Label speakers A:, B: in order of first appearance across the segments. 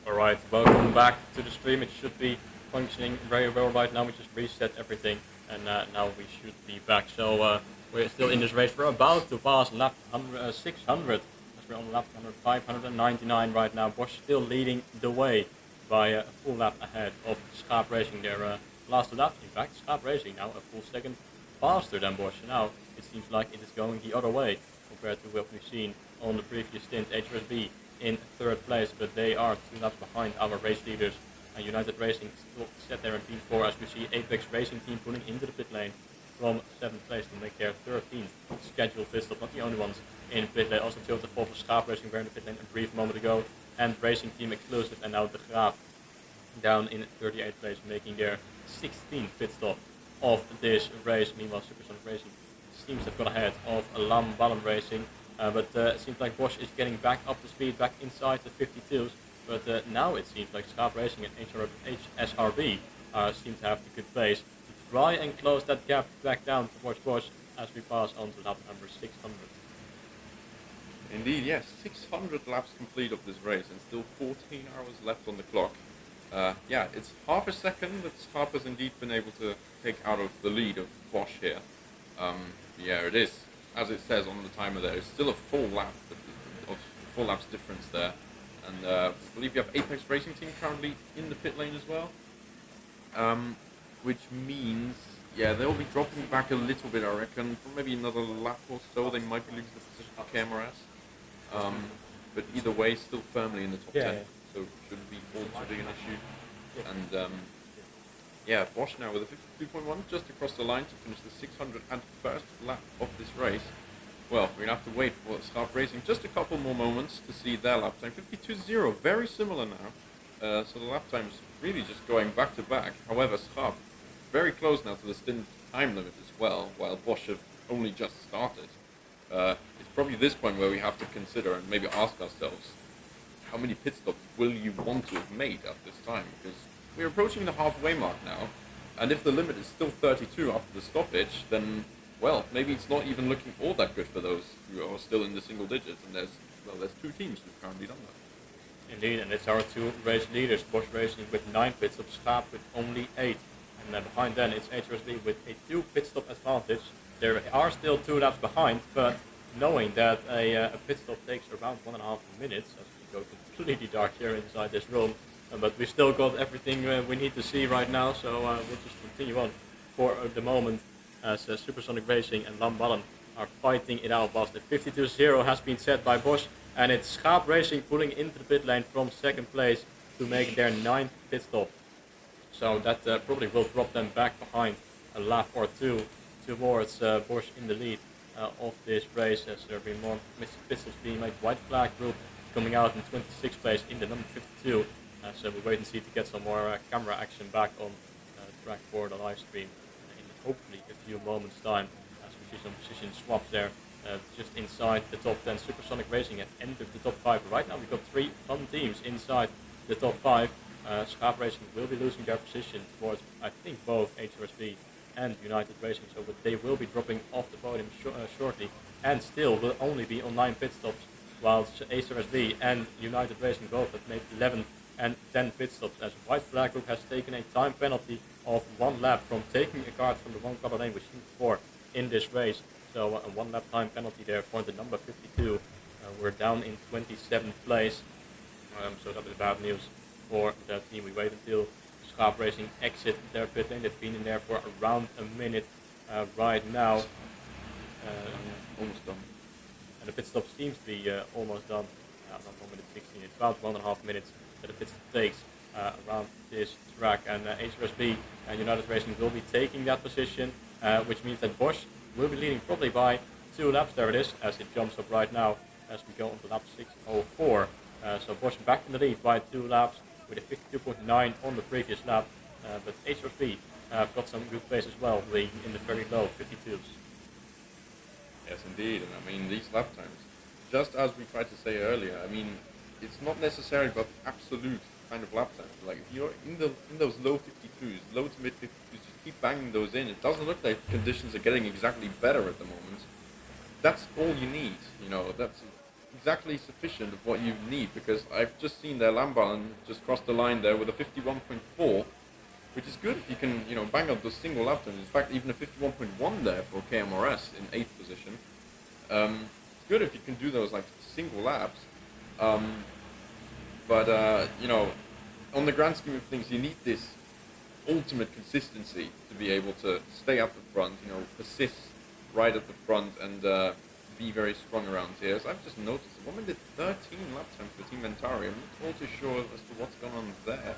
A: Alright, welcome back to the stream. It should be functioning very well right now. We just reset everything and now we should be back. So we're still in this race. We're about to pass lap 600. As we're on lap 599 right now. Bosch still leading the way by a full lap ahead of Schaap Racing. Their last two laps, in fact. Schaap Racing now a full second faster than Bosch. Now it seems like it is going the other way compared to what we've seen on the previous stint. HRSB in third place, but they are 2 laps behind our race leaders. United Racing still set there in P4 as we see Apex Racing Team pulling into the pit lane from 7th place to make their 13th scheduled pit stop. Not the only ones in pit lane, also Toyota 4 for Schaap Racing were in the pit lane a brief moment ago, and Racing Team Exclusive and now De Graaf down in 38th place, making their 16th pit stop of this race. Meanwhile, Supersonic Racing seems to have got ahead of Lam Ballon Racing. But it seems like Bosch is getting back up to speed, back inside the 52s. But now it seems like Schaap Racing and HSRB seem to have the good pace to try and close that gap back down towards Bosch as we pass on to lap number 600.
B: Indeed, yes. 600 laps complete of this race and still 14 hours left on the clock. Yeah, it's half a second that Schaap has indeed been able to take out of the lead of Bosch here. Yeah, it is. As it says on the timer there, it's still a full laps difference there. And I believe you have Apex Racing Team currently in the pit lane as well. Which means, yeah, they'll be dropping back a little bit, I reckon. For maybe another lap or so, they might be losing the position to KMRS. But either way, still firmly in the top 10. Yeah. So it shouldn't be all too big an issue. Yeah. And yeah, Bosch now with a 52.1 just across the line to finish the 601st lap of this race. Well, we're going to have to wait for Schaap Racing just a couple more moments to see their lap time. 52.0, very similar now. So the lap time is really just going back to back. However, Schaap very close now to the stint time limit as well, while Bosch have only just started. It's probably this point where we have to consider and maybe ask ourselves, how many pit stops will you want to have made at this time? Because we're approaching the halfway mark now, and if the limit is still 32 after the stoppage, then, well, maybe it's not even looking all that good for those who are still in the single digits, and there's 2 teams who've currently done that.
A: Indeed, and it's our 2 race leaders, Bosch Racing with 9 pit stops, Schaap with only 8. And then behind then it's HRSB with a 2 pit stop advantage. There are still 2 laps behind, but knowing that a pit stop takes around 1.5 minutes, as we go completely dark here inside this room, but we still got everything we need to see right now, so we'll just continue on for the moment as Supersonic Racing and Lam Ballon are fighting it out. Whilst the 52.0 has been set by Bosch, and it's Schaap Racing pulling into the pit lane from 2nd place to make their 9th pit stop. So that probably will drop them back behind a lap or 2 towards Bosch in the lead of this race, as there have been more pit stops being made. White flag group coming out in 26th place in the number 52. So we'll wait and see to get some more camera action back on track for the live stream in hopefully a few moments time, as we see some position swaps there just inside the top 10. Supersonic Racing has entered the top 5. Right now we've got 3 fun teams inside the top 5. Schaap Racing will be losing their position towards, I think, both HRSB and United Racing, so they will be dropping off the podium shortly, and still will only be on 9 pit stops, whilst HRSB and United Racing both have made 11 and 10 pit stops, as White Flag Group has taken a time penalty of 1 lap from taking a card from the 1 color lane we've seen before in this race. So a 1 lap time penalty there for the number 52. We're down in 27th place, so that is bad news for that team. We wait until Schaap Racing exit their pit lane. They've been in there for around a minute right now.
B: Almost done.
A: And the pit stop seems to be almost done. Not 1 minute 16, it's about 1.5 minutes that the pit stop takes around this track. And HRSB and United Racing will be taking that position, which means that Bosch will be leading probably by 2 laps. There it is, as it jumps up right now as we go on to lap 6:04. So Bosch back in the lead by 2 laps with a 52.9 on the previous lap. But HRSB have got some good pace as well, being in the very low 52s.
B: Yes, indeed. And I mean, these lap times, just as we tried to say earlier, I mean, it's not necessarily about absolute kind of lap times. Like, if you're in those low 52s, low to mid 52s, just keep banging those in. It doesn't look like conditions are getting exactly better at the moment. That's all you need. You know, exactly sufficient of what you need, because I've just seen their Lamban just cross the line there with a 51.4, which is good if you can, bang out those single lap times. In fact, even a 51.1 there for KMRS in 8th position. It's good if you can do those like single laps. But on the grand scheme of things, you need this ultimate consistency to be able to stay up the front, persist right at the front, and be very strong around here. So I've just noticed a woman did 13 lap times for Team Mentari. I'm not all too sure as to what's going on there.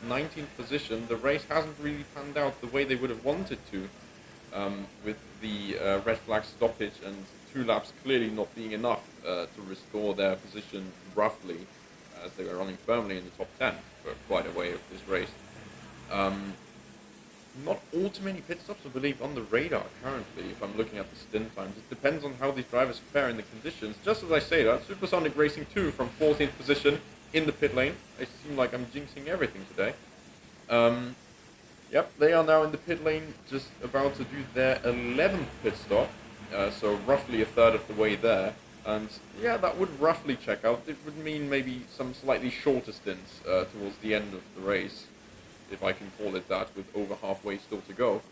B: 19th position. The race hasn't really panned out the way they would have wanted to, with the red flag stoppage and 2 laps clearly not being enough to restore their position roughly, as they were running firmly in the top 10 for quite a way of this race. Not all too many pit stops, I believe, on the radar currently, if I'm looking at the stint times. It depends on how these drivers fare in the conditions. Just as I say that, Supersonic Racing 2 from 14th position in the pit lane. I seem like I'm jinxing everything today. Yep, they are now in the pit lane, just about to do their 11th pit stop. So roughly a third of the way there. And yeah, that would roughly check out. It would mean maybe some slightly shorter stints towards the end of the race, if I can call it that, with over halfway still to go.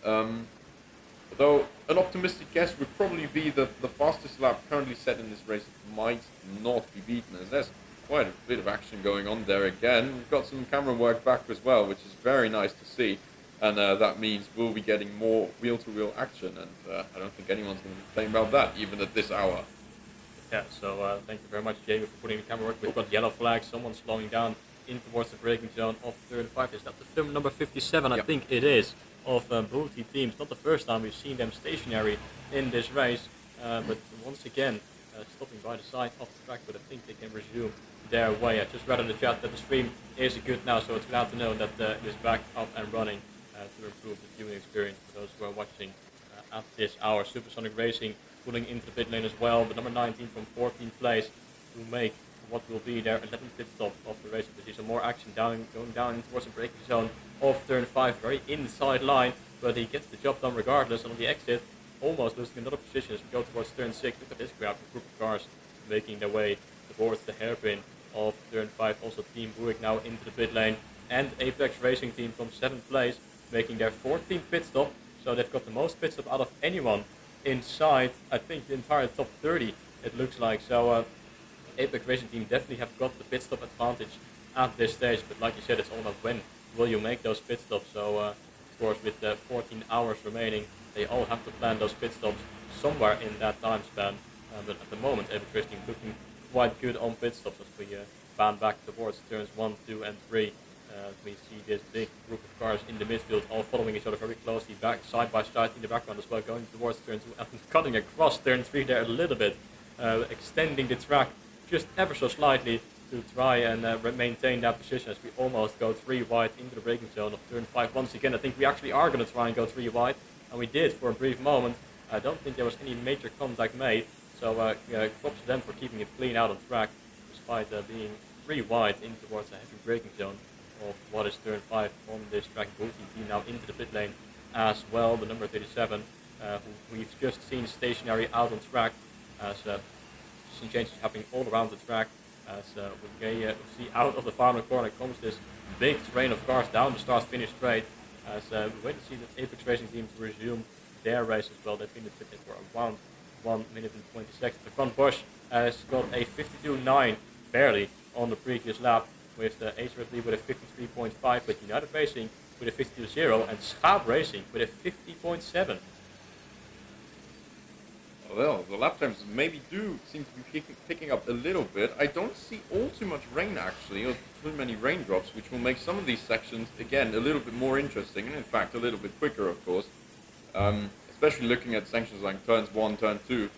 B: Though an optimistic guess would probably be that the fastest lap currently set in this race might not be beaten, as there's quite a bit of action going on there again. We've got some camera work back as well, which is very nice to see. And that means we'll be getting more wheel-to-wheel action, and I don't think anyone's going to complain about that, even at this hour.
A: Yeah, so thank you very much, Jamie, for putting the camera work. We've got yellow flag, someone slowing down in towards the braking zone of turn 5. Is that the film number 57?
B: Yep.
A: I think it is, of Booty teams. Not the first time we've seen them stationary in this race, but once again stopping by the side of the track, but I think they can resume their way. I just read in the chat that the stream is good now, so it's glad to know that it is back up and running to improve the viewing experience for those who are watching at this hour. Supersonic Racing pulling into the pit lane as well, but number 19 from 14th place to make what will be their 11th pit stop of the race. We see some more action going down towards the braking zone of turn 5, very inside line, but he gets the job done regardless. And on the exit, almost losing another position as we go towards turn 6. Look at this group of cars making their way towards the hairpin of turn 5. Also Team Buick now into the pit lane, and Apex Racing Team from 7th place making their 14th pit stop. So they've got the most pit stop out of anyone inside, I think, the entire top 30, it looks like. So Apex Racing Team definitely have got the pit stop advantage at this stage, but like you said, it's all about when will you make those pit stops. So of course, with 14 hours remaining, they all have to plan those pit stops somewhere in that time span. But at the moment, Apex Racing Team looking quite good on pit stops as we pan back towards turns 1, 2 and 3. We see this big group of cars in the midfield all following each other very closely, back side by side in the background as well, going towards turn 2 and cutting across turn 3 there a little bit, extending the track just ever so slightly to try and maintain that position as we almost go 3 wide into the braking zone of turn 5. Once again, I think we actually are going to try and go 3 wide, and we did for a brief moment. I don't think there was any major contact made, so props to them for keeping it clean out on track, despite being 3 wide in towards the heavy braking zone of what is turn 5 on this track. Booty team now into the pit lane as well, the number 37, who we've just seen stationary out on track, as some changes happening all around the track. As we see out of the final corner comes this big train of cars down the start-finish straight, as we wait to see the Apex Racing Team to resume their race as well. They've been in the pit for around 1 minute and 20 seconds. The front Bosch has got a 52.9 barely on the previous lap, with HRSD with a 53.5, but United Racing with a 52.0 and Schaap Racing with a 50.7.
B: Well, the lap times maybe do seem to be picking up a little bit. I don't see all too much rain actually, or too many raindrops, which will make some of these sections, again, a little bit more interesting, and in fact a little bit quicker, of course. Especially looking at sections like turns 1, turn 2.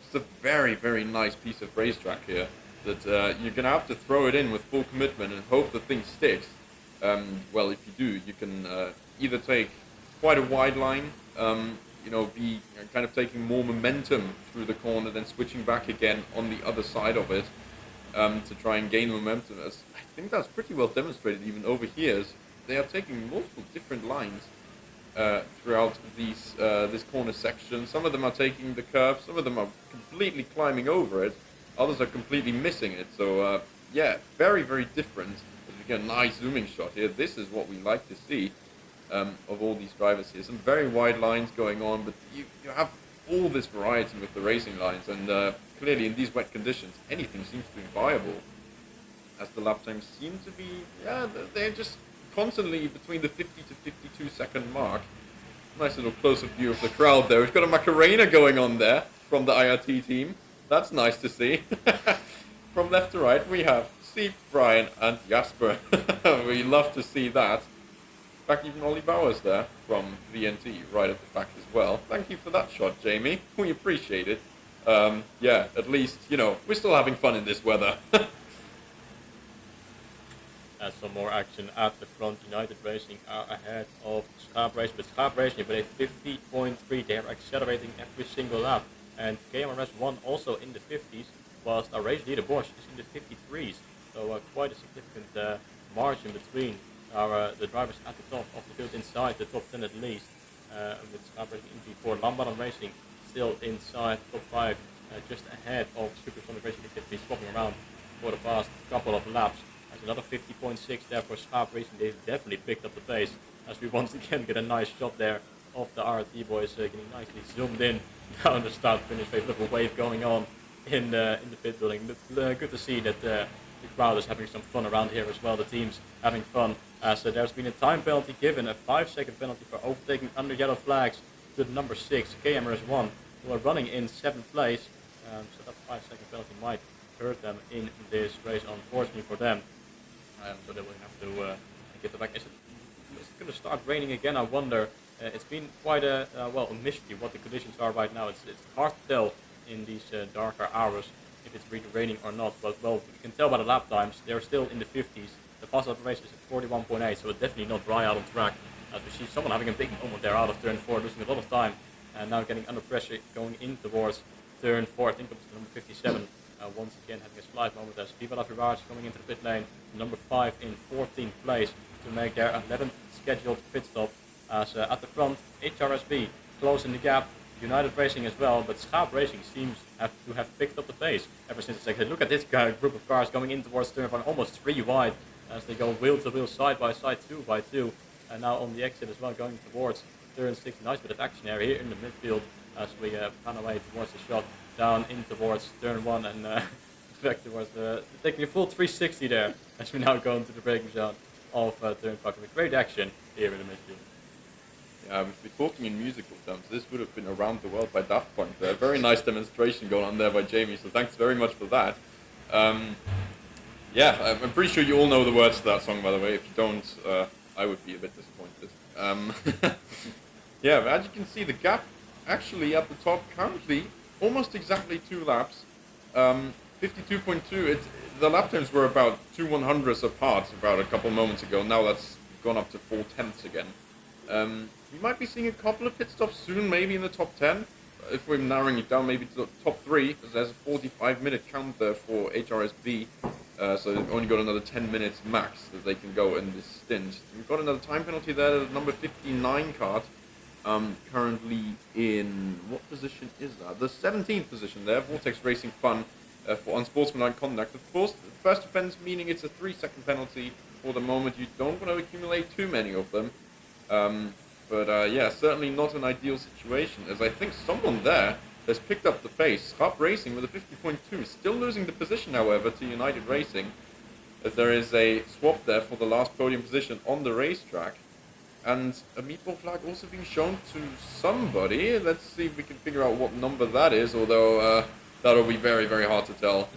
B: It's a very, very nice piece of racetrack here that you're going to have to throw it in with full commitment and hope the thing sticks. Well, if you do, you can either take quite a wide line, be kind of taking more momentum through the corner, then switching back again on the other side of it to try and gain momentum. I think that's pretty well demonstrated even over here, as they are taking multiple different lines throughout this corner section. Some of them are taking the curve, some of them are completely climbing over it. Others are completely missing it. So yeah, very, very different. As we get a nice zooming shot here, this is what we like to see of all these drivers here. Some very wide lines going on, but you have all this variety with the racing lines, and clearly in these wet conditions, anything seems to be viable, as the lap times seem to be, yeah, they're just constantly between the 50 to 52 second mark. Nice little close-up view of the crowd there. We've got a Macarena going on there from the IRT team. That's nice to see. From left to right, we have Steve, Brian, and Jasper. We love to see that. In fact, even Ollie Bowers there from VNT right at the back as well. Thank you for that shot, Jamie. We appreciate it. Yeah, at least, you know, we're still having fun in this weather.
A: Some more action at the front. United Racing are ahead of Schaap Racing, but Schaap Racing with a 50.3. They are accelerating every single lap. And KMRS 1 also in the 50s, whilst our race leader Bosch is in the 53s. So quite a significant margin between the drivers at the top of the field, inside the top 10 at least. With Schaap Racing in P4, Lambaran Racing still inside top 5, just ahead of Supersonic Racing, which has been swapping around for the past couple of laps. There's another 50.6 there for Schaap Racing. They've definitely picked up the pace, as we once again get a nice shot there of the RT boys getting nicely zoomed in down the start-finish phase. Little wave going on in the pit building. But good to see that the crowd is having some fun around here as well. The team's having fun. So there's been a time penalty given, a 5-second penalty for overtaking under yellow flags to the number 6, KMRS 1, who are running in 7th place. So that 5-second penalty might hurt them in this race, unfortunately for them. So they will have to get it back. Is it going to start raining again? I wonder. It's been quite a mystery what the conditions are right now. It's hard to tell in these darker hours if it's really raining or not. But well, you can tell by the lap times. They're still in the 50s. The fast lap race is at 41.8, so it's definitely not dry out on track. As we see someone having a big moment there out of turn 4, losing a lot of time, and now getting under pressure going in towards turn 4. I think it was number 57. Once again having a slight moment as Viva La Virage coming into the pit lane, number 5 in 14th place to make their 11th scheduled pit stop. As at the front, HRSB closing the gap, United Racing as well, but Schaap Racing seems to have picked up the pace ever since the second. Look at this group of cars going in towards turn 1, almost 3 wide as they go wheel to wheel, side by side, 2 by 2, and now on the exit as well, going towards turn 6. Nice bit of action area here in the midfield as we pan away towards the shot down in towards turn 1 and back towards taking a full 360 there as we now go into the braking zone of turn 5 with great action here in the midfield.
B: Yeah, if we're talking in musical terms, this would have been Around the World by Daft Punk there. Very nice demonstration going on there by Jamie, so thanks very much for that. Yeah, I'm pretty sure you all know the words to that song, by the way. If you don't, I would be a bit disappointed. Yeah, but as you can see, the gap actually at the top currently almost exactly 2 laps. 52.2, the lap times were about 2/100ths apart about a couple moments ago. Now that's gone up to 4/10ths again. We might be seeing a couple of pit stops soon, maybe in the top 10. If we're narrowing it down, maybe to the top 3, because there's a 45-minute count there for HRSB. So they've only got another 10 minutes max that they can go in this stint. We've got another time penalty there, the number 59 card. Currently in, what position is that? The 17th position there, Vortex Racing Fun for unsportsmanlike conduct. Of course, the first offence meaning it's a 3-second penalty for the moment. You don't want to accumulate too many of them. But yeah, certainly not an ideal situation, as I think someone there has picked up the pace. Schaap Racing with a 50.2, still losing the position, however, to United Racing, as there is a swap there for the last podium position on the racetrack. And a meatball flag also being shown to somebody. Let's see if we can figure out what number that is, although that'll be very, very hard to tell.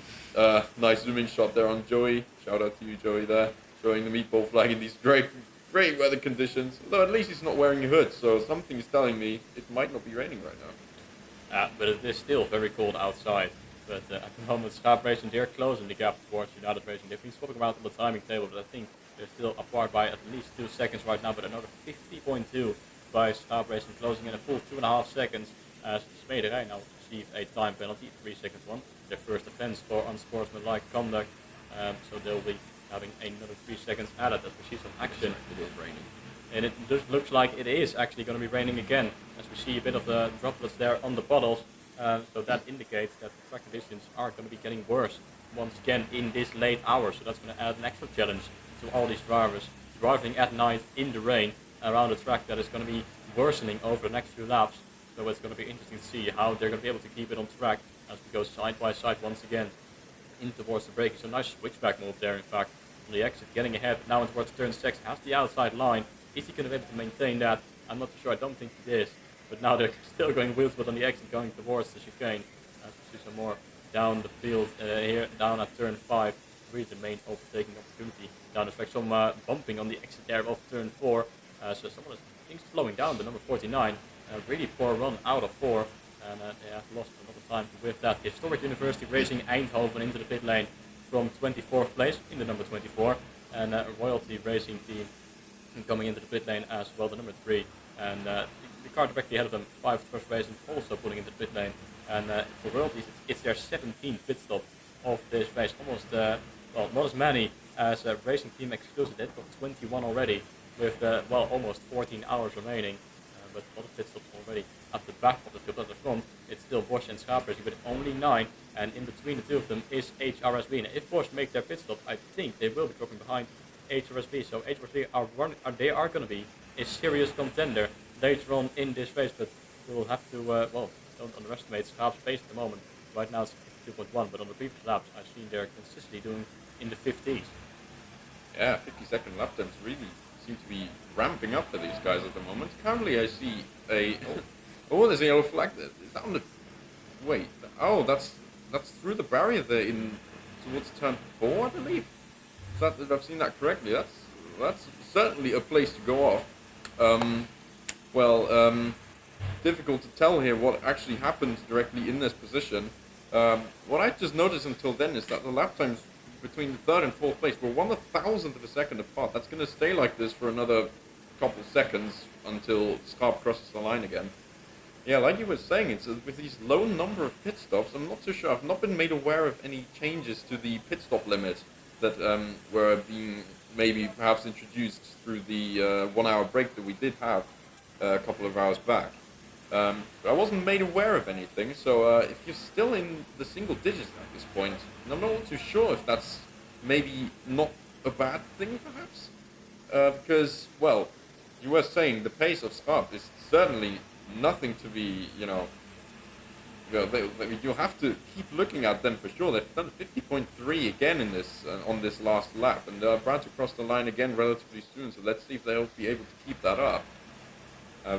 B: Nice zooming shot there on Joey. Shout out to you, Joey, there, showing the meatball flag in these great weather conditions. Although at least he's not wearing a hood, so something is telling me it might not be raining right now.
A: But it is still very cold outside. But at the moment, Schaap Racing, they're closing the gap towards United Racing. They've been swapping around on the timing table, but I think they're still apart by at least 2 seconds right now. But another 50.2 by Schaap Racing, closing in a full 2.5 seconds. As Smederij now received a time penalty, 3-second one. Their first offence for unsportsmanlike conduct. So they'll be having another 3 seconds added as we see some action.
B: It is raining.
A: And it just looks like it is actually going to be raining again, as we see a bit of the droplets there on the bottles. So that indicates that the track conditions are going to be getting worse once again in this late hour. So that's going to add an extra challenge to all these drivers driving at night in the rain around a track that is going to be worsening over the next few laps. So it's going to be interesting to see how they're going to be able to keep it on track as we go side by side once again in towards the break. It's a nice switchback move there, in fact, on the exit, getting ahead now towards turn 6, has the outside line. Is he going to be able to maintain that? I'm not sure, I don't think he is. But now they're still going wheels, on the exit, going towards the chicane. As we see some more down the field here, down at turn 5. Really the main overtaking opportunity down the track. Some bumping on the exit there of turn 4. So someone is, I think, slowing down the number 49. Really poor run out of 4. And they have lost a lot of time with that. Historic University Racing Eindhoven into the pit lane from 24th place in the number 24. And Royalty Racing Team coming into the pit lane as well, the number 3. And the car directly ahead of them, 5 Trust Racing, also pulling into the pit lane. And for Royalties, it's their 17th pit stop of this race. Almost, well, not as many as Racing Team exclusive. They've got 21 already with, well, almost 14 hours remaining. But a lot of pit stops already at the back of the field. At the front, it's still Bosch and Schaap Racing, but only 9. And in between the two of them is HRSB. And if Bosch make their pit stop, I think they will be dropping behind HRSB. So HRSB are going to be a serious contender later on in this race. But we will have to, well, don't underestimate Schaap's pace at the moment. Right now it's 52.1, but on the previous laps I've seen they're consistently doing in the 50s.
B: Yeah, 50-second lap times really seem to be ramping up for these guys at the moment. Currently I see a... oh, there's a yellow flag there. Is that on the... Wait, oh, that's through the barrier there in towards turn 4, I believe. If I've seen that correctly, that's certainly a place to go off. Difficult to tell here what actually happened directly in this position. What I just noticed until then is that the lap times between the 3rd and 4th place were 1/1000th of a second apart. That's going to stay like this for another couple seconds until Schaap crosses the line again. Yeah, like you were saying, it's with these low number of pit stops, I'm not so sure. I've not been made aware of any changes to the pit stop limit that were being maybe perhaps introduced through the 1 hour break that we did have a couple of hours back. But I wasn't made aware of anything, so if you're still in the single digits at this point, and I'm not too sure if that's maybe not a bad thing, perhaps? Because, well, you were saying the pace of Schaap is certainly nothing to be, you'll have to keep looking at them for sure. They've done 50.3 again in this on this last lap, and they're about to cross the line again relatively soon, so let's see if they'll be able to keep that up.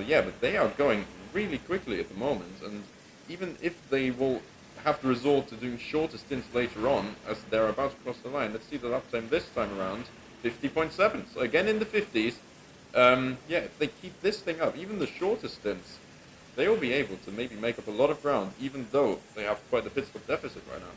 B: Yeah, but they are going really quickly at the moment, and even if they will have to resort to doing shorter stints later on as they're about to cross the line, let's see the lap time this time around, 50.7, so again in the 50s. Yeah, if they keep this thing up, even the shorter stints, they will be able to maybe make up a lot of ground, even though they have quite a pit stop deficit right now.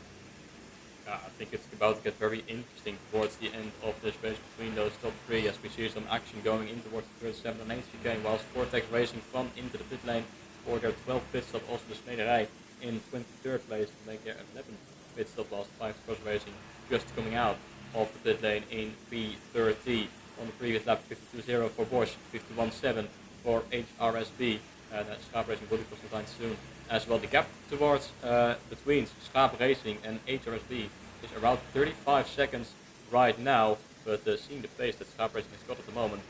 A: I think it's about to get very interesting towards the end of this race between those top 3 as we see some action going in towards the 7th and 8th chicane, whilst Vortex Racing front into the pit lane for their 12th pit stop. Also the Smederij in 23rd place to make their 11th pit stop, whilst 5 Cross Racing just coming out of the pit lane in P30. On the previous lap, 52.0 for Bosch, 51.7 for HRSB. And Schaap Racing will be crossing the line soon as well. The gap towards between Schaap Racing and HRSB is around 35 seconds right now, but seeing the pace that Schaap Racing has got at the moment,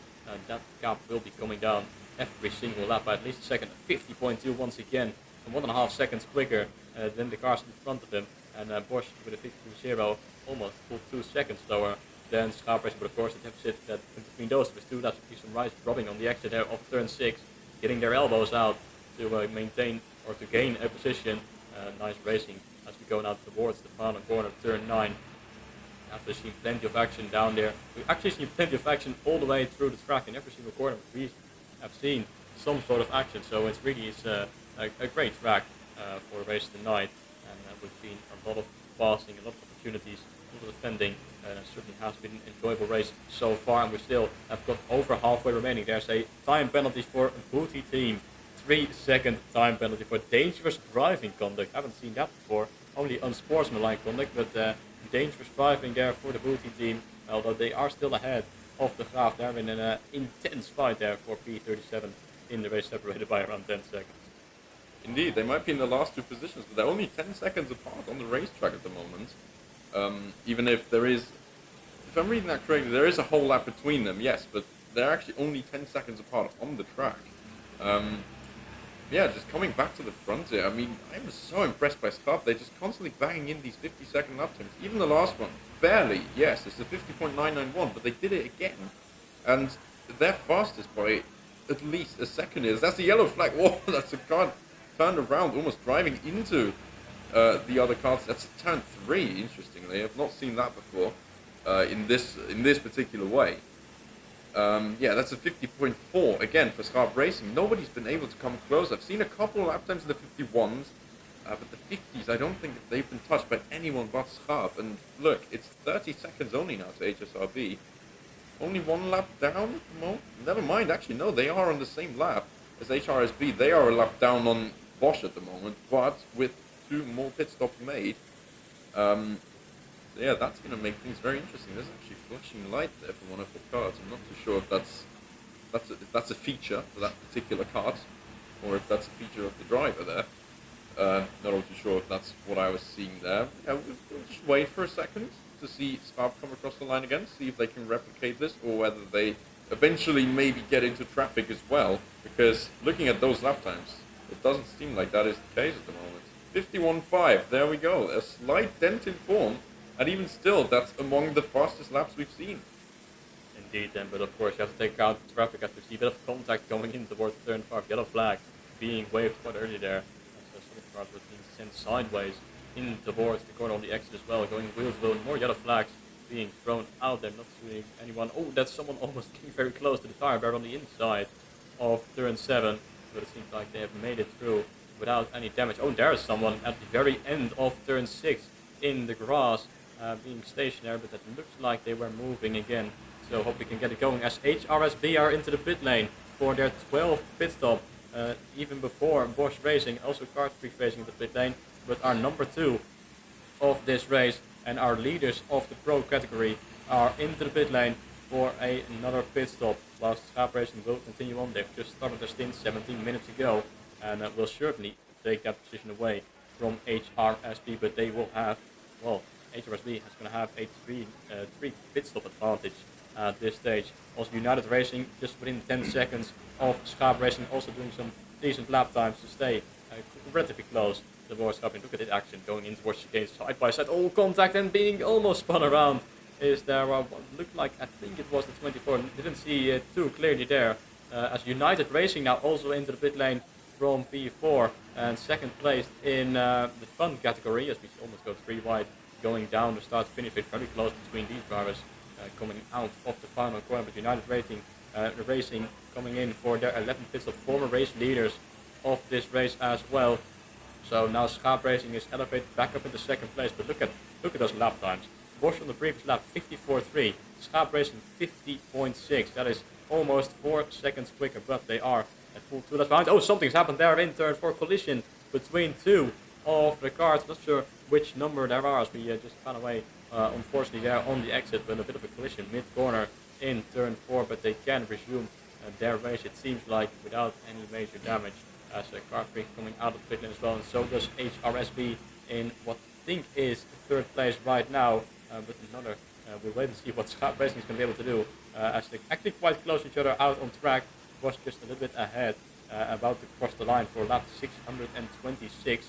A: that gap will be coming down every single lap by at least a second. 50.2 once again, and 1.5 seconds quicker than the cars in front of them. And Bosch with a 52.0, almost full 2 seconds slower than Schaap Racing, but of course the deficit that between those with 2 laps, we see some rise dropping on the exit there of turn 6, getting their elbows out to maintain or to gain a position. Nice racing as we go now towards the final corner of turn 9. After seeing plenty of action down there, we've actually seen plenty of action all the way through the track in every single corner. We have seen some sort of action, so it's really a great track for the race tonight. And we've seen a lot of passing, a lot of opportunities, a lot of defending. It certainly has been an enjoyable race so far, and we still have got over halfway remaining. There's a time penalty for a Booty team. 3-second time penalty for dangerous driving conduct. I haven't seen that before. Only unsportsmanlike conduct, but dangerous driving there for the Booty team. Although they are still ahead of the Graaf. They're in an intense fight there for P37 in the race, separated by around 10 seconds.
B: Indeed, they might be in the last two positions, but they're only 10 seconds apart on the racetrack at the moment. Even if there is, if I'm reading that correctly, there is a whole lap between them, yes, but they're actually only 10 seconds apart on the track. Yeah, just coming back to the front here, I mean, I was so impressed by Scarp. They're just constantly banging in these 50-second lap times. Even the last one, barely, yes, it's the 50.991, but they did it again. And they're fastest by at least a second. That's a yellow flag. Whoa, that's a car turned around, almost driving into the other cars. That's turn 3, interestingly. I've not seen that before in this particular way. Yeah, that's a 50.4 again for Scarp Racing. Nobody's been able to come close. I've seen a couple of lap times in the 51s, but the 50s, I don't think they've been touched by anyone but Scarp. And look, it's 30 seconds only now to HSRB. Only one lap down? Well, never mind. Actually, no, they are on the same lap as HRSB. They are a lap down on Bosch at the moment, but with 2 more pit stops made. Yeah, that's going to make things very interesting. There's actually flashing light there for one of the cards. I'm not too sure if that's a feature for that particular card, or if that's a feature of the driver there. Not all too sure if that's what I was seeing there. Yeah, we'll just wait for a second to see Scarp come across the line again, see if they can replicate this, or whether they eventually maybe get into traffic as well, because looking at those lap times, it doesn't seem like that is the case at the moment. 51.5, there we go, a slight dent in form, and even still, that's among the fastest laps we've seen.
A: Indeed, then, but of course you have to take out the traffic as we see a bit of contact going in towards turn 5, yellow flag being waved quite early there. So some cars were being sent sideways in towards the corner on the exit as well, going wheels low, more yellow flags being thrown out there, not seeing anyone. Oh, that's someone almost getting very close to the tire barrier on the inside of turn 7, but it seems like they have made it through without any damage. Oh, there is someone at the very end of turn 6 in the grass, being stationary, but that looks like they were moving again. So hope we can get it going as HRSB are into the pit lane for their 12th pit stop, even before Bosch Racing, also Kart Freak Racing in the pit lane, but our number 2 of this race and our leaders of the pro category are into the pit lane for another pit stop, whilst Scarp Racing will continue on. They've just started their stint 17 minutes ago, and will certainly take that position away from HRSB, but they will have, well, HRSB is going to have a three pit stop advantage at this stage. Also United Racing just within 10 seconds of Scarp Racing, also doing some decent lap times to stay relatively close to Bosch Scarp. Look at it action going in towards chicane side by side. All contact and being almost spun around. Is there what looked like, I think it was the 24, didn't see it too clearly there. As United Racing now also into the pit lane from P4 and second place in the fun category, as we almost go 3 wide. Going down the start finish rate very close between these drivers coming out of the final corner, but United Racing coming in for their 11th pit stop, former race leaders of this race as well. So now Scarp Racing is elevated back up into second place, but look at those lap times. Bosch on the previous lap 54.3, Scarp Racing 50.6. That is almost 4 seconds quicker, but they are at full 2 laps behind. Oh, something's happened there in turn 4, collision between 2 of the cars. Not sure which number there are, as we just found away, unfortunately, there on the exit, but a bit of a collision mid-corner in turn 4, but they can resume their race, it seems like, without any major damage, as Kart Freak coming out of the pit lane as well, and so does HRSB in what I think is third place right now, but another, we'll wait and see what Scarp Racing is going to be able to do, as they're actually quite close to each other out on track. Was just a little bit ahead, about to cross the line for lap 626.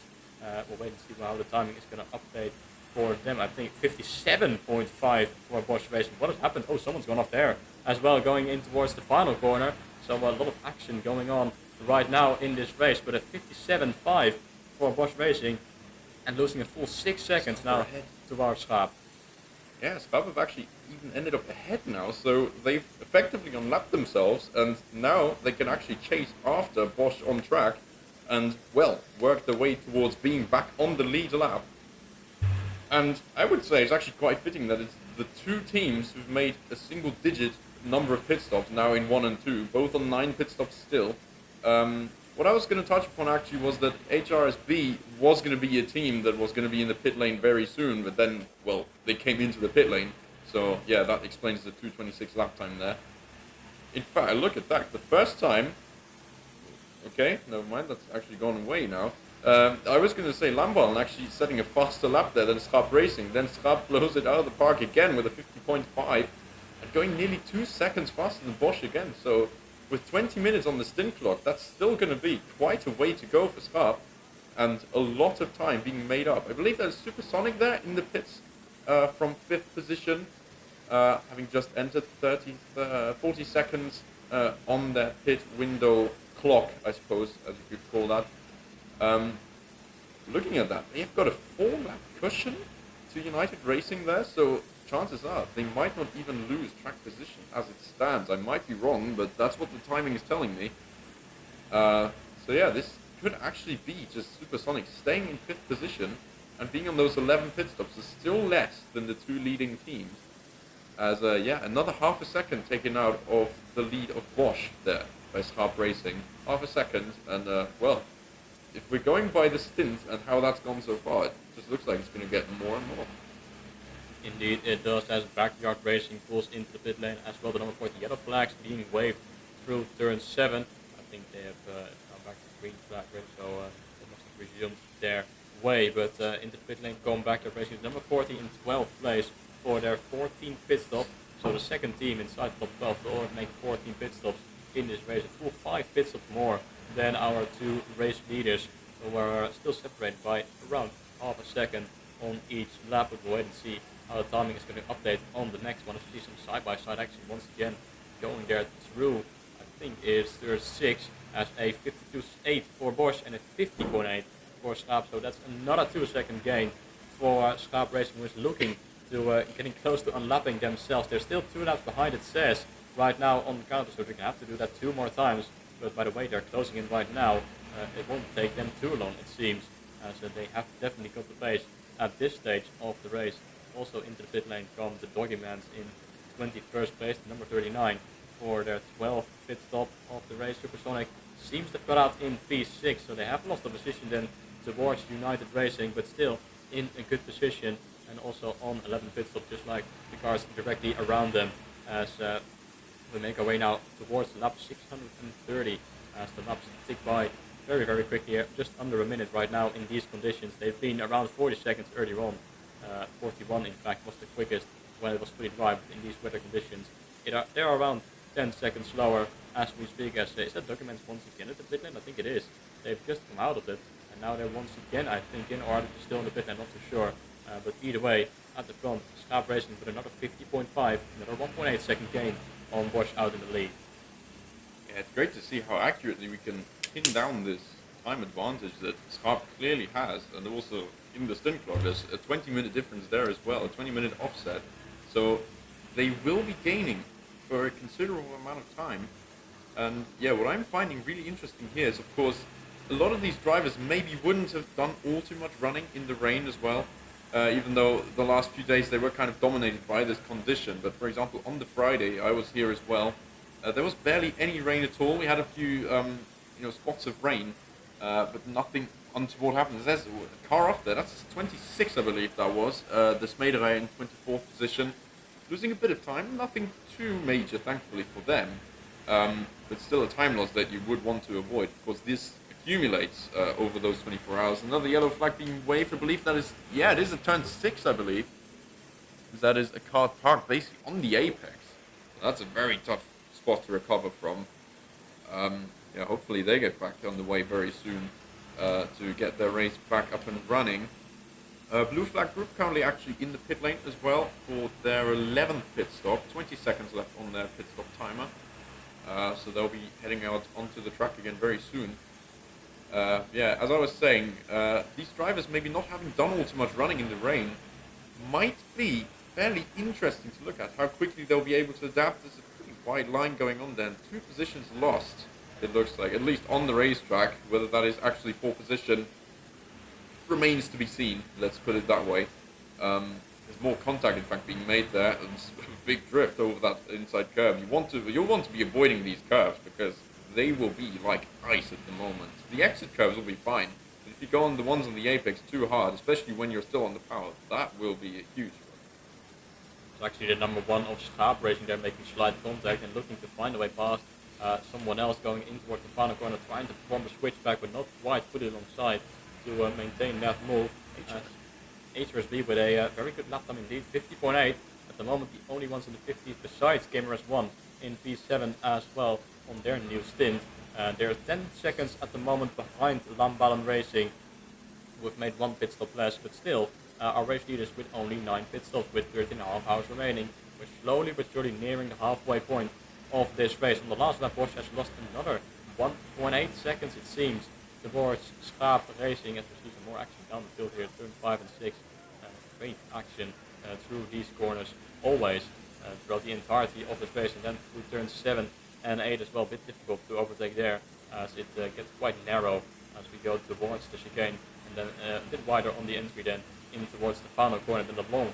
A: We'll wait and see how the timing is going to update for them. I think 57.5 for Bosch Racing. What has happened? Oh, someone's gone off there as well, going in towards the final corner. So a lot of action going on right now in this race, but a 57.5 for Bosch Racing and losing a full 6 seconds now to our Scarp.
B: Yeah, Scarp have actually even ended up ahead now, so they've effectively unlapped themselves, and now they can actually chase after Bosch on track and, well, work their way towards being back on the lead lap. And I would say it's actually quite fitting that it's the 2 teams who've made a single-digit number of pit stops now in 1 and 2, both on 9 pit stops still. What I was going to touch upon actually was that HRSB was going to be a team that was going to be in the pit lane very soon, but then, well, they came into the pit lane. So, yeah, that explains the 2:26 lap time there. In fact, look at that. The first time, Okay, never mind. That's actually gone away now. I was going to say Lamborn actually setting a faster lap there than Schaap Racing. Then Schaap blows it out of the park again with a 50.5 and going nearly 2 seconds faster than Bosch again. So with 20 minutes on the stint clock, that's still going to be quite a way to go for Schaap and a lot of time being made up. I believe there's Supersonic there in the pits from 5th position, having just entered 40 seconds on their pit window clock, I suppose, as you could call that. Looking at that, they've got a 4-lap cushion to United Racing there, so chances are they might not even lose track position as it stands. I might be wrong, but that's what the timing is telling me. So yeah, this could actually be just Supersonic staying in 5th position and being on those 11 pit stops is still less than the 2 leading teams. As yeah, another half a second taken out of the lead of Bosch there by Schaap Racing. Half a second, and well, if we're going by the stint and how that's gone so far, it just looks like it's going to get more and more.
A: Indeed, it does, as Backyard Racing pulls into the pit lane as well. The number 40 yellow flags being waved through turn 7. I think they have now back to green flag ready, so they must have resumed their way. But into the pit lane, going Backyard Racing, number 40 in 12th place for their 14th pit stop. So the second team inside top 12 will all make 14 pit stops in this race. A full 5 pit stops more than our 2 race leaders, who are still separated by around half a second on each lap. We'll wait and see how the timing is going to update on the next one. I see some side-by-side action once again going there through, I think it's third 6 as a 52.8 for Bosch and a 50.8 for Schaap. So that's another 2-second gain for Schaap Racing, who is looking to getting close to unlapping themselves. They're still 2 laps behind, it says, right now on the counter, so they're going to have to do that 2 more times. But by the way, they're closing in right now. It won't take them too long, it seems. So they have definitely got the pace at this stage of the race. Also into the pit lane come the Doggymans in 21st place, number 39 for their 12th pit stop of the race. Supersonic seems to cut out in P6, so they have lost the position then towards United Racing, but still in a good position and also on 11 pit stop, just like the cars directly around them. As we make our way now towards lap 630, as the laps tick by very, very quickly here, just under a minute right now in these conditions. They've been around 40 seconds earlier on. 41 in fact was the quickest when it was fully dry, but in these weather conditions they're around 10 seconds slower as we speak. As is that Documents once again at the pit lane? I think it is. They've just come out of it and now they're once again, I think, in, or are they still in the pit lane? Not too sure. But either way, at the front, Schaap Racing with another 50.5, another 1.8 second gain on Bosch out in the lead.
B: Yeah, it's great to see how accurately we can pin down this time advantage that Schaap clearly has, and also in the stint clock there's a 20-minute difference there as well, a 20-minute offset. So they will be gaining for a considerable amount of time. And yeah, what I'm finding really interesting here is, of course, a lot of these drivers maybe wouldn't have done all too much running in the rain as well, even though the last few days they were kind of dominated by this condition. But for example, on the Friday, I was here as well. There was barely any rain at all. We had a few spots of rain, but nothing untoward happened. There's a car off there. That's 26, I believe that was. The Smederij in 24th position. Losing a bit of time. Nothing too major, thankfully, for them. But still a time loss that you would want to avoid, because this accumulates over those 24 hours. Another yellow flag being waved. I believe that is, yeah, it is a turn 6, I believe. That is a car parked basically on the apex. That's a very tough spot to recover from. Yeah, hopefully they get back on the way very soon to get their race back up and running. Blue flag group currently actually in the pit lane as well for their 11th pit stop. 20 seconds left on their pit stop timer. So they'll be heading out onto the track again very soon. Yeah, as I was saying, these drivers maybe not having done all too much running in the rain might be fairly interesting to look at how quickly they'll be able to adapt. There's a pretty wide line going on there. 2 positions lost, it looks like, at least on the racetrack. Whether that is actually 4 position remains to be seen, let's put it that way. There's more contact in fact being made there, and a big drift over that inside curve. You'll want to be avoiding these curves because they will be like ice at the moment. The exit curves will be fine, but if you go on the ones on the apex too hard, especially when you're still on the power, that will be a huge one.
A: It's actually the number 1 of Schaap Racing there making slight contact and looking to find a way past someone else going in towards the final corner, trying to perform the switchback, but not quite fully alongside to maintain that move. HRSB with a very good lap time indeed, 50.8. At the moment, the only ones in the 50s besides GamerS1 in P7 as well on their new stint. They're 10 seconds at the moment behind Lambalan Racing. We've made one pit stop less, but still, our race leaders with only 9 pit stops with 13.5 hours remaining. We're slowly but surely nearing the halfway point of this race. On the last lap, Bosch has lost another 1.8 seconds, it seems, towards Schaap Racing, as we see some more action down the field here, turn 5 and 6. Great action through these corners, always throughout the entirety of this race, and then through turns 7 and 8 as well. A bit difficult to overtake there, as it gets quite narrow as we go towards the chicane, and then a bit wider on the entry then in towards the final corner, then the long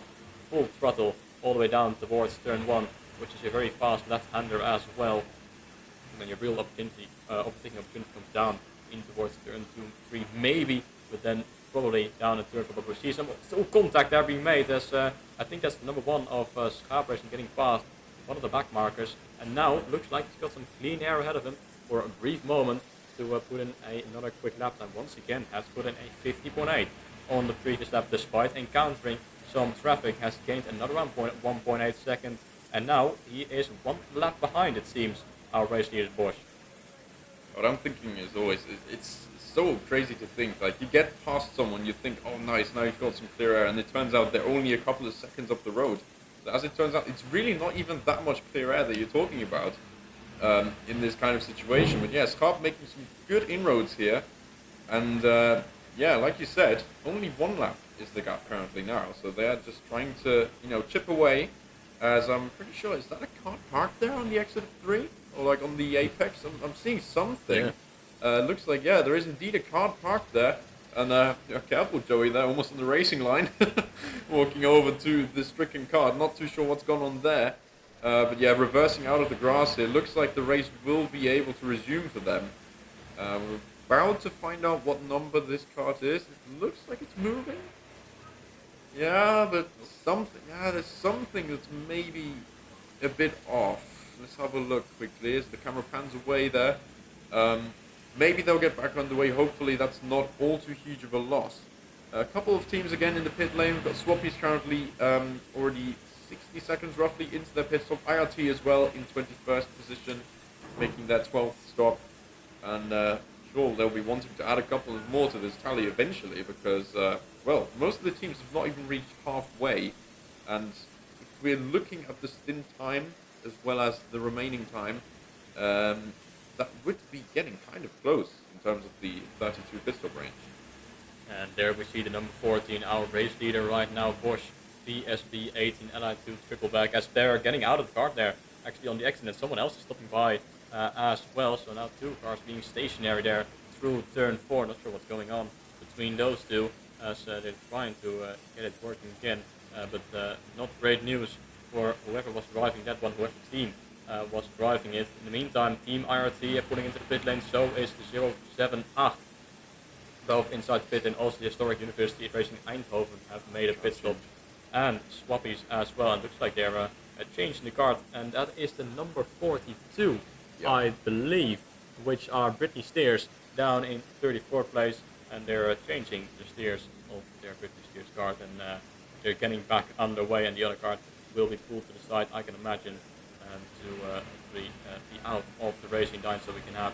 A: full throttle all the way down towards turn 1, which is a very fast left-hander as well. And then your real overtaking opportunity comes down in towards turn 2, 3, maybe, but then probably down in turn 4. But we see some still contact there being made, as I think that's the number 1 of Schaap Racing getting past one of the back markers. And now it looks like he's got some clean air ahead of him for a brief moment to put in another quick lap time. Once again, has put in a 50.8 on the previous lap, despite encountering some traffic, has gained another 1.8 seconds, and now he is 1 lap behind, it seems, our race leader Bosch.
B: What I'm thinking is always, it's so crazy to think, like, you get past someone, you think, oh nice, now you've got some clear air, and it turns out they're only a couple of seconds up the road. So as it turns out, it's really not even that much clear air that you're talking about in this kind of situation. But yeah, Schaap making some good inroads here, and yeah, like you said, only 1 lap is the gap currently now, so they're just trying to, chip away, as I'm pretty sure, is that a car parked there on the exit of 3? Or like on the apex? I'm seeing something. Yeah. Looks like, yeah, there is indeed a car parked there. And careful, Joey, there, almost on the racing line. Walking over to the stricken car. Not too sure what's gone on there. But yeah, reversing out of the grass here. Looks like the race will be able to resume for them. We're about to find out what number this kart is. It looks like it's moving. Yeah, but there's something that's maybe a bit off. Let's have a look quickly as the camera pans away there. Maybe they'll get back underway. Hopefully that's not all too huge of a loss. A couple of teams again in the pit lane. We've got Swappies currently already 60 seconds roughly into their pit stop. IRT as well in 21st position, making their 12th stop. And sure, they'll be wanting to add a couple of more to this tally eventually, because, well, most of the teams have not even reached halfway. And if we're looking at the stint time, as well as the remaining time, that would be getting kind of close in terms of the 32 pit stop range.
A: And there we see the number 14, our race leader right now, Bosch, PSB 18, Li2 triple back, as they're getting out of the car there, actually on the exit, and someone else is stopping by as well. So now 2 cars being stationary there through turn 4. Not sure what's going on between those two, as they're trying to get it working again, but not great news for whoever was driving that one, whoever team was driving it. In the meantime, Team IRT pulling into the pit lane, so is the 078. Both inside the pit and also the Historic University Racing Eindhoven have made a pit stop, and Swappies as well. And looks like they're changing the card, and that is the number 42, yep, I believe, which are Brittany Steers down in 34th place, and they're changing the steers of their Brittany Steers card, and they're getting back underway, and the other card will be pulled to the side, I can imagine, to be out of the racing line, so we can have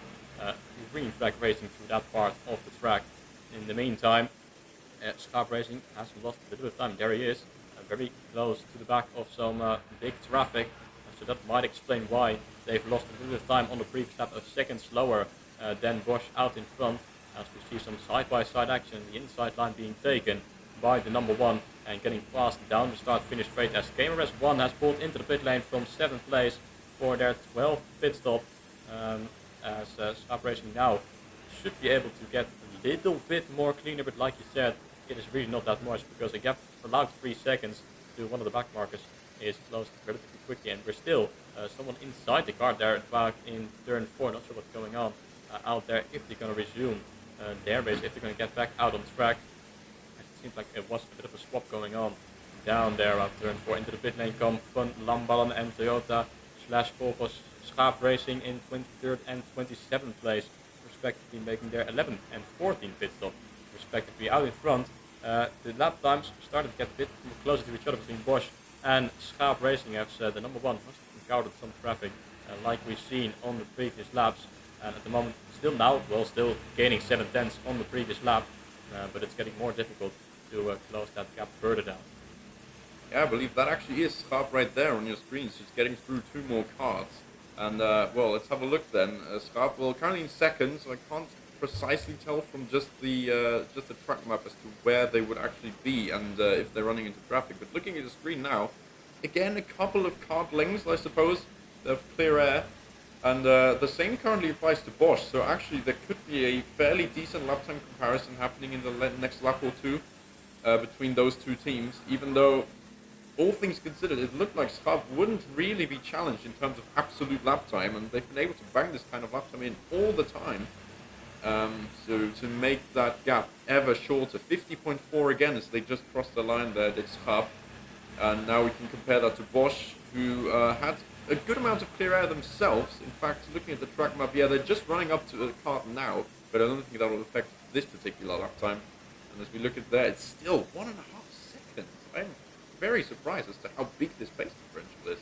A: green flag racing through that part of the track. In the meantime, Schaap Racing has lost a bit of time. There he is, very close to the back of some big traffic, so that might explain why they've lost a little bit of time on the previous lap, a second slower than Bosch out in front, as we see some side-by-side action, the inside line being taken by the number 1 and getting passed down the start-finish straight, as GamerS1 has pulled into the pit lane from 7th place for their 12th pit stop, as Schaap Racing now should be able to get a little bit more cleaner, but like you said, it is really not that much, because a gap allowed 3 seconds to one of the back markers is closed relatively quickly, and we're still someone inside the car there back in turn 4, not sure what's going on out there, if they're going to resume their race, if they're going to get back out on track. It seems like it was a bit of a swap going on down there at turn 4. Into the pit lane come Fun, Lambalan and Toyota / Volvo Schaap Racing in 23rd and 27th place, respectively, making their 11th and 14th pit stop, respectively. Out in front, the lap times started to get a bit closer to each other between Bosch and Schaap Racing, as the number one must have encountered some traffic, like we've seen on the previous laps. And at the moment, still gaining 7/10 on the previous lap, but it's getting more difficult to close that gap further down.
B: Yeah, I believe that actually is Schaap right there on your screen. She's getting through 2 more cars. And, well, let's have a look then. Schaap, well, currently in second, so I can't precisely tell from just the track map as to where they would actually be and if they're running into traffic. But looking at the screen now, again, a couple of kart lengths, I suppose. They have clear air. And the same currently applies to Bosch. So actually, there could be a fairly decent lap time comparison happening in the next lap or two between those two teams, even though all things considered, it looked like Schaap wouldn't really be challenged in terms of absolute lap time, and they've been able to bang this kind of lap time in all the time. So to make that gap ever shorter, 50.4 again as they just crossed the line there, did Schaap. And now we can compare that to Bosch, who had a good amount of clear air themselves. In fact, looking at the track map, yeah, they're just running up to the kart now, but I don't think that will affect this particular lap time. And as we look at there, it's still 1.5 seconds. I'm very surprised as to how big this pace differential is.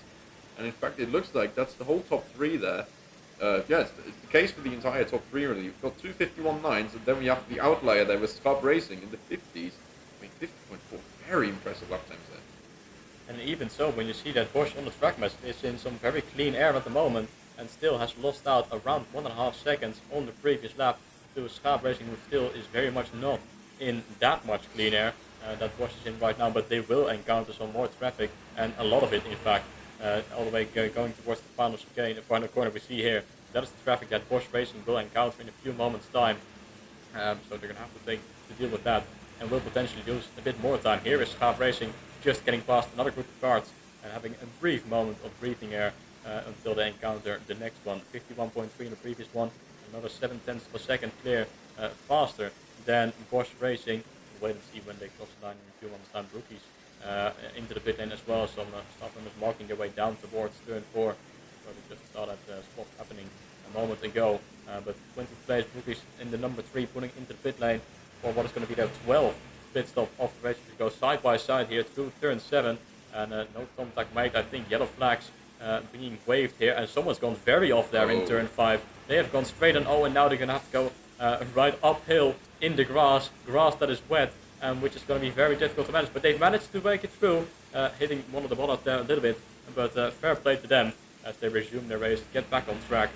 B: And in fact, it looks like that's the whole top 3 there. Yeah, it's the case for the entire top 3 really. You've got 2 51.9s, and then we have the outlier there with Schaap Racing in the 50s. I mean, 50.4, very impressive lap times there.
A: And even so, when you see that Bosch on the track map is in some very clean air at the moment and still has lost out around 1.5 seconds on the previous lap to Schaap Racing, who still is very much not in that much clean air that Bosch is in right now, but they will encounter some more traffic, and a lot of it, in fact, all the way going towards the final chicane, the final corner we see here. That is the traffic that Bosch Racing will encounter in a few moments' time. So they're going to have to deal with that, and will potentially lose a bit more time. Here is Schaap Racing just getting past another group of cars and having a brief moment of breathing air until they encounter the next one. 51.3 in the previous one, another 7/10 of a second clear, faster than Bosch Racing. We'll wait and see when they cross the line in a few moments' time. Rookies into the pit lane as well. Some staff members marking their way down towards turn 4. So we just saw that spot happening a moment ago. But 20th place rookies in the number 3 pulling into the pit lane for what is going to be their 12th pit stop of the race. We go side by side here through turn 7, and no contact made. I think yellow flags being waved here, and someone's gone very off there in turn 5. They have gone straight on 0, and now they're going to have to go right uphill in the grass that is wet, which is going to be very difficult to manage. But they've managed to make it through, hitting one of the ballers there a little bit, but fair play to them as they resume their race, get back on track,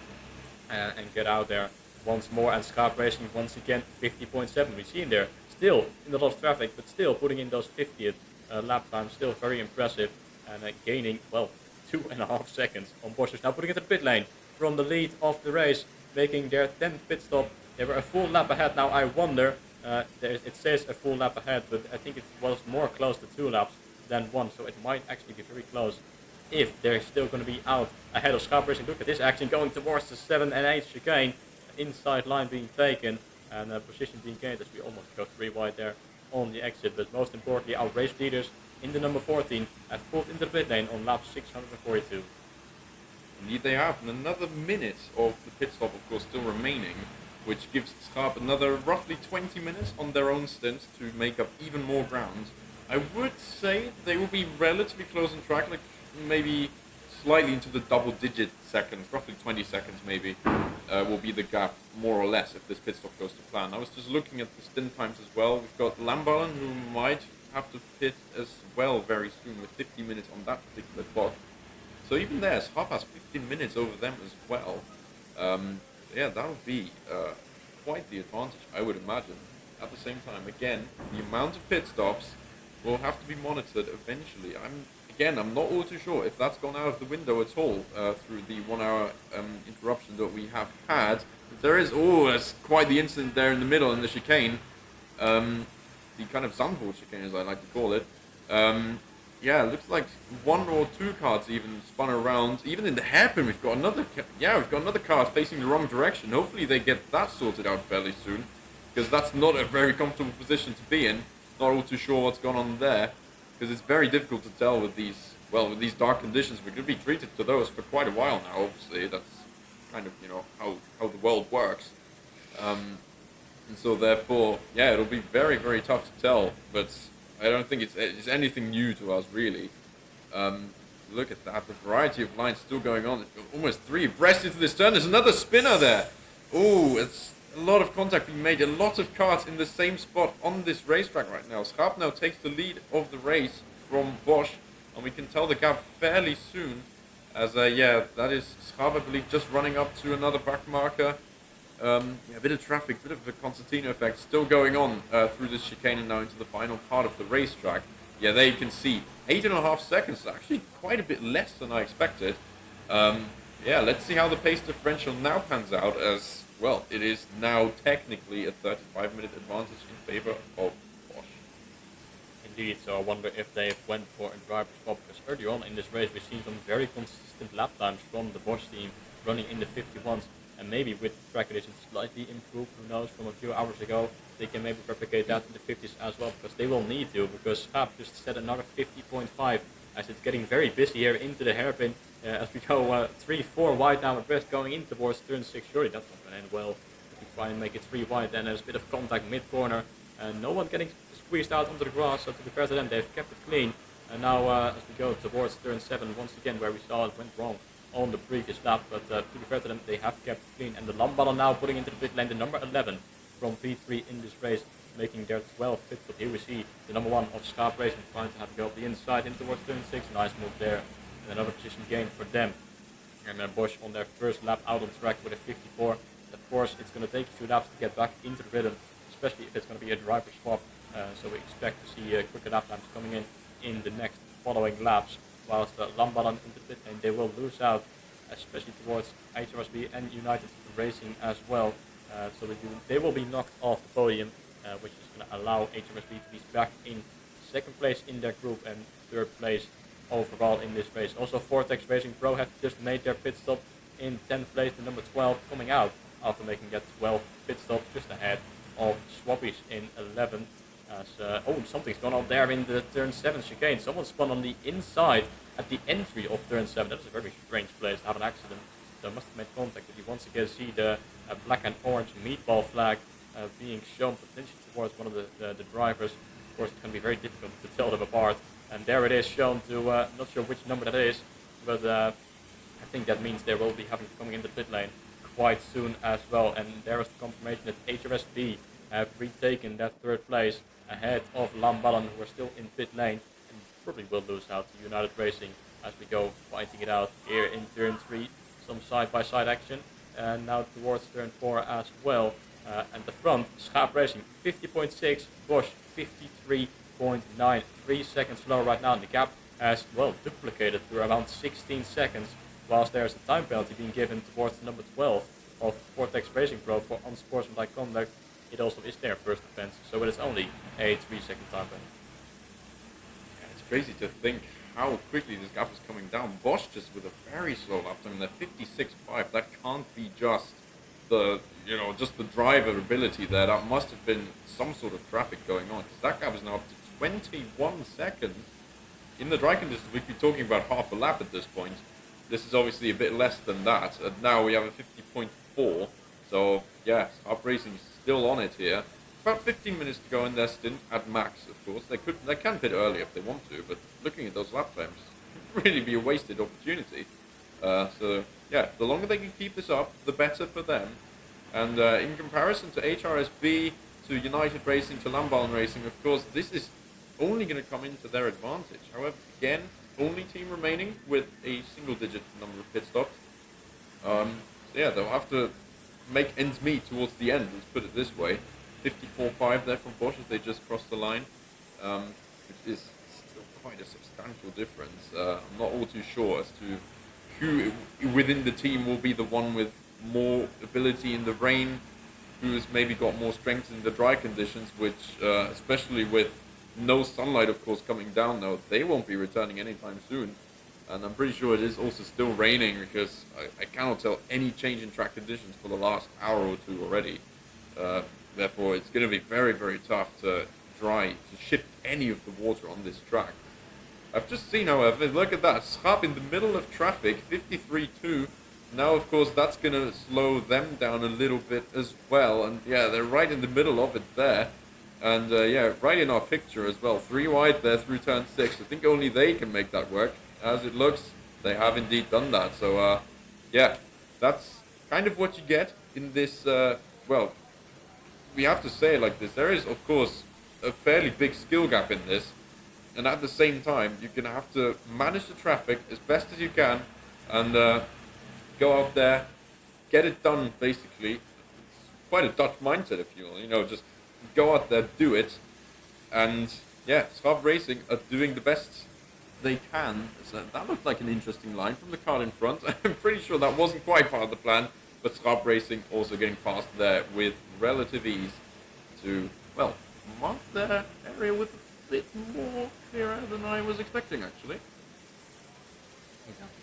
A: and get out there once more. And Schaap Racing once again 50.7. We've seen there still in a lot of traffic, but still putting in those 50th lap times, still very impressive, and gaining, well, 2.5 seconds on Bosch. Now putting it in the pit lane from the lead of the race, making their 10th pit stop. They were a full lap ahead. Now I wonder, it says a full lap ahead, but I think it was more close to 2 laps than 1, so it might actually be very close if they're still going to be out ahead of Schaap Racing. Look at this action going towards the 7 and 8 chicane, inside line being taken, and position being gained as we almost go 3 wide there on the exit. But most importantly, our race leaders in the number 14 have pulled into the pit lane on lap 642.
B: Indeed they have, and another minute of the pit stop of course still remaining, which gives Schaap another roughly 20 minutes on their own stint to make up even more ground. I would say they will be relatively close on track, like maybe slightly into the double-digit seconds, roughly 20 seconds maybe, will be the gap, more or less, if this pit stop goes to plan. I was just looking at the stint times as well. We've got Lamballen, who might have to pit as well very soon, with 50 minutes on that particular clock. So even there, Schaap has 15 minutes over them as well. Yeah, that would be quite the advantage, I would imagine. At the same time, again, the amount of pit stops will have to be monitored eventually. I'm not all too sure if that's gone out of the window at all through the 1 hour interruption that we have had. If there is, that's quite the incident there in the middle in the chicane. The kind of Zandvoort chicane, as I like to call it. Yeah, it looks like 1 or 2 cards even spun around. Even in the hairpin, we've got another card facing the wrong direction. Hopefully they get that sorted out fairly soon, because that's not a very comfortable position to be in. Not all too sure what's going on there, because it's very difficult to tell with these well, with these dark conditions, we're going to be treated to those for quite a while now. Obviously, that's kind of how the world works. And so therefore, yeah, it'll be very, very tough to tell. But I don't think it's anything new to us, really. Look at that, the variety of lines still going on. Almost 3 abreast into this turn. There's another spinner there. Oh, it's a lot of contact being made. A lot of cars in the same spot on this racetrack right now. Schaap now takes the lead of the race from Bosch. And we can tell the gap fairly soon. As, yeah, that is Schaap, I believe, just running up to another back marker. Yeah, a bit of traffic, a bit of a concertina effect still going on through this chicane and now into the final part of the racetrack. Yeah, there you can see 8.5 seconds, actually quite a bit less than I expected. Yeah, let's see how the pace differential now pans out, as, well, it is now technically a 35-minute advantage in favor of Bosch.
A: Indeed, so I wonder if they went for a driver swap, because early on in this race we've seen some very consistent lap times from the Bosch team running in the 51s, and maybe with track conditions slightly improved, who knows, from a few hours ago, they can maybe replicate that in the 50s as well, because they will need to, because Schaap just set another 50.5 as it's getting very busy here into the hairpin as we go 3-4 wide now abreast going in towards turn 6. Surely that's not going to end well if we try and make it 3 wide, and there's a bit of contact mid-corner and no one getting squeezed out onto the grass, so to be fair to them, they've kept it clean. And now as we go towards turn 7, once again where we saw it went wrong on the previous lap, but to be fair to them, they have kept it clean. And the Lamballen now putting into the pit lane the number 11 from P3 in this race, making their 12th pit stop. Here we see the number 1 of Schaap Racing trying to have to go up the inside in towards turn 6. Nice move there, and another position gain for them. And Bosch on their first lap out on track with a 54. Of course, it's going to take a few laps to get back into the rhythm, especially if it's going to be a driver swap. So we expect to see quicker lap times coming in the next following laps. Whilst Lamballen into the pit lane, they will lose out, especially towards HRSB and United Racing as well. So they will be knocked off the podium, which is going to allow HRSB to be back in 2nd place in their group and 3rd place overall in this race. Also, Vortex Racing Pro have just made their pit stop in 10th place, the number 12 coming out after making that 12th pit stop, just ahead of Swappies in 11th. Oh, something's gone on there in the turn 7 chicane. Someone spun on the inside at the entry of turn 7. That is a very strange place to have an accident. So must have made contact. But you once again see the black and orange meatball flag being shown potentially towards one of the drivers. Of course, it's going to be very difficult to tell them apart. And there it is shown to, not sure which number that is, but I think that means they will be coming into the pit lane quite soon as well. And there is the confirmation that HRSB have retaken that 3rd place ahead of Lamballen, who are still in pit lane and probably will lose out to United Racing as we go fighting it out here in turn 3. Some side-by-side action, and now towards turn 4 as well. And the front, Schaap Racing 50.6, Bosch 53.9, 3 seconds slower right now, and the gap has, well, duplicated to around 16 seconds, whilst there's a time penalty being given towards the number 12 of Vortex Racing Pro for unsportsmanlike conduct. It also is their first offense, so it is only a 3-second time penalty.
B: Yeah, it's crazy to think how quickly this gap is coming down. Bosch just with a very slow lap time, they're 56.5. That can't be just the driver ability there. That must have been some sort of traffic going on, because that gap is now up to 21 seconds. In the dry conditions, we'd be talking about half a lap at this point. This is obviously a bit less than that, and now we have a 50.4. So yes, Schaap Racing is still on it here. About 15 minutes to go in their stint at max, of course. They can pit early if they want to, but looking at those lap times, it really be a wasted opportunity. So yeah, the longer they can keep this up, the better for them. And in comparison to HRSB, to United Racing, to Lamballen Racing, of course, this is only going to come into their advantage. However, again, only team remaining with a single-digit number of pit stops. So yeah, they'll have to make ends meet towards the end, let's put it this way. 54.5 there from Bosch as they just crossed the line, which is still quite a substantial difference. I'm not all too sure as to who within the team will be the one with more ability in the rain, who has maybe got more strength in the dry conditions, which, especially with no sunlight, of course, coming down now, they won't be returning anytime soon. And I'm pretty sure it is also still raining, because I cannot tell any change in track conditions for the last hour or two already. Therefore, it's going to be very, very tough to shift any of the water on this track. I've just seen, however, look at that, Schap in the middle of traffic, 53.2. Now, of course, that's going to slow them down a little bit as well. And yeah, they're right in the middle of it there. And yeah, right in our picture as well. 3 wide there through turn 6. I think only they can make that work. As it looks, they have indeed done that. So yeah, that's kind of what you get in this, well, we have to say it like this. There is, of course, a fairly big skill gap in this. And at the same time, you're going to have to manage the traffic as best as you can. And go out there, get it done, basically. It's quite a Dutch mindset, if you will. You know, just go out there, do it. And yeah, Schap Racing are doing the best they can. So that looked like an interesting line from the car in front. I'm pretty sure that wasn't quite part of the plan. But Schap Racing also getting past there with relative ease to, well, mark their area with a bit more clearer than I was expecting, actually.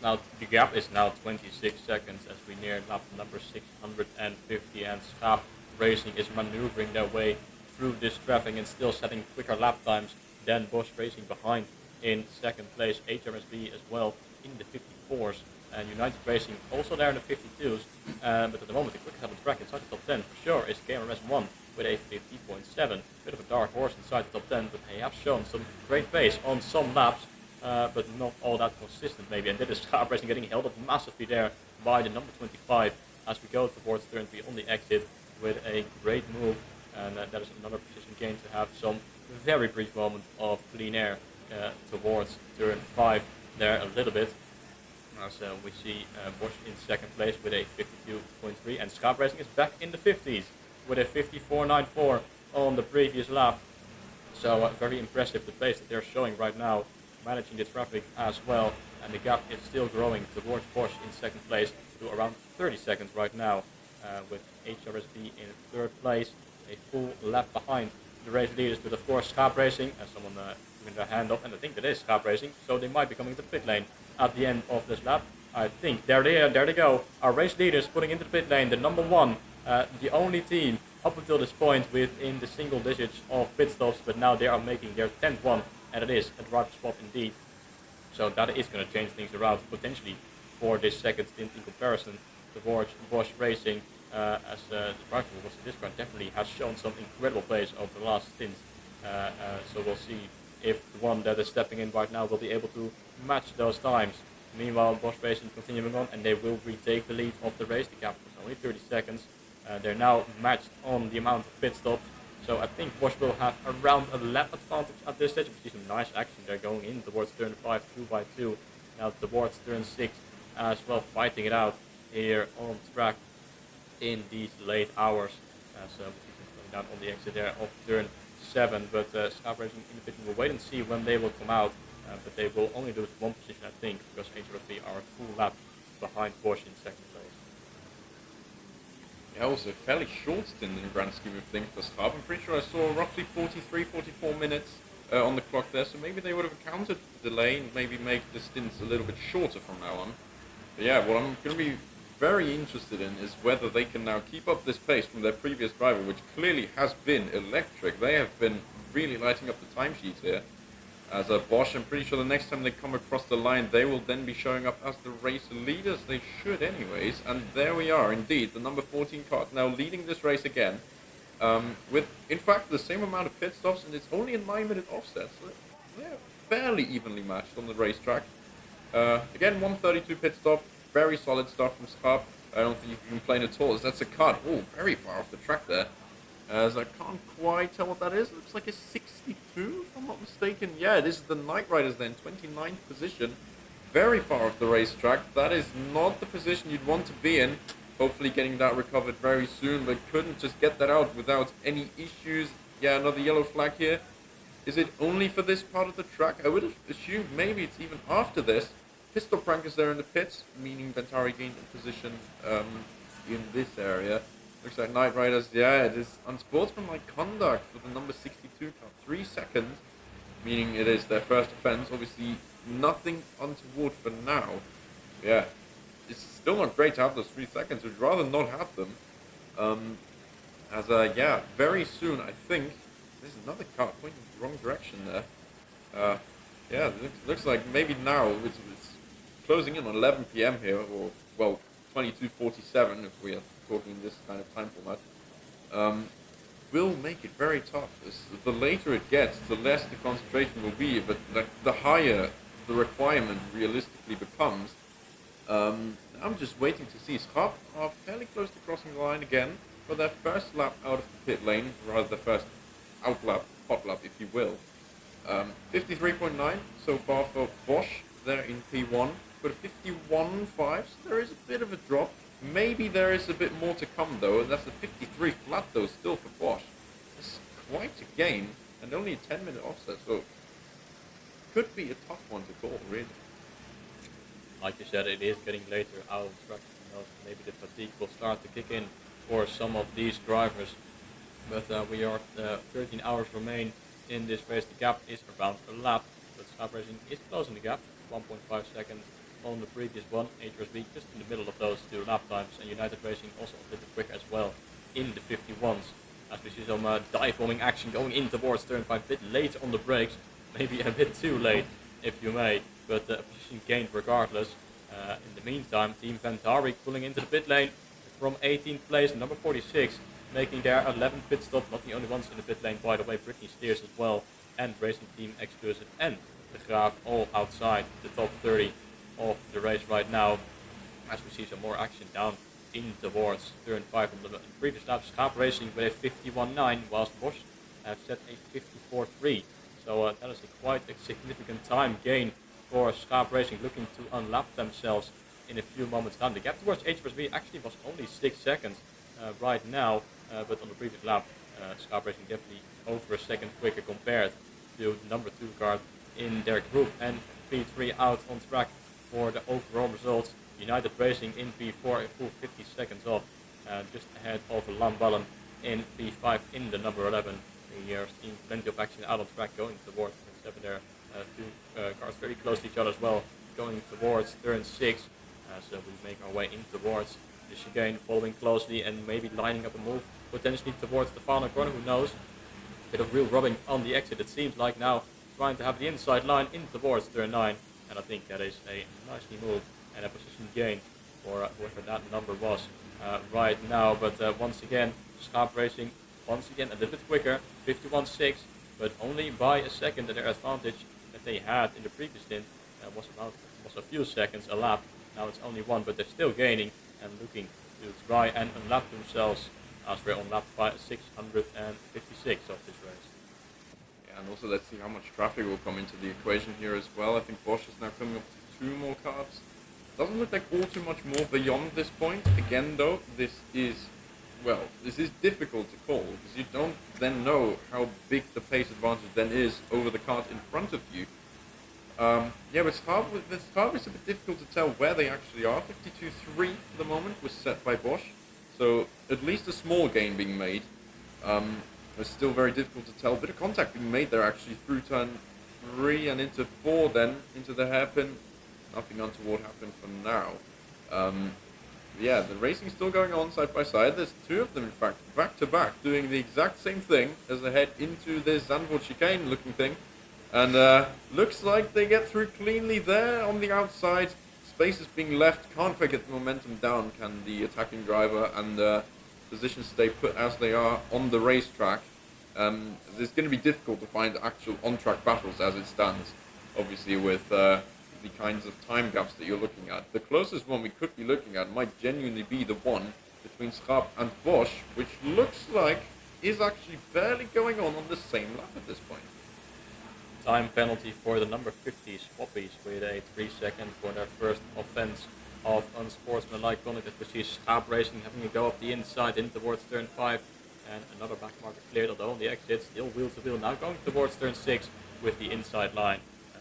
A: Now the gap is now 26 seconds as we near lap number 650, and Schap Racing is maneuvering their way through this traffic and still setting quicker lap times than Bosch Racing behind in second place. HRSB as well in the 54s, and United Racing also there in the 52s. But at the moment the quickest on the track inside the top 10 for sure is KMRS1 with a 50.7. Bit of a dark horse inside the top 10, but they have shown some great pace on some laps. But not all that consistent maybe, and that is Schap Racing getting held up massively there by the number 25 as we go towards turn 3 on the exit with a great move, and that is another position gain to have some very brief moment of clean air towards turn 5 there a little bit. As we see Bosch in second place with a 52.3, and Schap Racing is back in the 50s with a 54.94 on the previous lap. So very impressive the pace that they're showing right now, managing the traffic as well, and the gap is still growing towards Bosch in second place to around 30 seconds right now, with HRSB in third place, a full lap behind the race leaders. But of course Schap Racing, as someone giving their hand up, and I think that is Schap Racing, so they might be coming to the pit lane at the end of this lap. I think there they go, our race leaders putting into the pit lane, the number 1, the only team up until this point within the single digits of pit stops, but now they are making their 10th one. And it is a driver spot indeed. So that is going to change things around potentially for this second stint in comparison towards Bosch Racing, as the driver was this car definitely has shown some incredible pace over the last stints. So we'll see if the one that is stepping in right now will be able to match those times. Meanwhile, Bosch Racing continuing on, and they will retake the lead of the race. The gap was only 30 seconds. They're now matched on the amount of pit stops. So I think Bosch will have around a lap advantage at this stage. We see some nice action there going in towards turn 5, 2x2. Now towards turn 6 as well, fighting it out here on track in these late hours. So we see them going down on the exit there of turn 7. But Schap Racing in the pit will wait and see when they will come out. But they will only lose one position, I think, because HRSB are a full lap behind Bosch in second place.
B: Yeah, also a fairly short stint in the grand scheme of things for Schap. I'm pretty sure I saw roughly 43, 44 minutes on the clock there, so maybe they would have accounted for the delay and maybe make the stints a little bit shorter from now on. But yeah, what I'm going to be very interested in is whether they can now keep up this pace from their previous driver, which clearly has been electric. They have been really lighting up the timesheets here. As a Bosch, I'm pretty sure the next time they come across the line, they will then be showing up as the race leaders. They should anyways. And there we are, indeed. The number 14 car now leading this race again. With, in fact, the same amount of pit stops, and it's only a 9-minute offset. So they're fairly evenly matched on the racetrack. Again, 132 pit stop. Very solid stuff from Schap. I don't think you can complain at all. That's a cut. Oh, very far off the track there. As I can't quite tell what that is. It looks like a 62, if I'm not mistaken. Yeah, this is the Night Riders then, 29th position. Very far off the racetrack. That is not the position you'd want to be in. Hopefully getting that recovered very soon, but couldn't just get that out without any issues. Yeah, another yellow flag here. Is it only for this part of the track? I would have assumed maybe it's even after this. Pistol Prank is there in the pits, meaning Ventari gained a position in this area. Looks like Night Riders, yeah, it is unsportsmanlike conduct for the number 62 car. 3 seconds, meaning it is their first offense. Obviously, nothing untoward for now. Yeah, it's still not great to have those 3 seconds. We'd rather not have them. Yeah, very soon, I think, there's another car pointing in the wrong direction there. Yeah, it looks like maybe now it's closing in on 11 p.m. here, or well, 22:47 if we are talking this kind of time format. Um, will make it very tough. The later it gets, the less the concentration will be, but the higher the requirement realistically becomes. I'm just waiting to see. Schap are fairly close to crossing the line again for their first lap out of the pit lane, rather the first out lap, hot lap, if you will. 53.9 so far for Bosch there in P1, but 51.5, so there is a bit of a drop. Maybe there is a bit more to come though, and that's a 53 flat though still for Bosch. It's quite a gain, and only a 10-minute offset, so could be a tough one to call, really.
A: Like you said, it is getting later out of track. Maybe the fatigue will start to kick in for some of these drivers. But we are 13 hours remain in this race. The gap is around a lap, but Schaap Racing is closing the gap. 1.5 seconds on the previous one. HRSB just in the middle of those two lap times, and United Racing also a bit quick as well in the 51s. As we see some dive bombing action going in towards turn 5, a bit late on the brakes, maybe a bit too late if you may, but position gained regardless. In the meantime, Team Ventari pulling into the pit lane from 18th place, number 46, making their 11th pit stop, not the only ones in the pit lane, by the way. Britney Steers as well, and Racing Team Exclusive and De Graaf all outside the top 30 of the race right now, as we see some more action down in towards turn 5 on the previous lap. Schaap Racing with a 51.9, whilst Bosch have set a 54.3. So that is quite a significant time gain for Schaap Racing, looking to unlap themselves in a few moments time. The gap towards HRSB actually was only 6 seconds right now, but on the previous lap, Schaap Racing definitely over a second quicker compared to the number 2 car in their group. And P3 out on track for the overall results. United Racing in P4 a full 50 seconds off, just ahead of Lamballen in P5 in the number 11. We are seeing plenty of action out on track going towards turn 7 there. Two cars very close to each other as well, going towards turn 6. So we make our way in towards the chicane, following closely and maybe lining up a move potentially towards the final corner, who knows. Bit of real rubbing on the exit, it seems like now, trying to have the inside line in towards turn 9. And I think that is a nicely move and a position gain for whoever that number was right now. But once again, Schaap Racing, once again a little bit quicker, 51.6, but only by a second. Their advantage that they had in the previous stint was a few seconds a lap. Now it's only one, but they're still gaining and looking to try and unlap themselves as we're on lap 656 of this race.
B: Yeah, and also let's see how much traffic will come into the equation here as well. I think Bosch is now coming up to 2 more cars. Doesn't look like all too much more beyond this point. Again though, this is difficult to call, because you don't then know how big the pace advantage then is over the cars in front of you. Yeah, but Schaap is a bit difficult to tell where they actually are. 52.3 for the moment was set by Bosch, so at least a small gain being made. It's still very difficult to tell. A bit of contact being made there actually through turn 3 and into 4, then into the hairpin. Nothing untoward happened for now. Yeah, the racing is still going on side by side. There's 2 of them, in fact, back to back, doing the exact same thing as they head into this Zandvoort chicane looking thing. And looks like they get through cleanly there on the outside. Space is being left. Can't quite get the momentum down, can the attacking driver, and positions stay put as they are on the racetrack. It's going to be difficult to find actual on-track battles as it stands, obviously, with the kinds of time gaps that you're looking at. The closest one we could be looking at might genuinely be the one between Schaap and Bosch, which looks like is actually barely going on the same lap at this point.
A: Time penalty for the number 50 Swappies with a 3 second for their first offense of unsportsmanlike conduct. As we see Schaap Racing having a go up the inside in towards turn 5, and another back marker cleared, although on the exit still wheel to wheel, now going towards turn 6 with the inside line.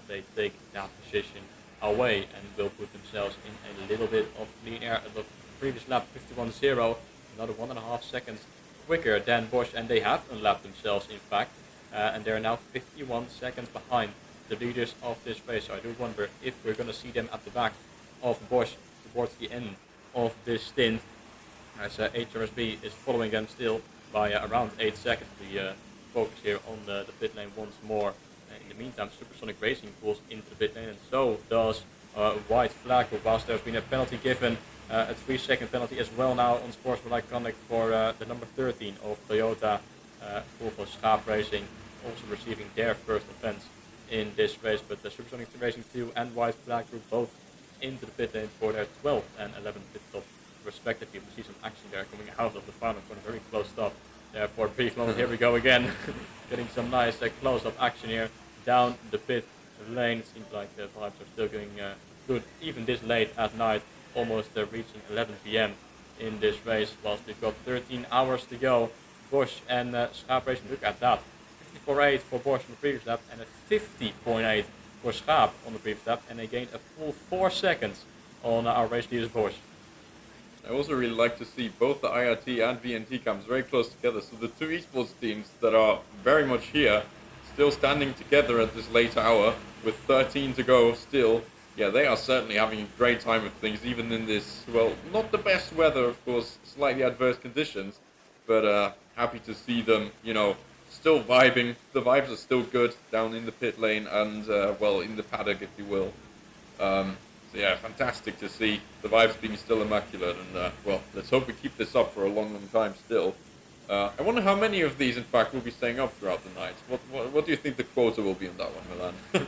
A: They take that position away and will put themselves in a little bit of clean air. The previous lap 51.0, another 1.5 seconds quicker than Bosch, and they have unlapped themselves in fact, and they're now 51 seconds behind the leaders of this race. So I do wonder if we're going to see them at the back of Bosch towards the end of this stint, as HRSB is following them still by around 8 seconds. We focus here on the pit lane once more, In the meantime, Supersonic Racing pulls into the pit lane, and so does White Flag, whilst there's been a penalty given, a 3-second penalty as well now on Sportsmanlike Conduct for the number 13 of Toyota Volvo Schaap Racing, also receiving their first offense in this race. But the Supersonic Racing 2 and White Flag Group both into the pit lane for their 12th and 11th pit stop respectively. We see some action there coming out of the final corner, very close stuff there for a brief moment. Here we go again, getting some nice close-up action here down the pit lane. It seems like the vibes are still going good, even this late at night, almost reaching 11 p.m. in this race, whilst we've got 13 hours to go. Bosch and Schaap Racing, look at that, 54.8 for Bosch on the previous lap and a 50.8 for Schaap on the previous lap, and they gained a full 4 seconds on our race leaders Bosch.
B: I also really like to see both the IRT and VNT camps very close together. So the two esports teams that are very much here, still standing together at this late hour with 13 to go still. Yeah, they are certainly having a great time with things, even in this, well, not the best weather, of course, slightly adverse conditions. But happy to see them, you know, still vibing. The vibes are still good down in the pit lane and, well, in the paddock, if you will. So yeah, fantastic to see the vibes being still immaculate, and well, let's hope we keep this up for a long, long time still. I wonder how many of these, in fact, will be staying up throughout the night. What do you think the quota will be on that one, Milan?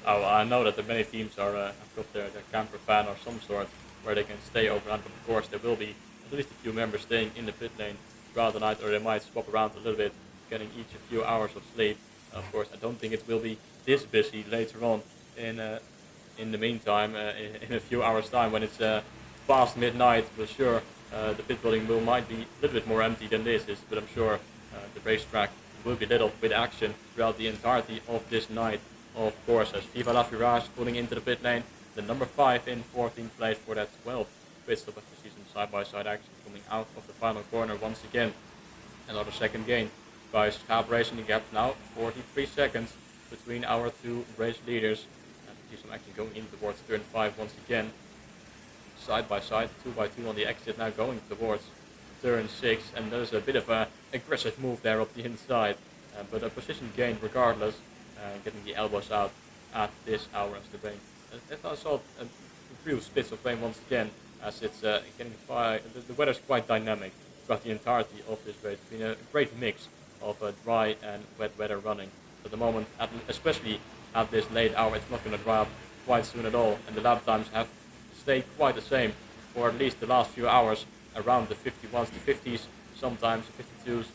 A: Oh, I know that the many teams are have got their camper van or some sort where they can stay overnight, but of course there will be at least a few members staying in the pit lane throughout the night, or they might swap around a little bit, getting each a few hours of sleep. Of course, I don't think it will be this busy later on in the meantime, in a few hours' time, when it's past midnight. For sure, the pit building might be a little bit more empty than this is, but I'm sure the racetrack will be lit up with action throughout the entirety of this night. Of course, as Viva La Virage pulling into the pit lane, the number 5 in 14th place for that 12th pit stop, as we see some side-by-side action coming out of the final corner once again. Another second gain by Schaap Racing. The gap now 43 seconds between our two race leaders. See some action going in towards turn 5 once again. Side by side, 2 by 2 on the exit, now going towards turn 6, and there's a bit of an aggressive move there up the inside, but a position gain regardless, getting the elbows out at this hour as the rain. As I saw a few splits of rain once again, as it's getting quite, the weather's quite dynamic throughout the entirety of this race. It's been a great mix of dry and wet weather running. At the moment, especially at this late hour, it's not going to dry up quite soon at all, and the lap times have stayed quite the same for at least the last few hours, around the 51s to 50s, sometimes 52s,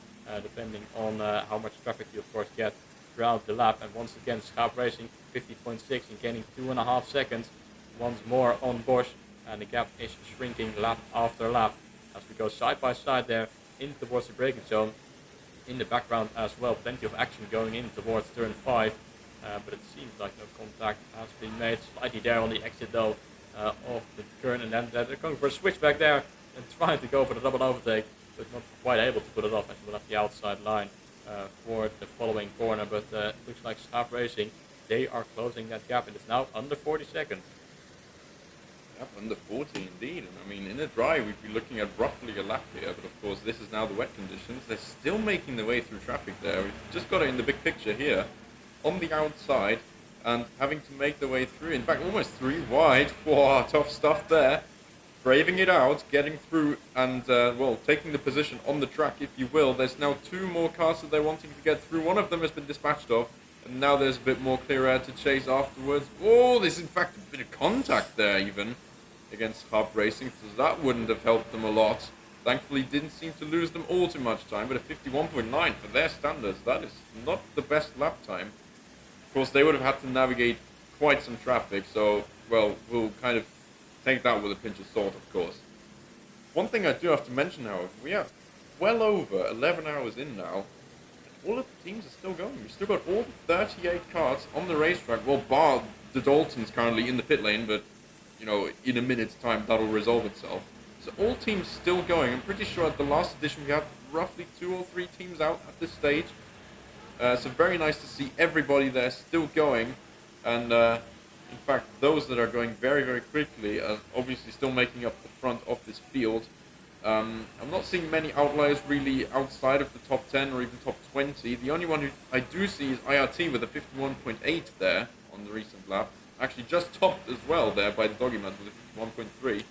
A: depending on how much traffic you of course get throughout the lap. And once again, Schaap Racing 50.6 and gaining 2.5 seconds once more on Bosch, and the gap is shrinking lap after lap as we go side by side there in towards the braking zone. In the background as well, plenty of action going in towards turn 5. But it seems like no contact has been made. Slightly there on the exit though of the turn, and then they're going for a switch back there and trying to go for the double overtake, but not quite able to put it off as we will have the outside line for the following corner. But looks like Schaap Racing, they are closing that gap, and it's now under 40 seconds.
B: Yep, under 40 indeed. And I mean, in a dry, we'd be looking at roughly a lap here, but of course this is now the wet conditions. They're still making their way through traffic there. We've just got it in the big picture here, on the outside, and having to make their way through. In fact, almost 3 wide. Wow, tough stuff there. Braving it out, getting through, and, well, taking the position on the track, if you will. There's now 2 more cars that they're wanting to get through. One of them has been dispatched off, and now there's a bit more clear air to chase afterwards. Oh, there's in fact a bit of contact there, even, against Schaap Racing, so that wouldn't have helped them a lot. Thankfully, didn't seem to lose them all too much time, but a 51.9 for their standards, that is not the best lap time. Of course, they would have had to navigate quite some traffic, so, well, we'll kind of take that with a pinch of salt, of course. One thing I do have to mention, however, we are well over 11 hours in now, and all of the teams are still going. We've still got all the 38 cars on the racetrack, well, bar the Daltons currently in the pit lane, but, you know, in a minute's time, that'll resolve itself. So all teams still going. I'm pretty sure at the last edition we had roughly 2 or 3 teams out at this stage. So very nice to see everybody there still going, and in fact those that are going very, very quickly are obviously still making up the front of this field. I'm not seeing many outliers really outside of the top 10 or even top 20. The only one who I do see is IRT with a 51.8 there on the recent lap. Actually just topped as well there by the Doggy Man with a 51.3.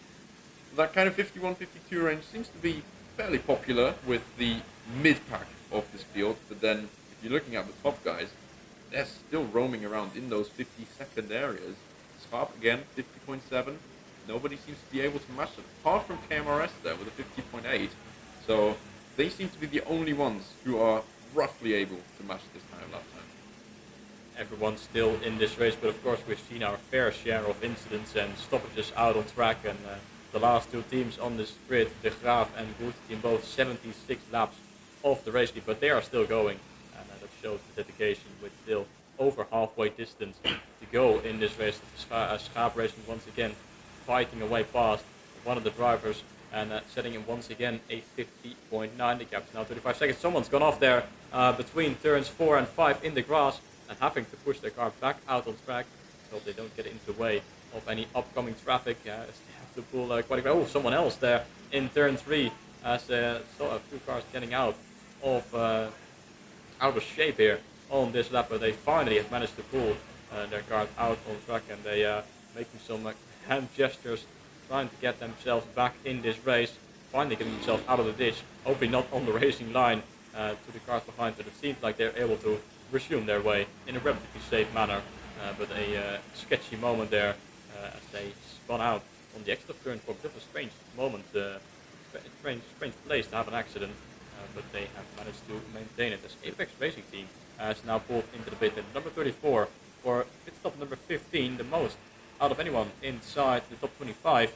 B: That kind of 51-52 range seems to be fairly popular with the mid-pack of this field, but then if you're looking at the top guys, they're still roaming around in those 50-second areas. Sharp again, 50.7. Nobody seems to be able to match it, apart from KMRS there with a 50.8. So they seem to be the only ones who are roughly able to match this kind of lap time.
A: Everyone's still in this race, but of course we've seen our fair share of incidents and stoppages out on track, and the last two teams on this grid, the Graaf and Good team, both 76 laps off the race lead, but they are still going, and that shows the dedication with still over halfway distance to go in this race. Schaap Racing once again fighting away past one of the drivers and setting him once again a 50.9. The gap's now 35 seconds. Someone's gone off there between turns 4 and 5 in the grass and having to push their car back out on track so they don't get into the way of any upcoming traffic. As they have to pull quite a bit. Oh, someone else there in turn 3 as saw a few cars getting out of shape here on this lap, but they finally have managed to pull their cars out on track, and they making some hand gestures, trying to get themselves back in this race, finally getting themselves out of the ditch, hopefully not on the racing line to the cars behind, but it seems like they're able to resume their way in a relatively safe manner, but a sketchy moment there as they spun out on the exit of turn 4. A bit of a strange moment, strange place to have an accident, but they have managed to maintain it. As Apex Racing Team has now pulled into the pit, and number 34 for pit stop number 15, the most out of anyone inside the top 25.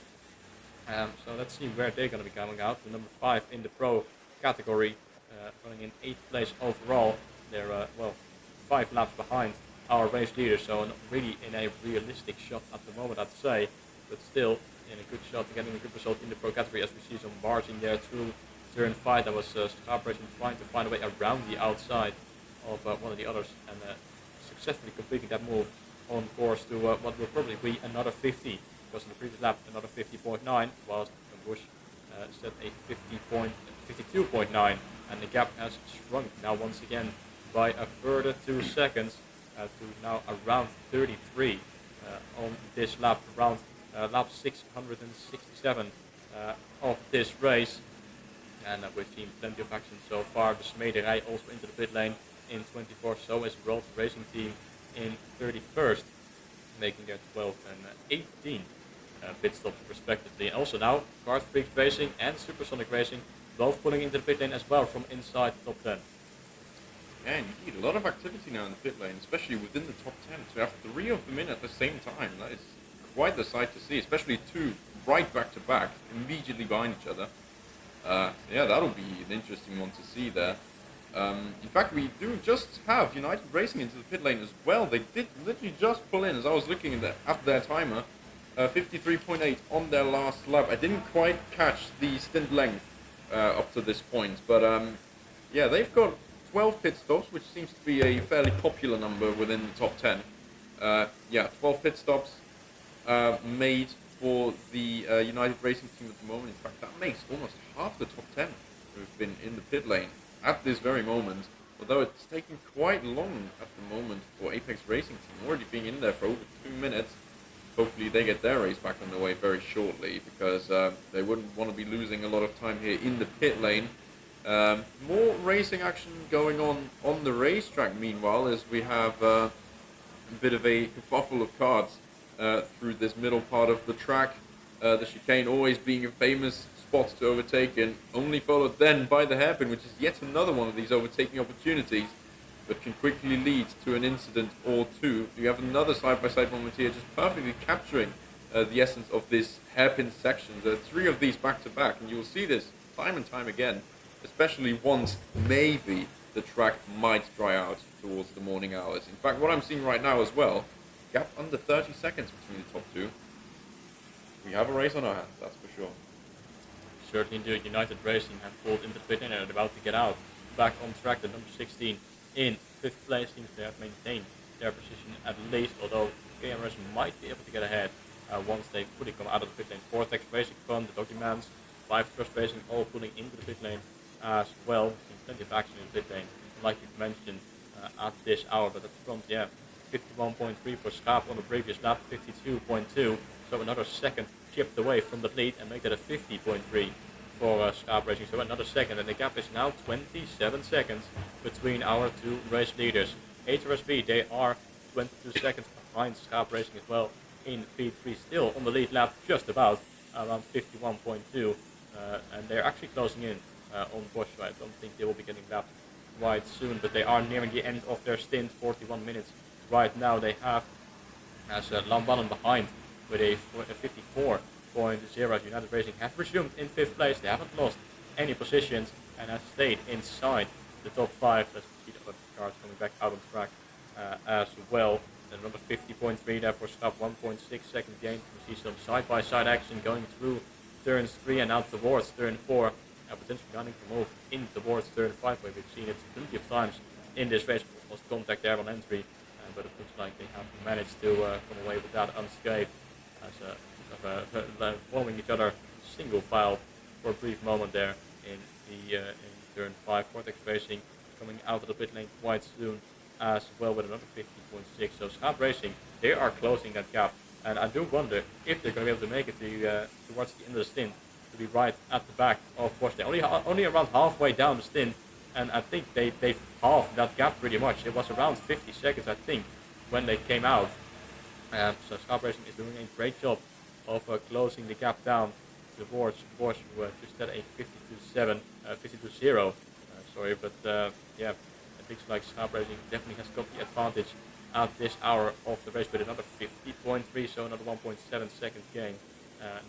A: So let's see where they're going to be coming out. The number 5 in the pro category, running in 8th place overall. They're 5 laps behind our race leader, so not really in a realistic shot at the moment, I'd say, but still in a good shot, getting a good result in the pro category, as we see some barging there through turn 5. That was Schaap Racing trying to find a way around the outside of one of the others, and successfully completing that move on course to what will probably be another 50, because in the previous lap another 50.9, whilst Bush set a 52.9, and the gap has shrunk now once again by a further 2 seconds to now around 33 on this lap, around lap 667 of this race. And we've seen plenty of action so far. The Smederij also into the pit lane in 24, so is World Racing Team in 31st, making their 12th and 18 pit stops respectively. And also now, Kart Freaks Racing and Supersonic Racing both pulling into the pit lane as well from inside the top 10.
B: Yeah, indeed, a lot of activity now in the pit lane, especially within the top 10. So have 3 of them in at the same time. That is quite the sight to see, especially 2 right back to back, immediately behind each other. Yeah, that'll be an interesting one to see there. In fact, we do just have United Racing into the pit lane as well. They did literally just pull in as I was looking at their timer. 53.8 on their last lap. I didn't quite catch the stint length up to this point, but yeah, they've got 12 pit stops, which seems to be a fairly popular number within the top 10. Yeah, 12 pit stops made for the United Racing Team at the moment. In fact, that makes almost half the top 10 who've been in the pit lane at this very moment, although it's taking quite long at the moment for Apex Racing Team, already being in there for over 2 minutes. Hopefully they get their race back on the way very shortly, because they wouldn't want to be losing a lot of time here in the pit lane. More racing action going on the racetrack meanwhile, as we have a bit of a kerfuffle of cards through this middle part of the track. The chicane always being a famous spot to overtake, and only followed then by the hairpin, which is yet another one of these overtaking opportunities, but can quickly lead to an incident or two. You have another side-by-side moment here, just perfectly capturing the essence of this hairpin section. There are 3 of these back-to-back, and you will see this time and time again, especially once maybe the track might dry out towards the morning hours. In fact, what I'm seeing right now as well, gap under 30 seconds between the top 2. We have a race on our hands, that's for sure.
A: Certainly do. United Racing have pulled into the pit lane and are about to get out. Back on track, the number 16 in 5th place seems to have maintained their position at least, although KMRS might be able to get ahead once they fully come out of the pit lane. Vortex Racing Fun, the Documents, 5 Trust Racing all pulling into the pit lane as well. Seeing plenty of action in the pit lane, like you've mentioned at this hour. But at the front, yeah, 51.3 for Schaap on the previous lap, 52.2. So another second chipped away from the lead and make that a 50.3 for Schaap Racing. So another second, and the gap is now 27 seconds between our two race leaders. HRSB, they are 22 seconds behind Schaap Racing as well in P3, still on the lead lap, just about around 51.2, and they're actually closing in on Bosch. I don't think they will be getting lapped quite soon, but they are nearing the end of their stint, 41 minutes right now. They have as Lambanen behind with a 54.0. United Racing have resumed in 5th place. They haven't lost any positions and have stayed inside the top 5. Let's see the other cars coming back out on track as well. And number 50.3 there for Schaap, 1.6 second gain. We see some side-by-side action going through turns 3 and out towards turn 4. Potentially gunning to move in towards turn 5, where we've seen it plenty of times in this race. Almost contact there on entry, but it looks like they have managed to come away with that unscathed, as following each other single file for a brief moment there in the in turn 5. Vortex Racing coming out of the pit lane quite soon as well with another 50.6. So Schaap Racing, they are closing that gap, and I do wonder if they're going to be able to make it to towards the end of the stint, to be right at the back of Bosch. They're only around halfway down the stint, and I think they've halved that gap pretty much. It was around 50 seconds, I think, when they came out. So Schaap Racing is doing a great job of closing the gap down towards Bosch, who just had a 52.0. Sorry, but yeah, it looks like Schaap Racing definitely has got the advantage at this hour of the race with another 50.3, so another 1.7 second gain.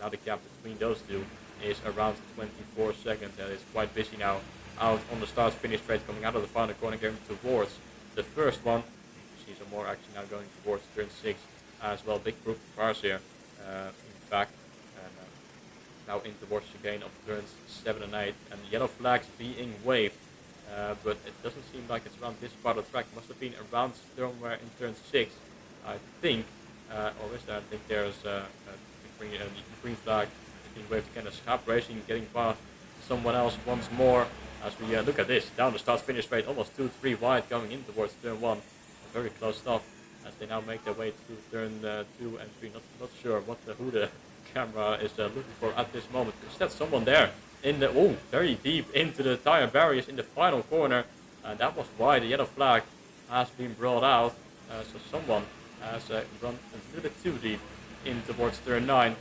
A: Now the gap between those two is around 24 seconds. It's quite busy now out on the start-finish straight, coming out of the final corner, going towards the first one. You see some more action now going towards turn 6 as well. Big group of cars here in back, and now in towards the gain of turns 7 and 8, and yellow flags being waved. But it doesn't seem like it's around this part of the track. It must have been around somewhere in turn 6, I think. Or is there? I think there's a green flag being waved again. Schaap Racing getting past someone else once more. As we look at this, down the start-finish straight, almost 2-3 wide going in towards turn 1. Very close stuff as they now make their way through turn 2 and 3. Not sure who the camera is looking for at this moment. Is that someone there? In the very deep into the tire barriers in the final corner, and that was why the yellow flag has been brought out. So someone has run a little bit too deep in towards turn 9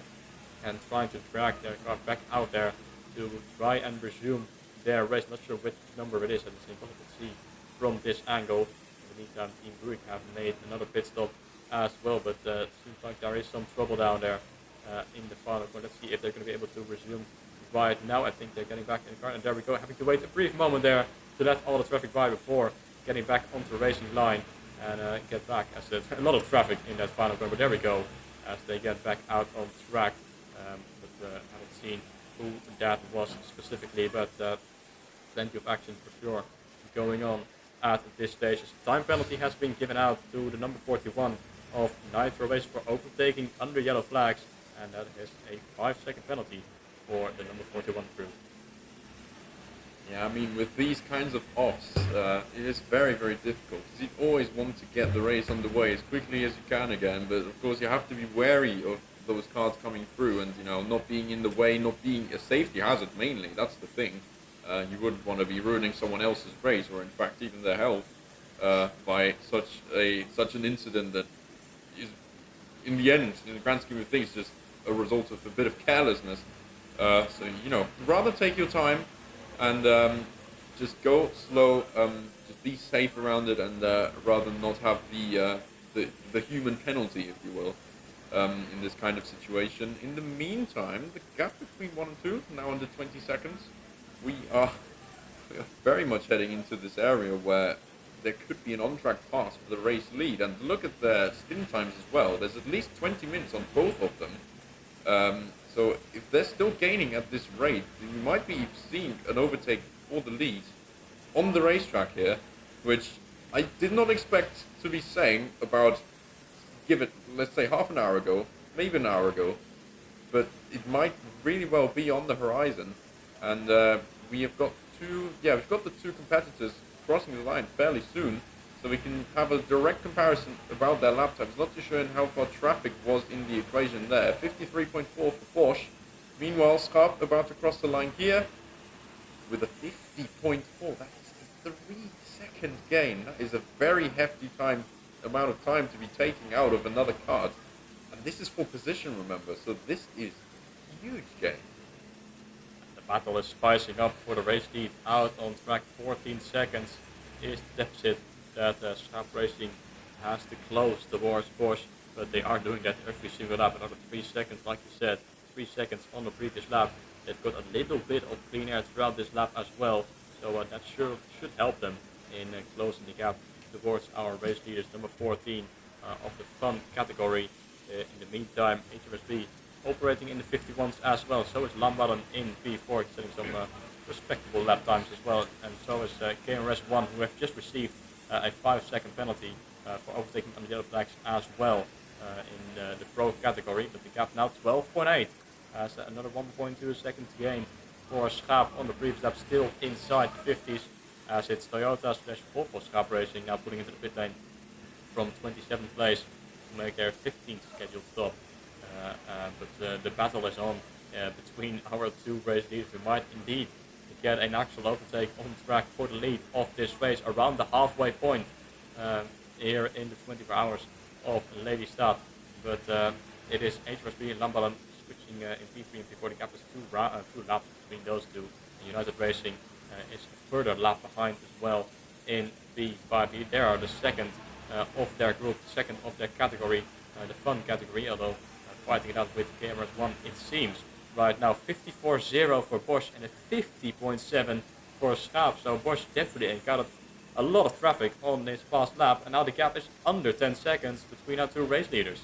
A: and trying to drag their car back out there to try and resume their race. Not sure which number it is, and it's impossible to see from this angle. In the meantime, Team Buick have made another pit stop as well, but it seems like there is some trouble down there in the final corner. Let's see if they're going to be able to resume right now. I think they're getting back in the car, and there we go, having to wait a brief moment there to let all the traffic by before getting back onto the racing line and get back, as there's a lot of traffic in that final corner. But there we go, as they get back out on track. But I haven't seen who that was specifically, but plenty of action for sure going on at this stage. A time penalty has been given out to the number 41 of Nitro Race for overtaking under yellow flags, and that is a 5-second penalty for the number 41 crew.
B: Yeah, I mean, with these kinds of offs, it is very, very difficult, because you always want to get the race underway as quickly as you can again, but of course you have to be wary of those cars coming through and, not being in the way, not being a safety hazard mainly. That's the thing. You wouldn't want to be ruining someone else's race, or in fact even their health, by such an incident that is, in the end, in the grand scheme of things, just a result of a bit of carelessness. So, rather take your time and just go slow, just be safe around it, and rather not have the human penalty, if you will, in this kind of situation. In the meantime, the gap between 1 and 2, now under 20 seconds, we are very much heading into this area where there could be an on-track pass for the race lead. And look at their stint times as well. There's at least 20 minutes on both of them. So if they're still gaining at this rate, we might be seeing an overtake for the lead on the racetrack here, which I did not expect to be saying about, give it, let's say, half an hour ago, maybe an hour ago. but it might really well be on the horizon. And we've got the two competitors crossing the line fairly soon, so we can have a direct comparison about their lap times. Not too sure in how far traffic was in the equation there. 53.4 for Bosch. Meanwhile, Schaap about to cross the line here with a 50.4. That is a 3-second gain. That is a very hefty amount of time to be taking out of another card. And this is for position, remember, so this is a huge gain.
A: The battle is spicing up for the race lead. Out on track, 14 seconds is the deficit that Schaap Racing has to close towards Bosch, but they are doing that every single lap. Another 3 seconds, like you said, 3 seconds on the previous lap. They've got a little bit of clean air throughout this lap as well, so that should help them in closing the gap towards our race leaders, number 14 of the fun category. In the meantime, HRSB operating in the 51s as well. So is Lambaran in P4, getting some respectable lap times as well. And so is KMRS1, who have just received a 5-second penalty for overtaking on the yellow flags as well in the pro category. But the gap now 12.8. So another 1.2 seconds gain for Schaap on the previous lap, still inside the 50s. As it's Toyota / Volvo Schaap Racing now putting into the pit lane from 27th place to make their 15th scheduled stop. But the battle is on between our two race leaders. We might indeed get an actual overtake on track for the lead of this race around the halfway point here in the 24 hours of Lady Stad. But it is HRSB and Lambaran switching in P3 and P4. The gap is two laps between those two. And United Racing is a further lap behind as well in P5. They are the second of their group, second of their category, the fun category, although fighting it out with KMRS1, it seems. Right now, 54.0 for Bosch and a 50.7 for Schaap. So Bosch definitely encountered a lot of traffic on this past lap, and now the gap is under 10 seconds between our two race leaders.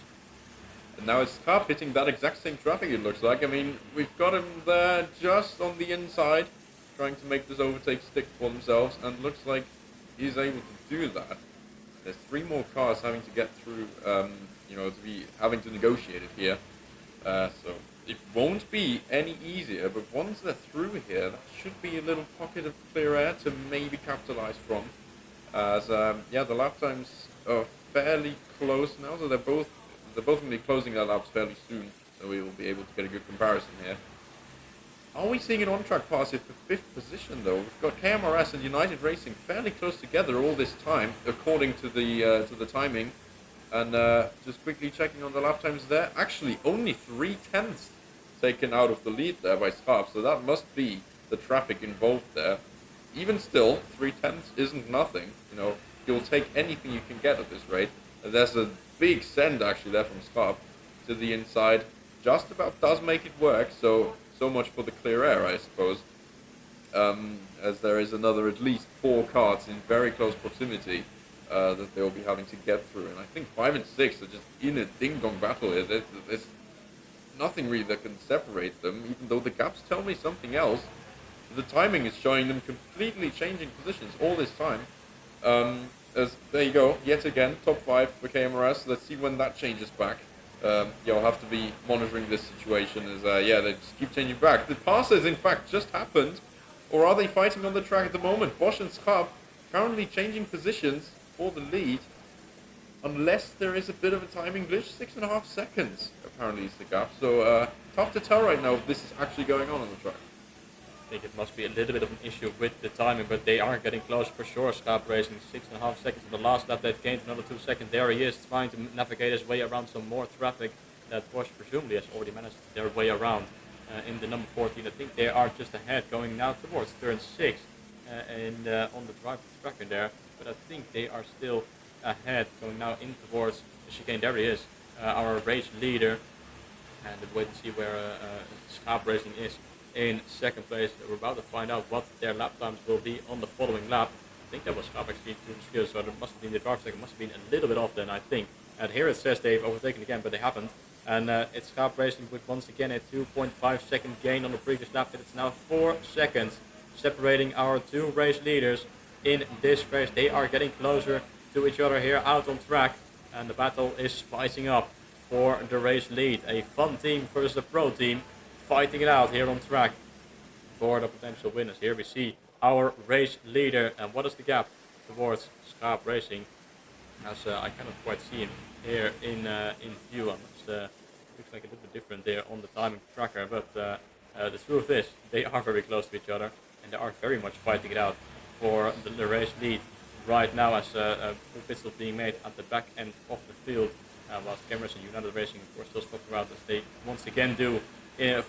B: And now it's Schaap hitting that exact same traffic, it looks like. I mean, we've got him there just on the inside, trying to make this overtake stick for themselves, and looks like he's able to do that. There's 3 more cars having to get through, to be having to negotiate it here. So it won't be any easier, but once they're through here, that should be a little pocket of clear air to maybe capitalize from. As the lap times are fairly close now, so they're both going to be closing their laps fairly soon, so we will be able to get a good comparison here. Are we seeing an on-track pass here for 5th position though? We've got KMRS and United Racing fairly close together all this time, according to the timing. And just quickly checking on the lap times there, actually only 3/10 taken out of the lead there by Schaap, so that must be the traffic involved there. Even still, 3/10 isn't nothing. You'll take anything you can get at this rate. There's a big send actually there from Schaap to the inside. Just about does make it work, so much for the clear air, I suppose. As there is another at least 4 carts in very close proximity that they'll be having to get through. And I think 5 and 6 are just in a ding-dong battle here. There's nothing really that can separate them, even though the gaps tell me something else. The timing is showing them completely changing positions all this time. There you go, yet again, top 5 for KMRS. Let's see when that changes back. I'll have to be monitoring this situation as, they just keep changing back. The passes, in fact, just happened. Or are they fighting on the track at the moment? Bosch and Schaap currently changing positions for the lead. Unless there is a bit of a timing glitch, 6.5 seconds apparently is the gap. So tough to tell right now if this is actually going on the track.
A: I think it must be a little bit of an issue with the timing, but they are getting close for sure. Schaap Racing 6.5 seconds in the last lap. They've gained another 2 seconds. There he is, trying to navigate his way around some more traffic that Bosch presumably has already managed their way around in the number 14. I think they are just ahead going now towards turn 6 on the driver's tracker there, but I think they are still ahead going now in towards the chicane. There he is, our race leader, and we'll wait and see where Schaap Racing is in second place. We're about to find out what their lap times will be on the following lap. I think that was Schaap actually to the skills, so there must have been the driver's tracker must have been a little bit off then, I think. And here it says they've overtaken again, but they haven't. And it's Schaap Racing with once again a 2.5 second gain on the previous lap. It's now 4 seconds separating our two race leaders in this race. They are getting closer to each other here out on track, and the battle is spicing up for the race lead. A fun team versus a pro team fighting it out here on track for the potential winners. Here we see our race leader, and what is the gap towards Schaap Racing? As I cannot quite see him here in view. Looks like a little bit different there on the timing tracker, but the truth is they are very close to each other, and they are very much fighting it out for the race lead right now, as full pit stop being made at the back end of the field, whilst Cameras and United Racing of course still stop around, as they once again do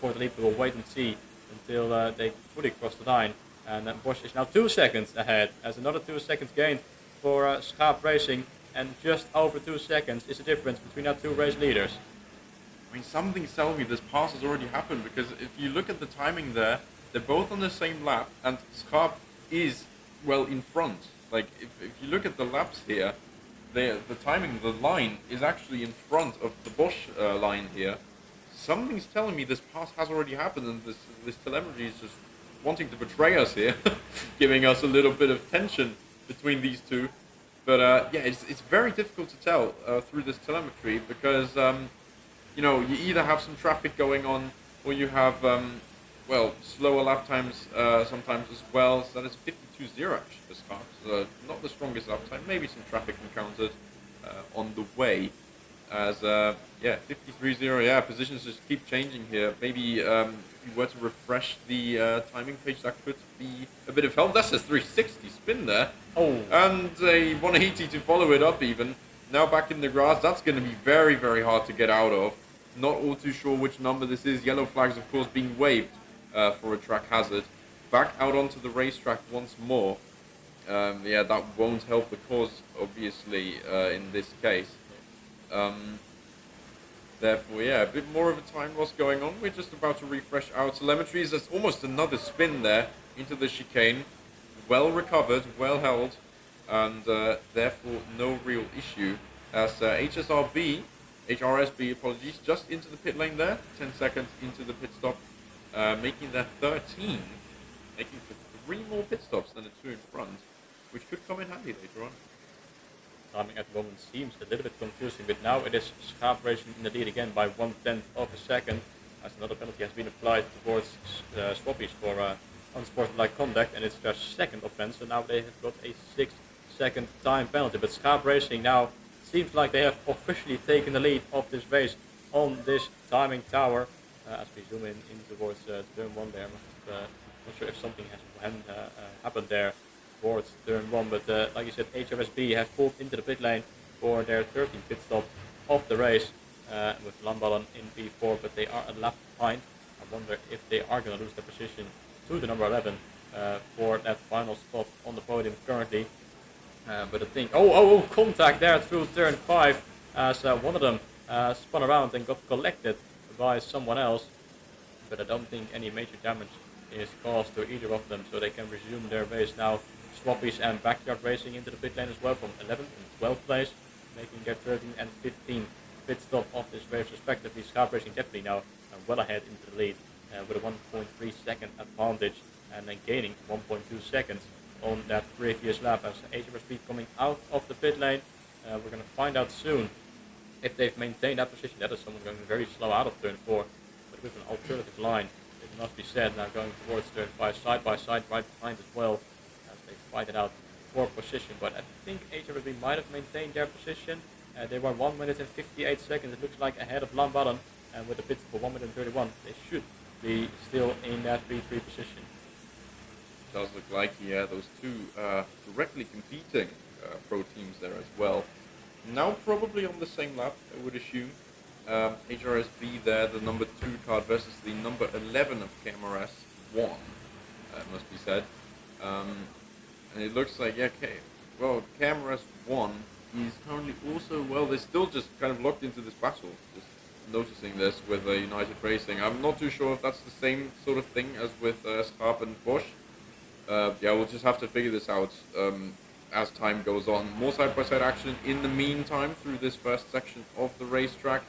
A: for the lead. We will wait and see until they fully cross the line, and Bosch is now 2 seconds ahead, as another 2 seconds gained for Schaap Racing, and just over 2 seconds is the difference between our two race leaders.
B: I mean, something's telling me this pass has already happened, because if you look at the timing there, they're both on the same lap, and Schaap is, well, in front. Like, if you look at the laps here, the timing, the line is actually in front of the Bosch line here. Something's telling me this pass has already happened, and this telemetry is just wanting to betray us here, giving us a little bit of tension between these two. But yeah, it's very difficult to tell through this telemetry, because you know, you either have some traffic going on, or you have well, slower lap times sometimes as well. So that is 52.0 actually for Schaap. So not the strongest lap time. Maybe some traffic encountered on the way. As yeah, 53.0. Yeah, positions just keep changing here. Maybe if you were to refresh the timing page, that could be a bit of help. That's a 360 spin there.
A: Oh,
B: And a 180 to follow it up even. Now back in the grass, that's going to be very, very hard to get out of. Not all too sure which number this is. Yellow flags, of course, being waved for a track hazard. Back out onto the racetrack once more. Yeah, that won't help the cause, obviously, in this case. Therefore, yeah, a bit more of a time loss going on. We're just about to refresh our telemetries. There's almost another spin there into the chicane. Well recovered, well held, and therefore no real issue. As HRSB, apologies, just into the pit lane there. 10 seconds into the pit stop, making their 13, making for 3 more pit stops than the 2 in front, which could come in handy later on.
A: Timing at the moment seems a little bit confusing, but now it is Schaap Racing in the lead again by 1/10 of a second, as another penalty has been applied towards Swappies for unsportsmanlike conduct, and it's their second offense, so now they have got a 6-second time penalty. But Schaap Racing now seems like they have officially taken the lead of this race on this timing tower. As we zoom in towards turn 1 there, not sure if something has happened there towards turn 1, but like you said, HRSB have pulled into the pit lane for their 13th pit stop of the race with Lamballen in P4, but they are a lap behind. I wonder if they are going to lose their position to the number 11 for that final spot on the podium currently. But I think, contact there through turn 5, as one of them spun around and got collected by someone else, but I don't think any major damage is caused to either of them, so they can resume their race now. Swappies and Backyard Racing into the pit lane as well from 11th and 12th place, making their 13th and 15th pit stop of this race respectively. Schaap Racing definitely now well ahead into the lead with a 1.3 second advantage, and then gaining 1.2 seconds on that previous lap, as HRSB coming out of the pit lane. We're going to find out soon if they've maintained that position. That is someone going very slow out of turn 4, but with an alternative line, it must be said, now going towards turn 5, side by side, right behind as well, as they fight it out for position. But I think HRSB might have maintained their position. They were 1 minute and 58 seconds, it looks like, ahead of Lamballen, and with a pit for 1 minute and 31, they should be still in that P3 position.
B: Does look like, yeah, those two directly competing pro teams there as well. Now probably on the same lap, I would assume. HRSB there, the number 2 card versus the number 11 of KMRS 1, must be said. And it looks like, yeah, well, KMRS 1 is currently also, well, they're still just kind of locked into this battle. Just noticing this with United Racing. I'm not too sure if that's the same sort of thing as with Schaap and Bosch. Yeah, we'll just have to figure this out as time goes on. More side-by-side action in the meantime through this first section of the racetrack.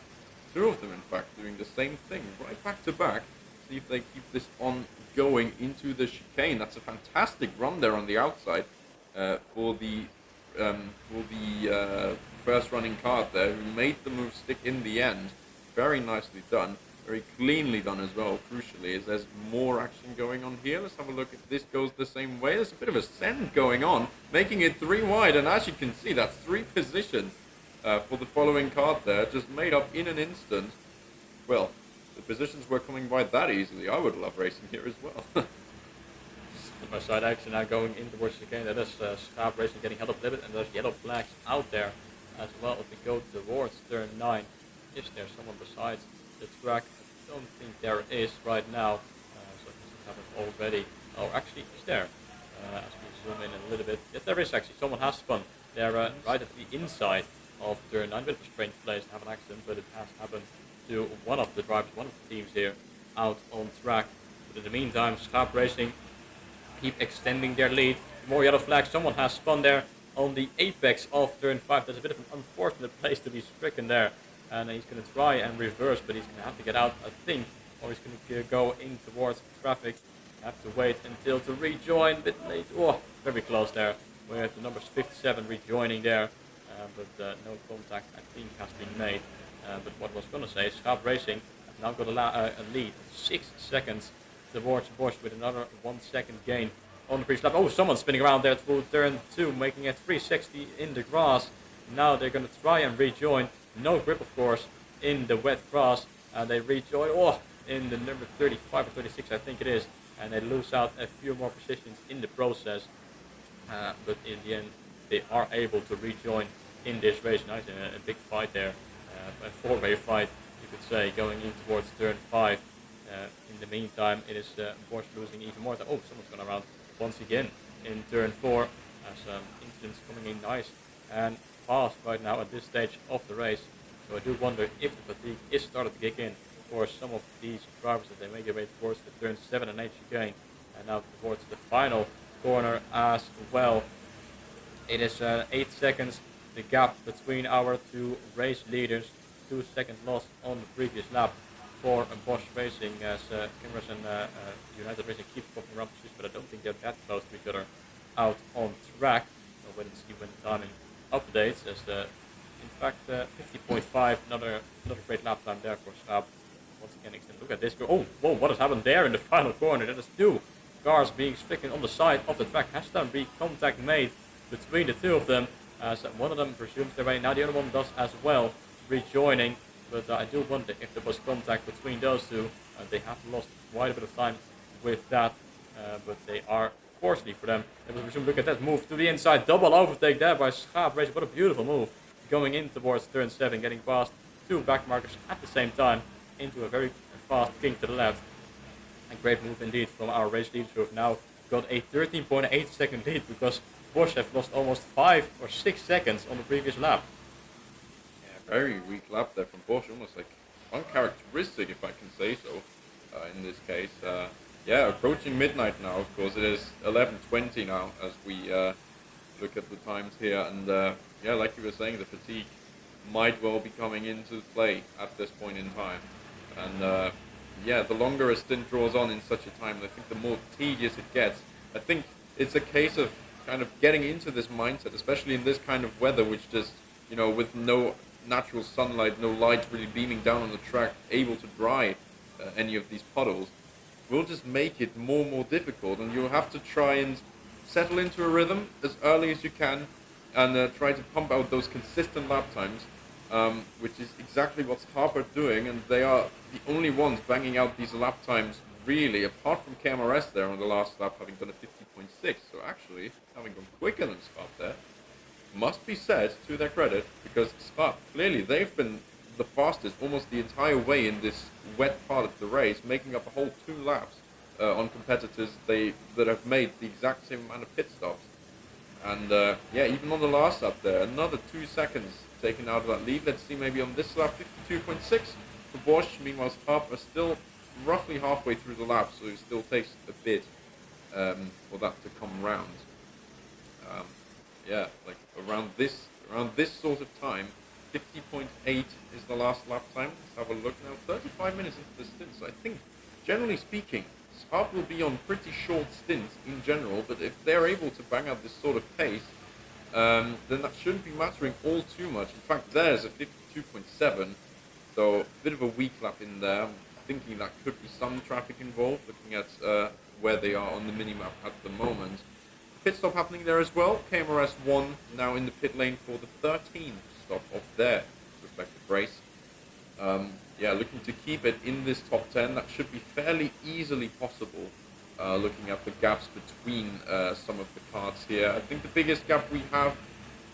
B: 2 of them, in fact, doing the same thing right back to back. See if they keep this on going into the chicane. That's a fantastic run there on the outside for the first running card there, who made the move stick in the end. Very nicely done. Very cleanly done as well, crucially, is there's more action going on here. Let's have a look if this goes the same way. There's a bit of a send going on, making it 3 wide, and as you can see, that's 3 positions for the following card there, just made up in an instant. Well, the positions were coming by that easily. I would love racing here as well.
A: My side action now going in towards the game. That is Schaap Racing getting held up a little bit, and there's yellow flags out there as well. If we go towards turn 9, is there someone besides the track? I don't think there is right now. So this happened already. Oh, actually, is there? As we zoom in a little bit. Yes, there is actually. Someone has spun. They're right at the inside of turn 9. Bit of a strange place to have an accident, but it has happened to one of the drivers, one of the teams here out on track. But in the meantime, Schaap Racing keep extending their lead. More yellow flags. Someone has spun there on the apex of turn 5. That's a bit of an unfortunate place to be stricken there. And he's going to try and reverse, but he's going to have to get out, I think. Or he's going to go in towards traffic. Have to wait until to rejoin. A bit late. Oh, very close there. We have the numbers 57 rejoining there. But no contact, I think, has been made. But what I was going to say is Schaap Racing has now got a lead of 6 seconds towards Bosch with another 1 second gain on the previous lap. Oh, someone's spinning around there through turn 2, making a 360 in the grass. Now they're going to try and rejoin. No grip, of course, in the wet grass. They rejoin in the number 35 or 36, I think it is. And they lose out a few more positions in the process. But in the end, they are able to rejoin in this race. Nice, a big fight there. A 4-way fight, you could say, going in towards turn 5. In the meantime, it is Bosch losing even more. Oh, someone's gone around once again in turn 4 as incidents coming in nice and fast right now at this stage of the race. So I do wonder if the fatigue is starting to kick in for some of these drivers as they make their way towards the turn 7 and 8 chicane and now towards the final corner as well. It is 8 seconds, the gap between our 2 race leaders. 2 seconds lost on the previous lap for Bosch Racing as Cameras and United Racing keep popping around positions, but I don't think they're that close to each other out on track. So wait and see when the timing updates as in fact 50.5, another great lap time there for Schaap. Once again, look at this. Oh, whoa, what has happened there in the final corner? That is 2 cars being stricken on the side of the track. Has there been contact made between the 2 of them? As one of them presumes their way. Now the other one does as well, rejoining. But I do wonder if there was contact between those 2. They have lost quite a bit of time with that. But they are, fortunately for them, they will resume. Look at that move to the inside. Double overtake there by Schaap Racing. What a beautiful move. Going in towards turn 7, getting past 2 back markers at the same time into a very fast kink to the left. A great move indeed from our race leaders who have now got a 13.8 second lead because Bosch have lost almost 5 or 6 seconds on the previous lap.
B: Yeah, very weak lap there from Bosch, almost like uncharacteristic if I can say so in this case. Yeah, approaching midnight now, of course. It is 11:20 now as we look at the times here. And yeah, like you were saying, the fatigue might well be coming into play at this point in time. And yeah, the longer a stint draws on in such a time, I think the more tedious it gets. I think it's a case of kind of getting into this mindset, especially in this kind of weather, which just, you know, with no natural sunlight, no light really beaming down on the track, able to dry any of these puddles, will just make it more and more difficult. And you'll have to try and settle into a rhythm as early as you can and try to pump out those consistent lap times, which is exactly what Schaap are doing, and they are the only ones banging out these lap times, really, apart from KMRS there on the last lap, having done a 50.6, so actually, having gone quicker than Schaap there, must be said to their credit, because Schaap, clearly, they've been the fastest almost the entire way in this wet part of the race, making up a whole 2 laps on competitors that have made the exact same amount of pit stops. And yeah, even on the last lap there, another 2 seconds taken out of that lead. Let's see, maybe on this lap, 52.6 for Bosch. Meanwhile, Schaap are still roughly halfway through the lap, so it still takes a bit for that to come round. Yeah, like around this sort of time, 50.8 is the last lap time. Let's have a look now. 35 minutes into the stint, so I think, generally speaking, Schaap will be on pretty short stints in general, but if they're able to bang out this sort of pace, then that shouldn't be mattering all too much. In fact, there's a 52.7, so a bit of a weak lap in there. I'm thinking that could be some traffic involved, looking at where they are on the minimap at the moment. Pit stop happening there as well. KMRS 1 now in the pit lane for the 13th stop of their respective race. Yeah, looking to keep it in this top 10. That should be fairly easily possible, looking at the gaps between some of the cards here. I think the biggest gap we have,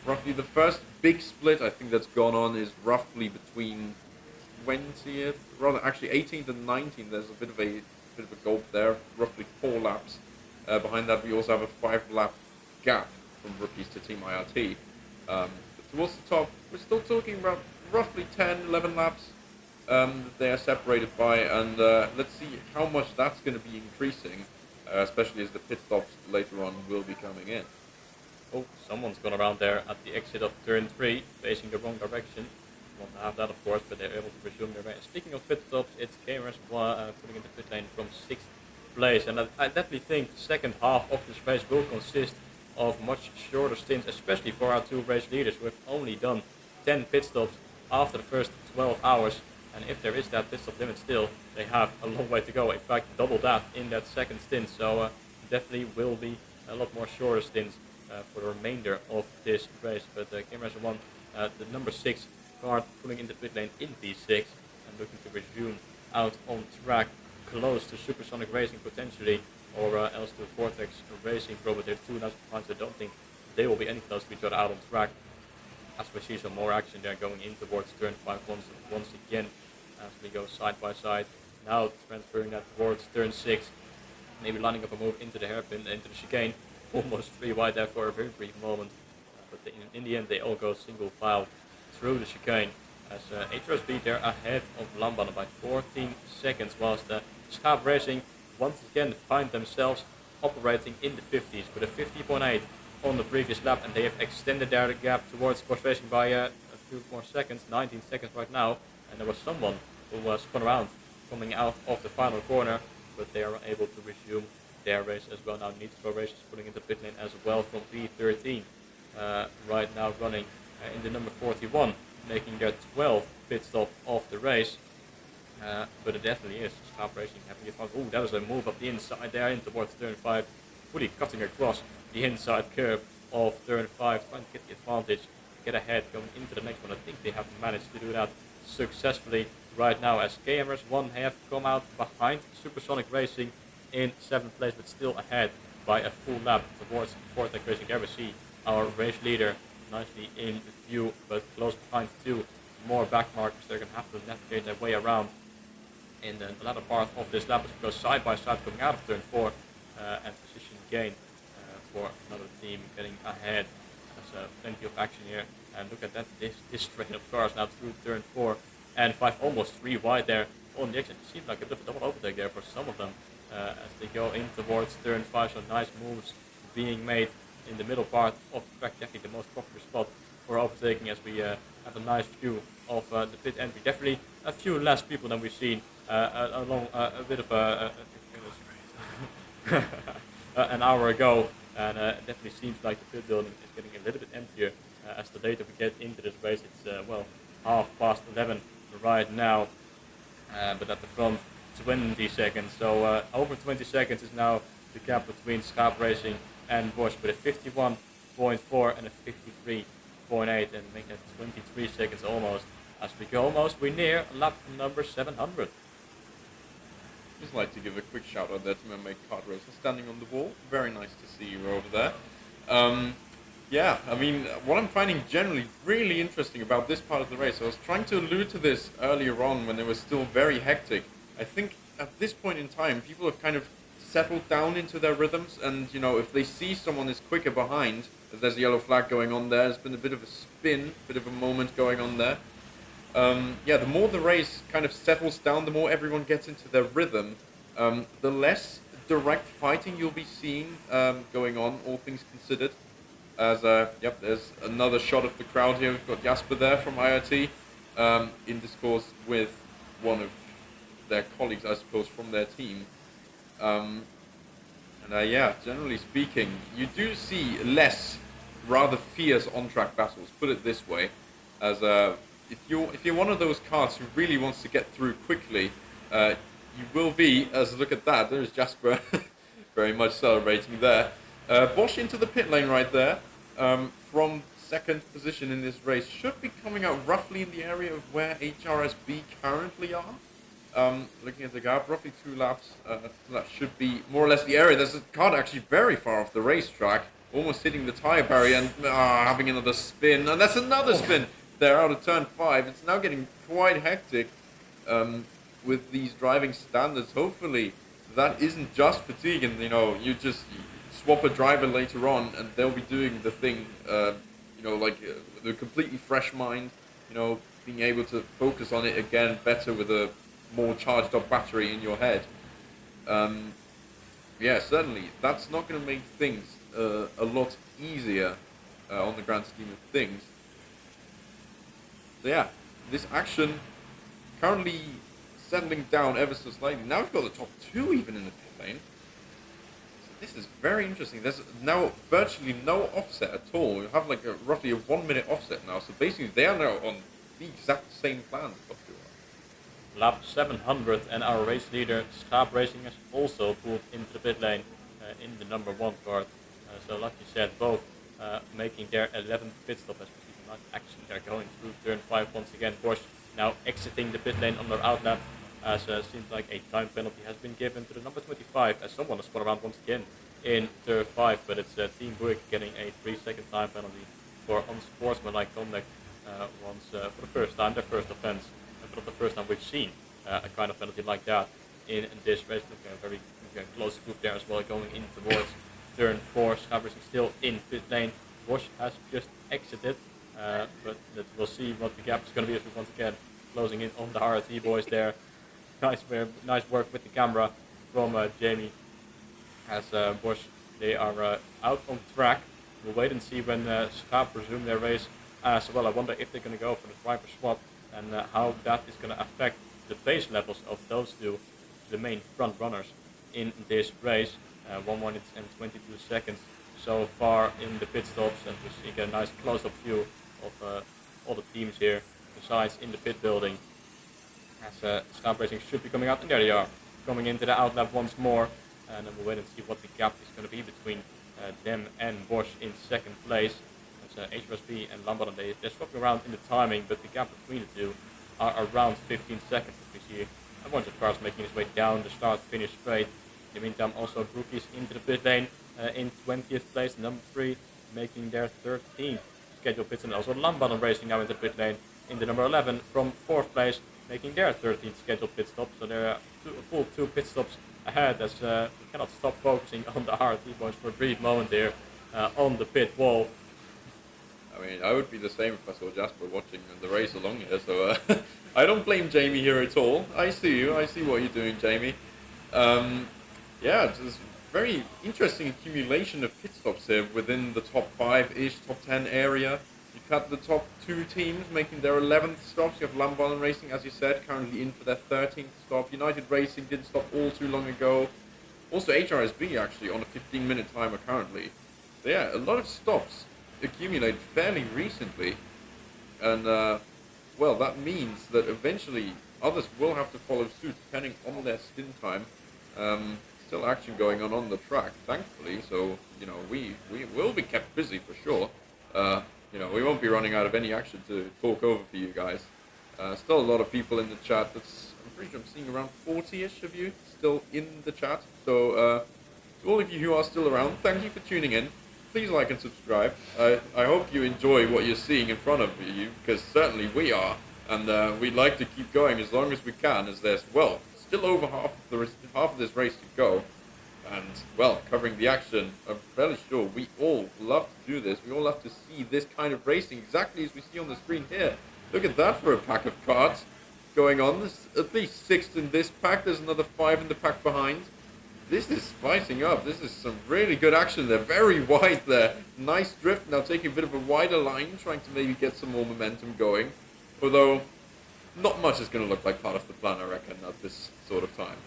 B: roughly the first big split I think that's gone on, is roughly between 20th, rather actually 18th and 19th. There's a bit of a gulp there, roughly 4 laps. Behind that we also have a 5-lap gap from rookies to Team IRT. But towards the top, we're still talking about roughly 10, 11 laps that they are separated by, and let's see how much that's going to be increasing, especially as the pit stops later on will be coming in.
A: Oh, someone's gone around there at the exit of turn 3, facing the wrong direction. Want to have that, of course, but they're able to resume their race. Speaking of pit stops, it's KMRS putting into pit lane from 6th place, and I definitely think the second half of this race will consist of much shorter stints, especially for our 2 race leaders who have only done 10 pit stops after the first 12 hours. And if there is that pit stop limit still, they have a long way to go. In fact, double that in that second stint. So definitely will be a lot more shorter stints for the remainder of this race. But KMRS 1, the number 6 car pulling into pit lane in P6 and looking to resume out on track, close to Supersonic Racing potentially, or else to Vortex Racing. But they're 2 laps behind, so I don't think they will be any close to each other out on track. As we see some more action there going in towards turn 5 once again, as we go side by side. Now transferring that towards turn 6, maybe lining up a move into the hairpin, into the chicane, almost 3 wide there for a very brief moment. But in the end they all go single file through the chicane, as HRSB they're ahead of Lambana by 14 seconds, whilst Schaap Racing once again find themselves operating in the 50s with a 50.8 on the previous lap, and they have extended their gap towards Porsche Racing by a few more seconds, 19 seconds right now, and there was someone who spun around coming out of the final corner, but they are able to resume their race as well. Now Nitro Race is pulling into pit lane as well from P13, right now running in the number 41, making their 12th pit stop of the race. But it definitely is Schaap Racing having it fun. Oh, that was a move up the inside there in towards turn 5, fully cutting across the inside curve of turn 5, trying to get the advantage, get ahead, going into the next one. I think they have managed to do that successfully right now, as KMRS 1 have come out behind Supersonic Racing in 7th place, but still ahead by a full lap towards Vortex Racing. There we see our race leader nicely in view, but close behind 2 more back markers. They're going to have to navigate their way around in the latter part of this lap as we go side by side coming out of turn 4, and position gain for another team getting ahead. There's plenty of action here, and look at that, this train of cars now through turn 4 and 5, almost 3 wide there on the exit. It seems like a bit of a double overtake there for some of them as they go in towards turn 5, so nice moves being made in the middle part of the track, definitely the most popular spot for overtaking, as we have a nice view of the pit entry. Definitely a few less people than we've seen along a bit of an hour ago, and it definitely seems like the pit building is getting a little bit emptier as the later we get into this race. It's well 11:30 right now, but at the front 20 seconds, so over 20 seconds is now the gap between Schaap Racing and Bosch, with a 51.4 and a 53.8, and making it 23 seconds almost. As we go we're near lap number 700.
B: Just like to give a quick shout out there to my mate Kart Racer standing on the wall. Very nice to see you over there. Yeah, I mean, what I'm finding generally really interesting about this part of the race, I was trying to allude to this earlier on when it was still very hectic. I think at this point in time, people have kind of settled down into their rhythms, and you know, if they see someone is quicker behind, if there's a yellow flag going on there, there's been a bit of a spin, bit of a moment going on there. Yeah, the more the race kind of settles down, the more everyone gets into their rhythm, the less direct fighting you'll be seeing going on, all things considered. As yep, there's another shot of the crowd here. We've got Jasper there from IRT in discourse with one of their colleagues, I suppose, from their team. And yeah, generally speaking, you do see less rather fierce on-track battles. Put it this way, as if you're one of those cars who really wants to get through quickly, you will be. As look at that, there's Jasper, very much celebrating there. Bosch into the pit lane right there, from second position in this race, should be coming out roughly in the area of where HRSB currently are. Looking at the gap, roughly 2 laps, that should be more or less the area. There's a car actually very far off the racetrack, almost hitting the tyre barrier and having another spin, and that's another spin there out of turn 5. It's now getting quite hectic with these driving standards. Hopefully that isn't just fatigue and, you just swap a driver later on and they'll be doing the thing, with a completely fresh mind, being able to focus on it again better with a more charged up battery in your head. Certainly that's not going to make things a lot easier on the grand scheme of things. So yeah, this action currently settling down ever so slightly. Now we've got the top 2 even in the pit lane. So this is very interesting. There's now virtually no offset at all. We have like roughly a 1 minute offset now. So basically they are now on the exact same plan as what you are.
A: Lap 700 and our race leader Schaap Racing has also pulled into the pit lane in the number 1 car. So like you said, both making their 11th pit stop as we see the nice action. They're going through turn 5 once again. Bosch now exiting the pit lane on their outlap, as seems like a time penalty has been given to the number 25 as someone has spun around once again in turn 5, but it's Team Buick getting a 3-second time penalty for unsportsmanlike conduct for the first time, their first offense, and for the first time we've seen a kind of penalty like that in this race. Look, a very close group there as well, going in towards turn 4. Schaap Racing still in pit lane. Bosch has just exited, but we'll see what the gap is going to be as we once again closing in on the RT boys there. Nice work with the camera from Jamie, as Bosch, they are out on track. We'll wait and see when Schaap resume their race as well. I wonder if they're going to go for the driver swap and how that is going to affect the pace levels of those two, the main front runners in this race. 1 minute and 22 seconds so far in the pit stops, and we see a nice close-up view of all the teams here, besides in the pit building, as Schaap Racing should be coming out, and there they are, coming into the outlap once more, and then we'll wait and see what the gap is going to be between them and Bosch in second place. As HRSB and Lambert, they're swapping around in the timing, but the gap between the two are around 15 seconds, as we see a bunch of cars making its way down the start-finish straight. In the meantime, also rookies into the pit lane in 20th place, number 3, making their 13th scheduled pits, and also Lambert Racing now into the pit lane in the number 11 from 4th place, making their 13th scheduled pit stop. So they're a full 2 pit stops ahead, as we cannot stop focusing on the RT points for a brief moment here on the pit wall.
B: I mean, I would be the same if I saw Jasper watching the race along here, so I don't blame Jamie here at all. I see you. I see what you're doing, Jamie. It's a very interesting accumulation of pit stops here within the top 5-ish, top 10 area. You've had the top 2 teams making their 11th stops. You have Lambert Racing, as you said, currently in for their 13th stop. United Racing didn't stop all too long ago. Also HRSB actually on a 15-minute timer currently. So yeah, a lot of stops accumulated fairly recently. And, that means that eventually others will have to follow suit depending on their stint time. Still action going on the track, thankfully, so, we will be kept busy for sure. We won't be running out of any action to talk over for you guys. Still a lot of people in the chat. I'm pretty sure I'm seeing around 40-ish of you still in the chat. So, to all of you who are still around, thank you for tuning in. Please like and subscribe. I hope you enjoy what you're seeing in front of you, because certainly we are. And we'd like to keep going as long as we can, as there's, still over half of this race to go, and covering the action. I'm fairly sure we all love to do this. We all love to see this kind of racing exactly as we see on the screen here. Look at that for a pack of cards going on. There's at least 6 in this pack. There's another 5 in the pack behind. This is spicing up. This is some really good action there. Very wide there. Nice drift. Now taking a bit of a wider line, trying to maybe get some more momentum going. Although not much is going to look like part of the plan, I reckon, at this sort of time.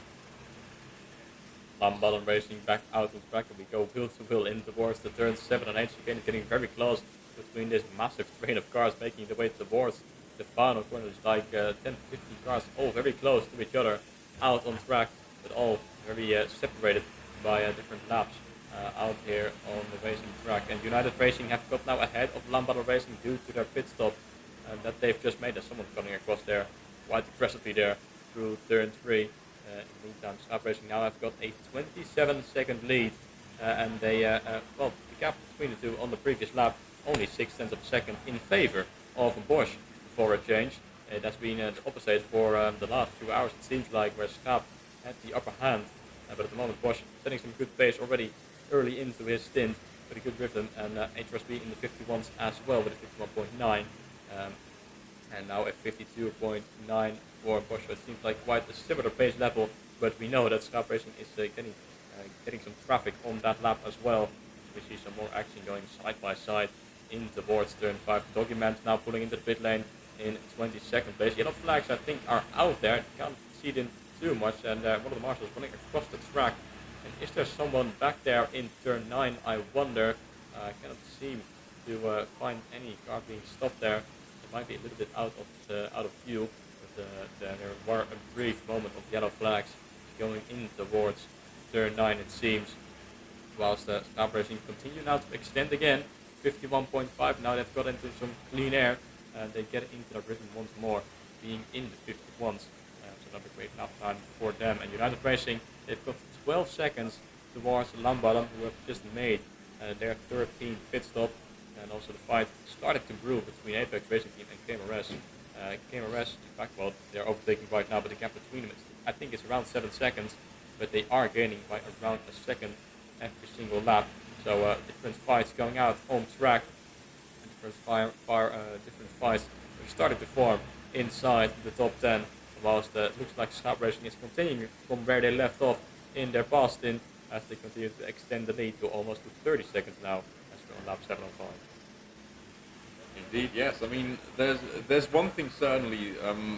A: Lamballen racing back out on track, and we go wheel to wheel in towards the turns 7 and 8. Again, getting very close between this massive train of cars making their way towards the final corner. It's like 10 to 15 cars all very close to each other out on track, but all very separated by different laps out here on the racing track. And United Racing have got now ahead of Lamballen Racing due to their pit stop that they've just made. There's someone coming across there quite aggressively there through turn 3. In the meantime, Snap Racing now have got a 27-second lead, and they, well, the gap between the two on the previous lap, only 0.6 of a second in favor of Bosch for a change. That's been the opposite for the last 2 hours, it seems like, where Snap had the upper hand, but at the moment Bosch setting some good pace already early into his stint with a good rhythm, and HRSB in the 51s as well with a 51.9. And now at 52.9 for Bosch. So it seems like quite a similar pace level, but we know that Snap Racing is getting some traffic on that lap as well. We see some more action going side by side in towards turn 5. Document now pulling into the pit lane in 22nd place. Yellow flags, I think, are out there. Can't see them too much, and one of the marshals running across the track. And is there someone back there in turn 9? I wonder. I cannot seem to find any car being stopped there. It might be a little bit out of view, but there were a brief moment of yellow flags going in towards turn 9, it seems. Whilst the Snap Racing continue now to extend again, 51.5. Now they've got into some clean air, and they get into the rhythm once more, being in the 51s. So another great lap time for them. And United Racing, they've got 12 seconds towards Lamballen, who have just made their 13th pit stop. And also the fight started to brew between Apex Racing Team and KMRS. KMRS, in fact, well, they're overtaking right now, but the gap between them, I think it's around 7 seconds, but they are gaining by around a second every single lap. So different fights going out on track, and different fights are starting to form inside the top 10, whilst it looks like Snap Racing is continuing from where they left off in their past stint, as they continue to extend the lead to almost to 30 seconds now, as we're on lap 7 and 5.
B: Indeed, yes. I mean, there's one thing certainly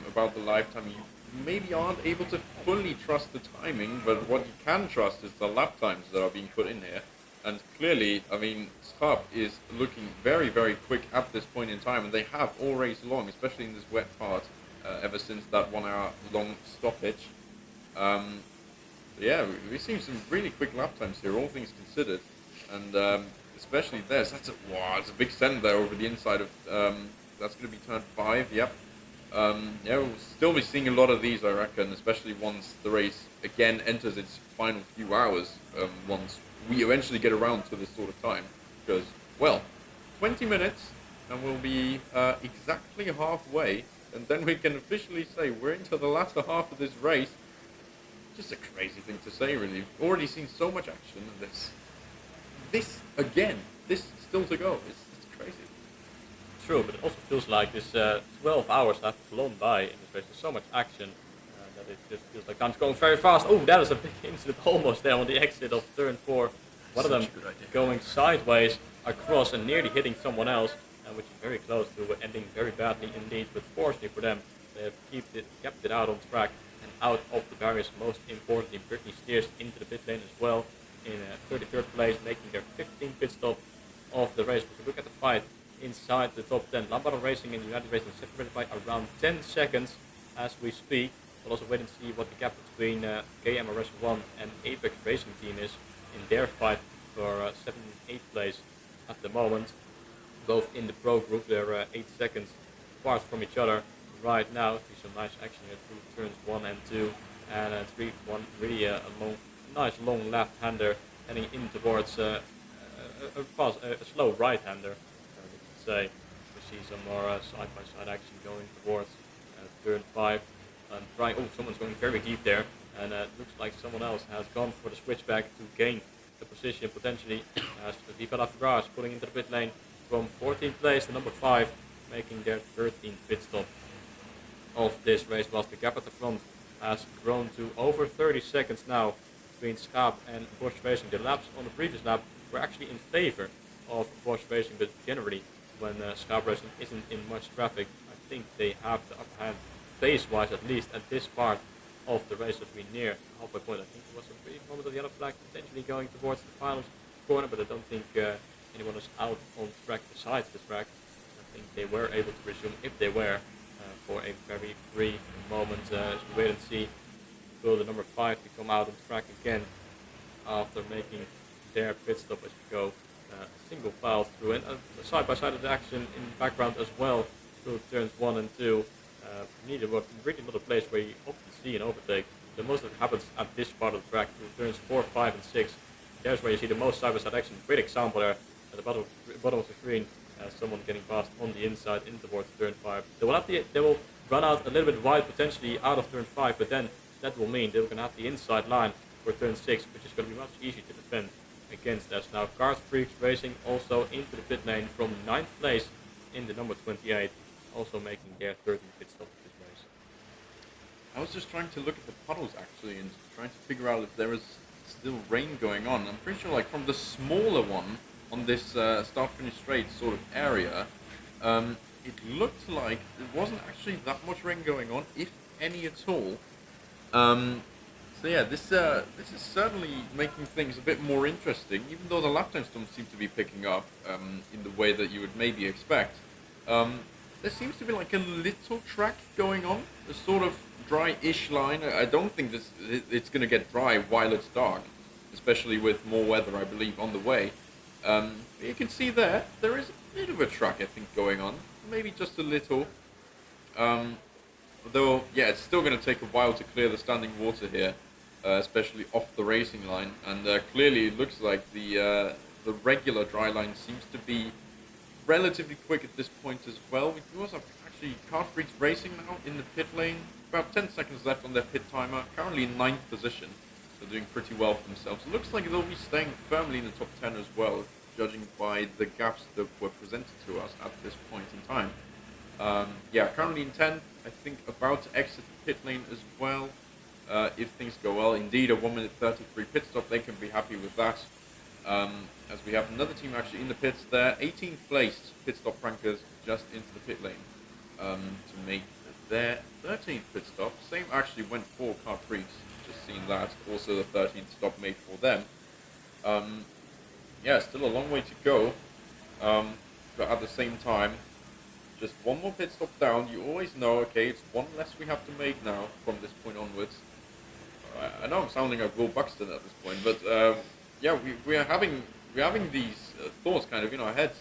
B: about the lifetime. You maybe aren't able to fully trust the timing, but what you can trust is the lap times that are being put in here. And clearly, I mean, Sharp is looking very, very quick at this point in time, and they have all race long, especially in this wet part, ever since that 1 hour long stoppage. Yeah, we've seen some really quick lap times here, all things considered, and especially this. That's a big send there over the inside of. That's going to be turn 5. Yep. Yeah, we'll still be seeing a lot of these, I reckon, especially once the race again enters its final few hours. Once we eventually get around to this sort of time, because, well, 20 minutes and we'll be exactly halfway, and then we can officially say we're into the latter half of this race. Just a crazy thing to say, really. We've already seen so much action, and this again, this still to go. It's crazy.
A: True, but it also feels like this 12 hours have flown by in this race. There's so much action that it just feels like time's going very fast. Oh, that is a big incident almost there on the exit of turn 4. One of them going sideways across and nearly hitting someone else, which is very close to ending very badly indeed. But fortunately for them, they have kept it out on track and out of the barriers. Most importantly, Britney steers into the pit lane as well in 33rd place, making their 15th pit stop of the race. If you look at the fight inside the top 10, Lamballen Racing and United Racing separated by around 10 seconds as we speak. We'll also wait and see what the gap between KMRS1 and Apex Racing Team is in their fight for 7th and 8th place at the moment. Both in the pro group, they're 8 seconds apart from each other right now. See some nice action here through turns 1 and 2, and 3, 1 really a nice long left-hander heading in towards a slow right-hander, we could say. We see some more side-by-side action going towards turn 5. And trying, someone's going very deep there, and it looks like someone else has gone for the switchback to gain the position potentially, as Viva La Fugar is pulling into the pit lane from 14th place to number 5, making their 13th pit stop of this race, whilst the gap at the front has grown to over 30 seconds now between Schaap and Bosch Racing. The laps on the previous lap were actually in favor of Bosch Racing, but generally when Schaap Racing isn't in much traffic, I think they have the upper hand pace-wise, at least at this part of the race as we near halfway point. I think there was a brief moment of the yellow flag potentially going towards the finals corner, but I don't think anyone was out on track besides the track. I think they were able to resume, if they were, for a very brief moment. As we wait and see, will the number 5 to come out on track again after making their pit stop as we go single file through, and side by side of the action in the background as well through turns 1 and 2. Neither were really not a place where you often see an overtake. So most of it happens at this part of the track through turns 4, 5 and 6. There's where you see the most side by side action. Great example there at the bottom of the screen. Someone getting past on the inside in towards turn 5. They will run out a little bit wide potentially out of turn 5, but then that will mean they're going to have the inside line for turn 6, which is going to be much easier to defend against us. Now Cars Freaks Racing also into the pit lane from 9th place in the number 28, also making their 13th pit stop of this race.
B: I was just trying to look at the puddles actually and trying to figure out if there is still rain going on. I'm pretty sure like from the smaller one on this start-finish straight sort of area, it looked like there wasn't actually that much rain going on, if any at all. So yeah, this is certainly making things a bit more interesting, even though the lap times don't seem to be picking up in the way that you would maybe expect. There seems to be like a little track going on, a sort of dry-ish line. I don't think it's going to get dry while it's dark, especially with more weather, I believe, on the way. You can see there is a bit of a track, I think, going on, maybe just a little. Though, yeah, it's still going to take a while to clear the standing water here, especially off the racing line. And clearly, it looks like the regular dry line seems to be relatively quick at this point as well. We do also have actually Car Freaks Racing now in the pit lane. About 10 seconds left on their pit timer. Currently in 9th position, so doing pretty well for themselves. It looks like they'll be staying firmly in the top 10 as well, judging by the gaps that were presented to us at this point in time. Yeah, currently in 10th. I think about to exit the pit lane as well. If things go well, indeed a 1 minute 33 pit stop, they can be happy with that. As we have another team actually in the pits there, 18th placed pit stop rankers just into the pit lane to make their 13th pit stop. Same actually went for Car Freaks, just seen that. Also the 13th stop made for them. Yeah, still a long way to go, but at the same time, just one more pit stop down. You always know, okay, it's one less we have to make now from this point onwards. I know I'm sounding like Will Buxton at this point, but yeah, we are having these thoughts kind of in our heads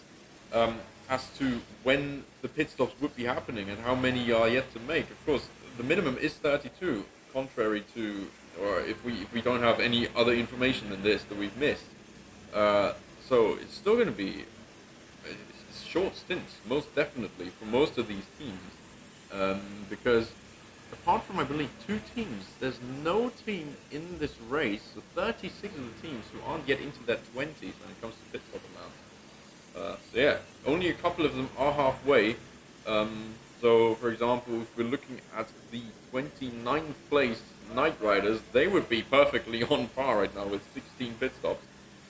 B: as to when the pit stops would be happening and how many are yet to make. Of course, the minimum is 32, contrary to, or if we don't have any other information than this that we've missed. So it's still going to be short stints, most definitely, for most of these teams, because apart from, I believe, 2 teams, there's no team in this race, so 36 of the teams who aren't yet into their 20s when it comes to pit stop amount. So yeah, only a couple of them are halfway. So, for example, if we're looking at the 29th place Night Riders, they would be perfectly on par right now with 16 pit stops.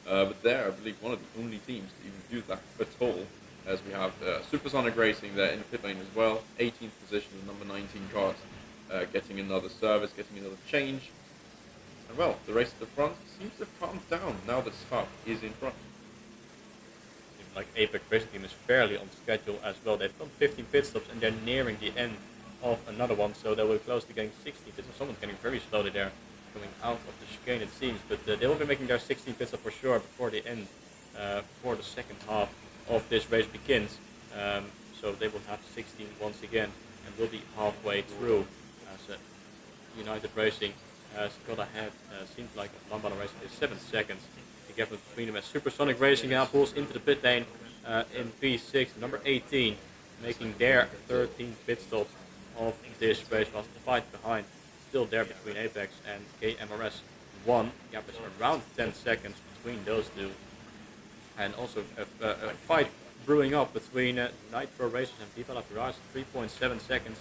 B: But they're, I believe, one of the only teams to even do that at all, as we have Supersonic Racing there in the pit lane as well, 18th position, the number 19 cars, getting another service, getting another change. And well, the race at the front seems to have calmed down now that Sharp is in front.
A: Seems like Apex Racing Team is fairly on schedule as well. They've done 15 pit stops and they're nearing the end of another one, so they will close to getting 16 pits. Someone's getting very slowly there, coming out of the chicane it seems, but they will be making their 16 pit stop for sure before the end, before the second half of this race begins. So they will have 16 once again and will be halfway through. As United Racing has got ahead, seems like Lambada Racing is 7 seconds. The gap between them as Supersonic Racing now pulls into the pit lane in P6, number 18, making their 13th pit stop of this race, whilst the fight behind still there between Apex and KMRS 1. Gap is around 10 seconds between those two. And also a fight brewing up between Nitro Racers and Viva La Virage, 3.7 seconds.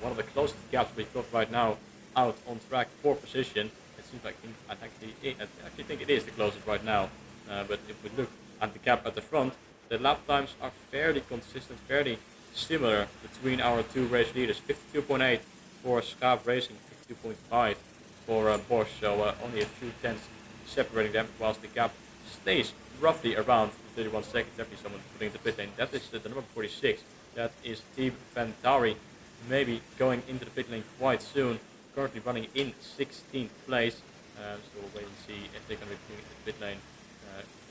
A: One of the closest gaps we've got right now out on track for position. It seems like I actually think it is the closest right now. But if we look at the gap at the front, the lap times are fairly consistent, fairly similar between our 2 race leaders. 52.8 for Scarp Racing, 52.5 for Bosch, so only a few tenths separating them, whilst the gap stays roughly around 31 seconds. Definitely someone putting the pit lane. That is the number 46. That is Team Ventari, maybe going into the pit lane quite soon. Currently running in 16th place. So we'll wait and see if they're going to be putting the pit lane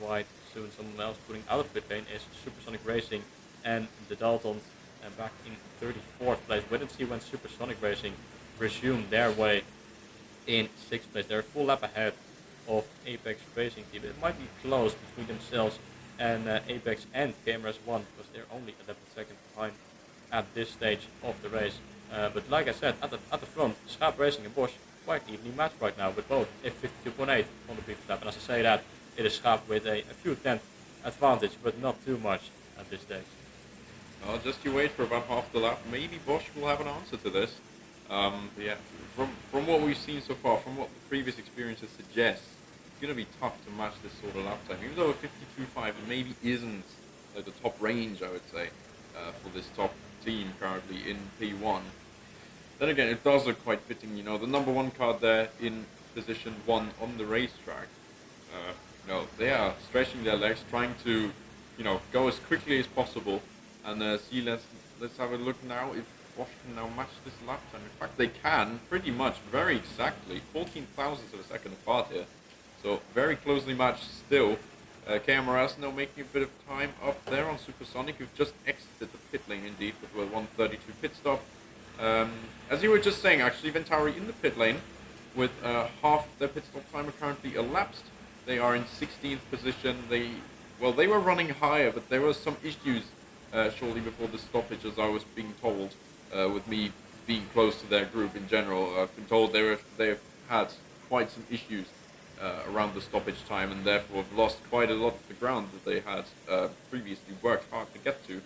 A: quite soon. Someone else putting out of the pit lane is Supersonic Racing and the Daltons, back in 34th place. Wait and see when Supersonic Racing resume their way in 6th place. They're a full lap ahead of Apex Racing Team. It might be close between themselves and Apex and KMRS 1, because they're only 11 seconds behind at this stage of the race. But like I said, at the front, Schaap Racing and Bosch quite evenly matched right now, with both a 52.8 on the previous lap. And as I say that, it is Schaap with a few tenths advantage, but not too much at this stage.
B: Just you wait for about half the lap. Maybe Bosch will have an answer to this. Yeah, from what we've seen so far, from what the previous experiences suggest, it's going to be tough to match this sort of lap time. Even though a 52.5 maybe isn't the top range, I would say, for this top team currently in P1. Then again, it does look quite fitting. You know, the number 1 card there in position 1 on the racetrack. You know, they are stretching their legs, trying to, you know, go as quickly as possible. And see, let's have a look now if Bosch can now match this lap time. In fact, they can pretty much, very exactly, 14 thousandths of a second apart here. So very closely matched still. KMRS now making a bit of time up there on Supersonic, who've just exited the pit lane indeed with a 1:32 pit stop. As you were just saying, actually, Ventari in the pit lane with half their pit stop timer currently elapsed. They are in 16th position. They were running higher, but there were some issues shortly before the stoppage, as I was being told, with me being close to their group in general. I've been told they've had quite some issues around the stoppage time, and therefore have lost quite a lot of the ground that they had previously worked hard to get to.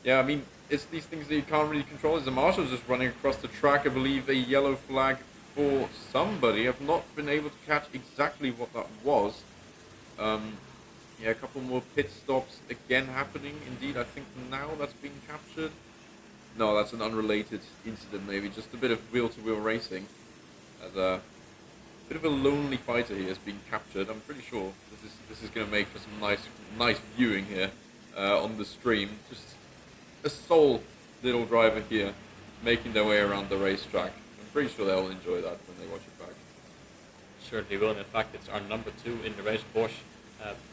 B: Yeah, I mean, it's these things that you can't really control. As a marshal just running across the track, I believe a yellow flag for somebody. I've not been able to catch exactly what that was. Yeah, a couple more pit stops again happening. Indeed, I think now that's being captured. No, that's an unrelated incident, maybe. Just a bit of wheel-to-wheel racing. As a bit of a lonely fighter here is being captured. I'm pretty sure this is going to make for some nice viewing here on the stream. Just a sole little driver here making their way around the racetrack. I'm pretty sure they'll enjoy that when they watch it back.
A: Certainly will. In fact, it's our number 2 in the race, Bosch.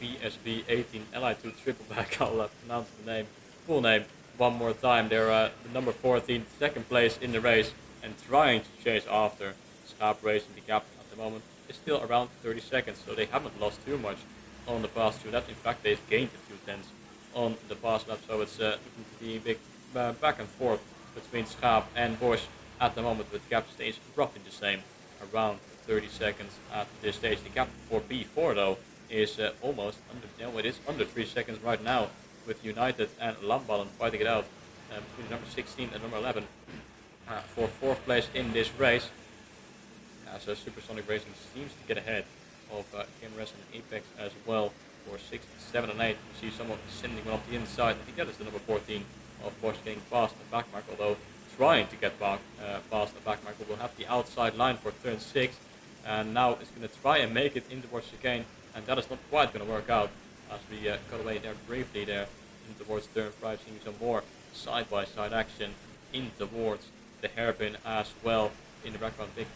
A: PSB 18 Li2 triple back. I'll pronounce the full name one more time. They're the number 14, second place in the race, and trying to chase after Schaap Racing. The gap at the moment is still around 30 seconds, so they haven't lost too much on the past 2 laps. In fact, they've gained a few tenths on the past lap, so it's looking to be a big back and forth between Schaap and Bosch at the moment, with gap stays roughly the same, around 30 seconds at this stage. The gap for P4 though is almost it is under 3 seconds right now, with United and Lamballen fighting it out between number 16 and number 11 for 4th place in this race. So Supersonic Racing seems to get ahead of KMRS and Apex as well for 6, 7 and 8. You see someone sending one off the inside. I think that is the number 14 of Bosch getting past the back mark, although trying to get back past the back mark. We'll have the outside line for turn 6, and now it's going to try and make it in towards chicane, and that is not quite going to work out, as we cut away there briefly there in towards turn 5, seeing some more side-by-side action in towards the hairpin as well. In the background, big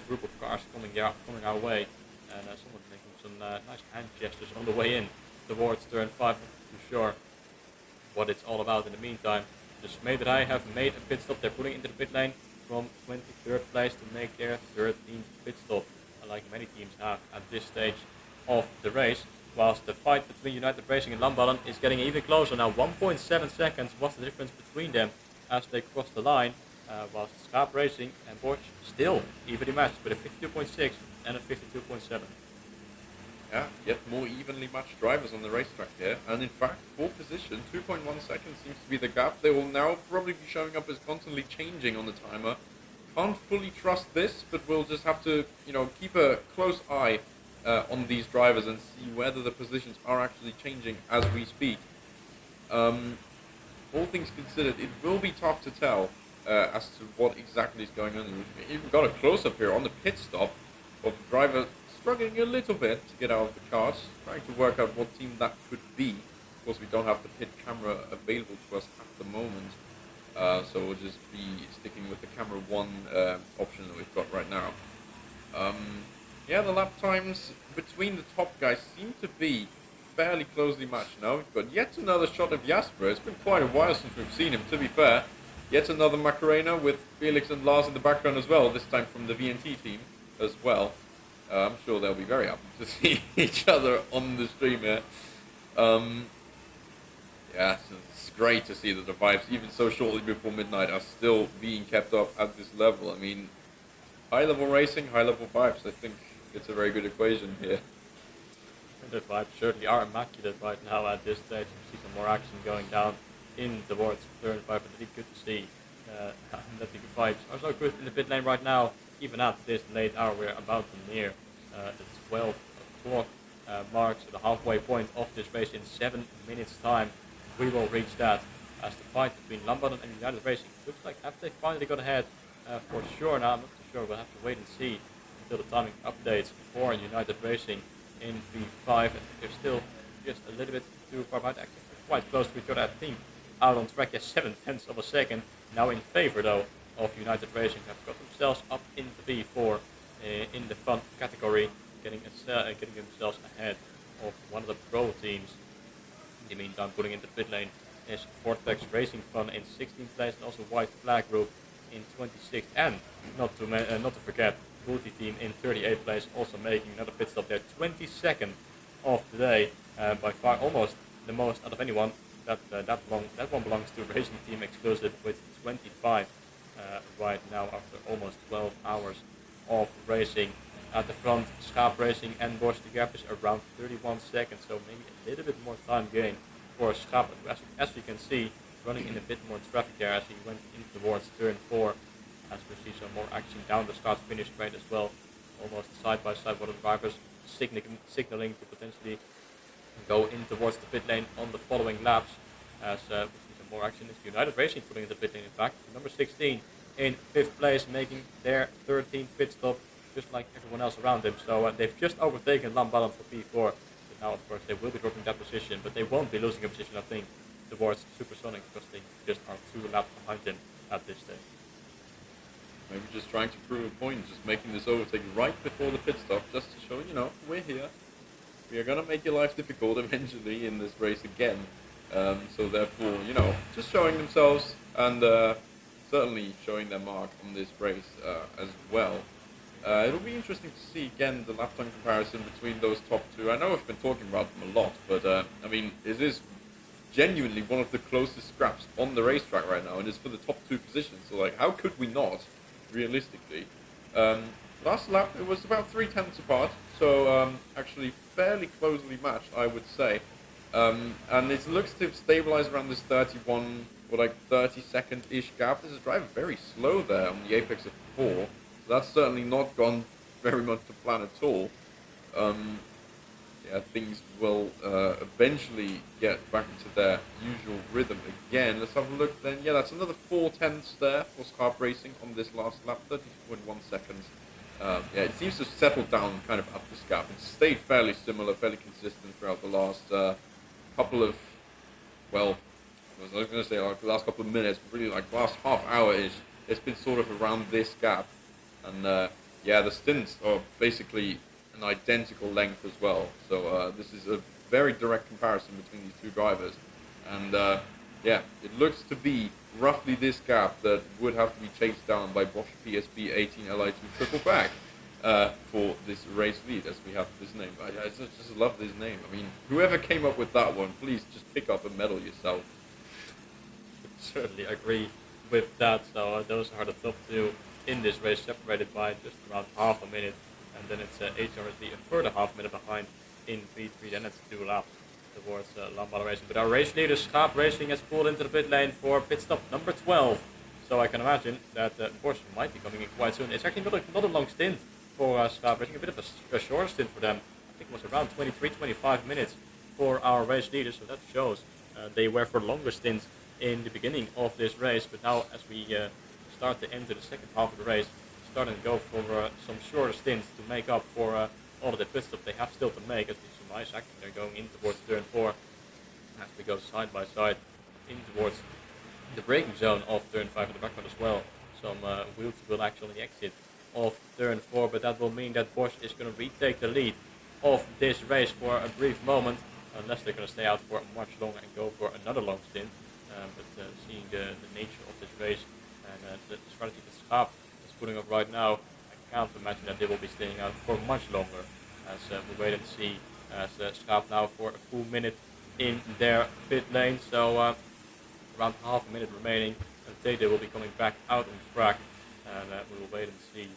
A: group of cars coming our way, and someone making some nice hand gestures on the way in towards turn 5. Not too sure what it's all about in the meantime. The Smederij have made a pit stop. They're pulling into the pit lane from 23rd place to make their 13th pit stop, like many teams have at this stage of the race, whilst the fight between United Racing and Lamballen is getting even closer now. 1.7 seconds was the difference between them as they crossed the line, whilst Schaap Racing and Bosch still evenly matched with a 52.6 and a 52.7.
B: Yeah, yet more evenly matched drivers on the racetrack here, and in fact, for position, 2.1 seconds seems to be the gap. They will now probably be showing up as constantly changing on the timer. Can't fully trust this, but we'll just have to, keep a close eye on these drivers and see whether the positions are actually changing as we speak. All things considered, it will be tough to tell as to what exactly is going on. We've even got a close-up here on the pit stop of the driver struggling a little bit to get out of the cars, trying to work out what team that could be. Of course, we don't have the pit camera available to us at the moment, so we'll just be sticking with the camera 1 option that we've got right now. Yeah, the lap times between the top guys seem to be fairly closely matched now. We've got yet another shot of Jasper. It's been quite a while since we've seen him, to be fair. Yet another Macarena with Felix and Lars in the background as well, this time from the VNT team as well. I'm sure they'll be very happy to see each other on the stream here. Yeah, it's great to see that the vibes, even so shortly before midnight, are still being kept up at this level. I mean, high-level racing, high-level vibes. I think it's a very good equation here.
A: And the vibes certainly are immaculate right now at this stage. We see some more action going down in towards turn 5, but it's good to see that the vibes are so good in the pit lane right now, even at this late hour. We're about to near the 12 o'clock mark, so the halfway point of this race. In 7 minutes time we will reach that, as the fight between Lambadan and United Racing looks like after they finally got ahead for sure. Now I'm not too sure, we'll have to wait and see until the timing updates for United Racing in V5. They're still just a little bit too far behind, actually quite close to each other. I think out on track, 7/10 of a second now in favor though of United Racing. Have got themselves up into V4 in the fun category, getting themselves ahead of one of the pro teams. In the meantime, pulling into the pit lane is Vortex Racing Fun in 16th place, and also White Flag Group in 26th, and not to forget Booty Team in 38th place, also making another pit stop there. 22nd of the day, by far almost the most out of anyone. That one belongs to Racing Team Exclusive with 25 right now after almost 12 hours of racing. At the front, Schaap Racing and Bosch, the gap is around 31 seconds, so maybe a little bit more time gain for Schaap. As we can see, running in a bit more traffic there as he went in towards turn 4. As we see some more action down the start-finish straight as well, almost side by side, one of the drivers signaling to potentially go in towards the pit lane on the following laps. As we see some more action, is United Racing putting in the pit lane. In fact, number 16 in 5th place, making their 13th pit stop, just like everyone else around him. So they've just overtaken Lambadan for P4. But now, of course, they will be dropping that position, but they won't be losing a position, I think, towards Supersonic, because they just are 2 laps behind him at this stage.
B: Maybe just trying to prove a point, just making this overtake right before the pit stop, just to show, we're here. We are going to make your life difficult eventually in this race again. So therefore, just showing themselves and certainly showing their mark on this race as well. It'll be interesting to see, again, the lap time comparison between those top 2. I know I've been talking about them a lot, but I mean, it is genuinely one of the closest scraps on the racetrack right now, and it's for the top 2 positions. So, like, how could we not, realistically? Last lap, it was about 3/10 apart, so actually fairly closely matched, I would say. And it looks to have stabilized around this 31 or like 30-second-ish gap. This is driving very slow there on the apex of 4. So that's certainly not gone very much to plan at all. Yeah, things will eventually get back into their usual rhythm again. Let's have a look then. Yeah, that's another 4/10 there for Schaap Racing on this last lap, 32.1 seconds. Yeah, it seems to have settled down kind of up this gap. It's stayed fairly similar, fairly consistent throughout the last couple of, well, I was going to say like the last couple of minutes, but really like last half hour-ish. It's been sort of around this gap. And yeah, the stints are basically an identical length as well. So this is a very direct comparison between these 2 drivers. And yeah, it looks to be roughly this gap that would have to be chased down by Bosch PSP 18 Li2 triple back for this race lead, as we have this name. I just love this name. I mean, whoever came up with that one, please just pick up a medal yourself.
A: Certainly agree with that. So those are the top 2 in this race, separated by just around half a minute, and then it's HRSD a further half minute behind in V3. Then it's 2 laps towards Lambadan Racing. But our race leader, Schaap Racing, has pulled into the pit lane for pit stop number 12. So I can imagine that Porsche might be coming in quite soon. It's actually not a long stint for Schaap Racing, a bit of a short stint for them. I think it was around 23-25 minutes for our race leader, so that shows they were for longer stints in the beginning of this race. But now, as we start to enter the second half of the race, starting to go for some shorter stints to make up for all of the pit stops they have still to make. As you see some nice action, they're going in towards turn 4 as we go side by side in towards the braking zone of turn 5 in the background as well. Some wheel-to-wheel action on the exit of turn 4, but that will mean that Bosch is going to retake the lead of this race for a brief moment, unless they're going to stay out for much longer and go for another long stint. But seeing the nature of this race and the strategy that Schaap is putting up right now, I can't imagine that they will be staying out for much longer. As we wait and see as Schaap now for a full minute in their pit lane, so around half a minute remaining until they will be coming back out on track, and we will wait and see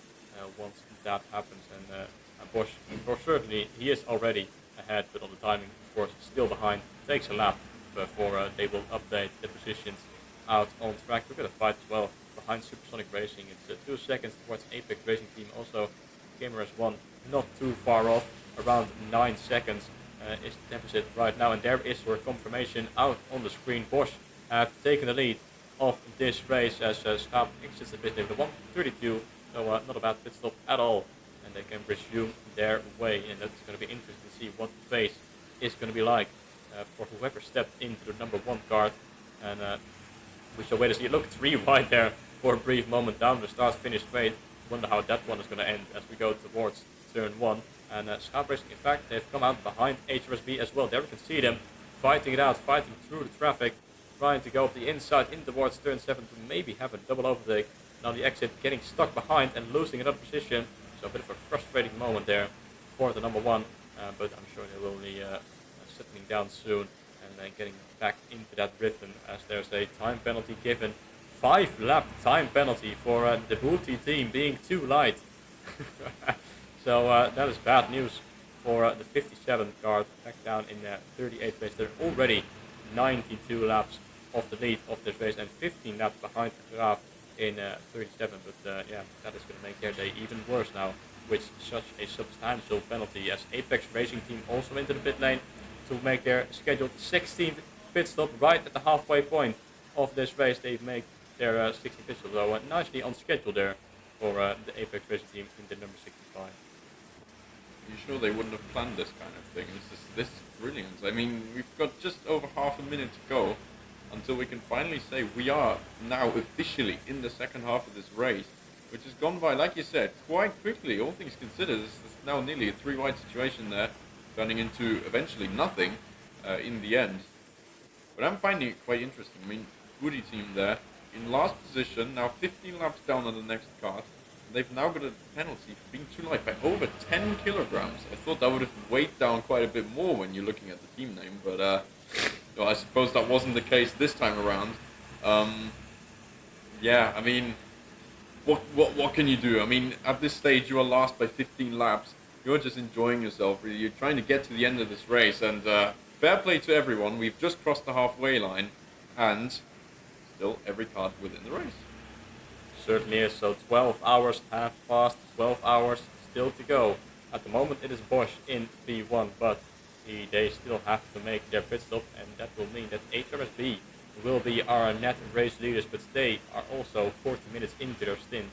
A: once that happens. And Bosch, for certainly, he is already ahead, but on the timing, of course, still behind. Takes a lap before they will update the positions out on track. Look at the fight as well behind Supersonic Racing. It's 2 seconds towards Apex Racing Team. Also, Gamer S1 not too far off, around 9 seconds is the deficit right now. And there is your confirmation out on the screen. Bosch have taken the lead of this race as Schaap exits a bit with 1:32. So not a bad pit stop at all. And they can resume their way. And that's going to be interesting to see what the pace is going to be like for whoever stepped into the number 1 card. And we shall wait to see. Look, 3 wide there for a brief moment down the start-finish straight. Wonder how that one is going to end as we go towards turn 1. And Schaap Racing, in fact, they've come out behind HRSB as well. There we can see them fighting it out, fighting through the traffic, trying to go up the inside in towards turn 7 to maybe have a double overtake. Now the exit, getting stuck behind and losing another position. So a bit of a frustrating moment there for the number 1. But I'm sure they will be settling down soon and then getting back into that rhythm as there's a time penalty given. 5-lap time penalty for the Booty team being too light. So that is bad news for the 57 card back down in 38th place. They're already 92 laps off the lead of this race and 15 laps behind the Graaf in 37. But yeah, that is going to make their day even worse now with such a substantial penalty as Apex Racing Team also into the pit lane to make their scheduled 16th pit stop right at the halfway point of this race. They've made their 16th pit stop, so nicely on schedule there for the Apex Racing Team in the number 65.
B: You sure they wouldn't have planned this kind of thing? This is brilliant. I mean, we've got just over half a minute to go until we can finally say we are now officially in the second half of this race, which has gone by, like you said, quite quickly. All things considered, it's now nearly a 3-wide situation there, turning into eventually nothing in the end. But I'm finding it quite interesting. I mean, Woody team there in last position, now 15 laps down on the next card. They've now got a penalty for being too light by over 10 kilograms. I thought that would have weighed down quite a bit more when you're looking at the team name, but well, I suppose that wasn't the case this time around. Yeah, I mean, what can you do? I mean, at this stage, you are last by 15 laps. You're just enjoying yourself, really. You're trying to get to the end of this race, and fair play to everyone. We've just crossed the halfway line, and still every card within the race.
A: Certainly is. So 12 hours have passed, 12 hours still to go. At the moment it is Bosch in P1, but they still have to make their pit stop, and that will mean that HRSB will be our net race leaders, but they are also 40 minutes into their stint,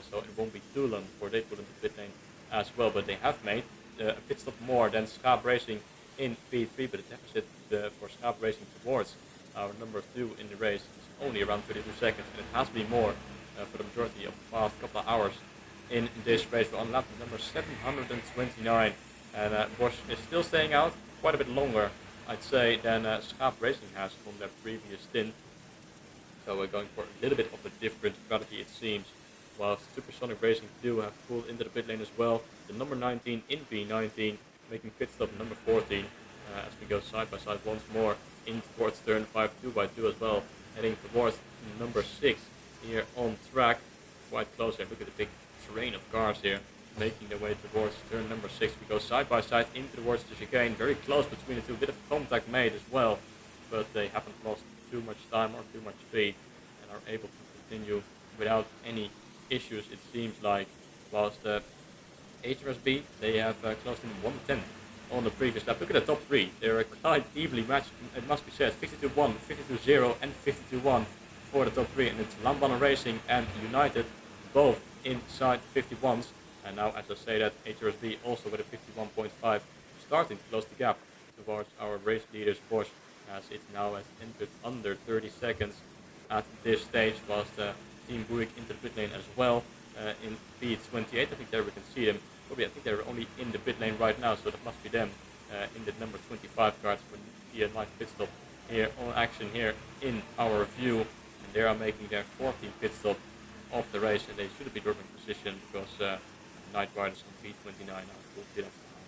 A: so it won't be too long before they put into pit lane as well. But they have made a pit stop more than Schaap Racing in P3, but the deficit for Schaap Racing towards our number 2 in the race is only around 32 seconds, and it has been more for the majority of the past couple of hours in this race. We're on lap number 729, and Bosch is still staying out quite a bit longer, I'd say, than Schaap Racing has from their previous stint. So we're going for a little bit of a different strategy, it seems. Whilst Supersonic Racing do have pulled into the pit lane as well. The number 19 in P19 making pit stop number 14 as we go side by side once more in towards turn 5, 2x2 as well, heading towards number 6 here on track. Quite close here. Look at the big train of cars here making their way towards turn number 6. We go side by side into towards the chicane. Very close between the two. Bit of contact made as well, but they haven't lost too much time or too much speed and are able to continue without any issues, it seems like. Whilst HRSB, they have closed in 110 on the previous lap. Look at the top 3. They're quite evenly matched, it must be said. 52-1, 52-0 and 52-1 for the top 3, and it's Lamban Racing and United, both inside 51s. And now, as I say that, HRSB also with a 51.5, starting to close the gap towards our race leaders Bosch, as it now has entered under 30 seconds at this stage, whilst Team Buick into the pit lane as well in P28. I think there we can see them. Probably I think they're only in the pit lane right now, so that must be them in the number 25 cards for the live pit stop here on action here in our view. And they are making their 14th pit stop of the race, and they should be dropping position because Night Riders on P29 now will be left behind.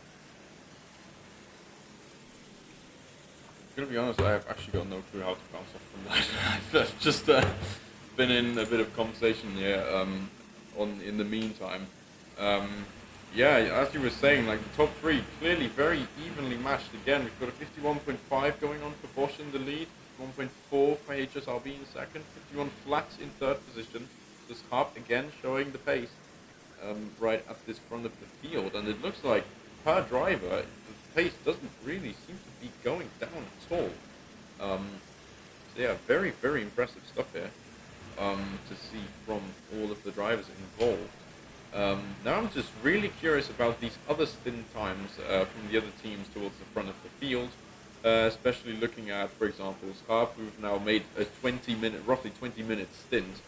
B: I'm gonna be honest, I have actually got no clue how to bounce off from that. I've just been in a bit of conversation here in the meantime. Yeah, as you were saying, like the top 3 clearly very evenly matched again. We've got a 51.5 going on for Bosch in the lead, 1.4 for HSRB in second, 51 flat in third position. This Harp again showing the pace right at this front of the field, and it looks like per driver the pace doesn't really seem to be going down at all. So yeah, very, very impressive stuff here to see from all of the drivers involved. Now I'm just really curious about these other stint times from the other teams towards the front of the field, especially looking at, for example, Sharp, who've now made a roughly 20-minute stint,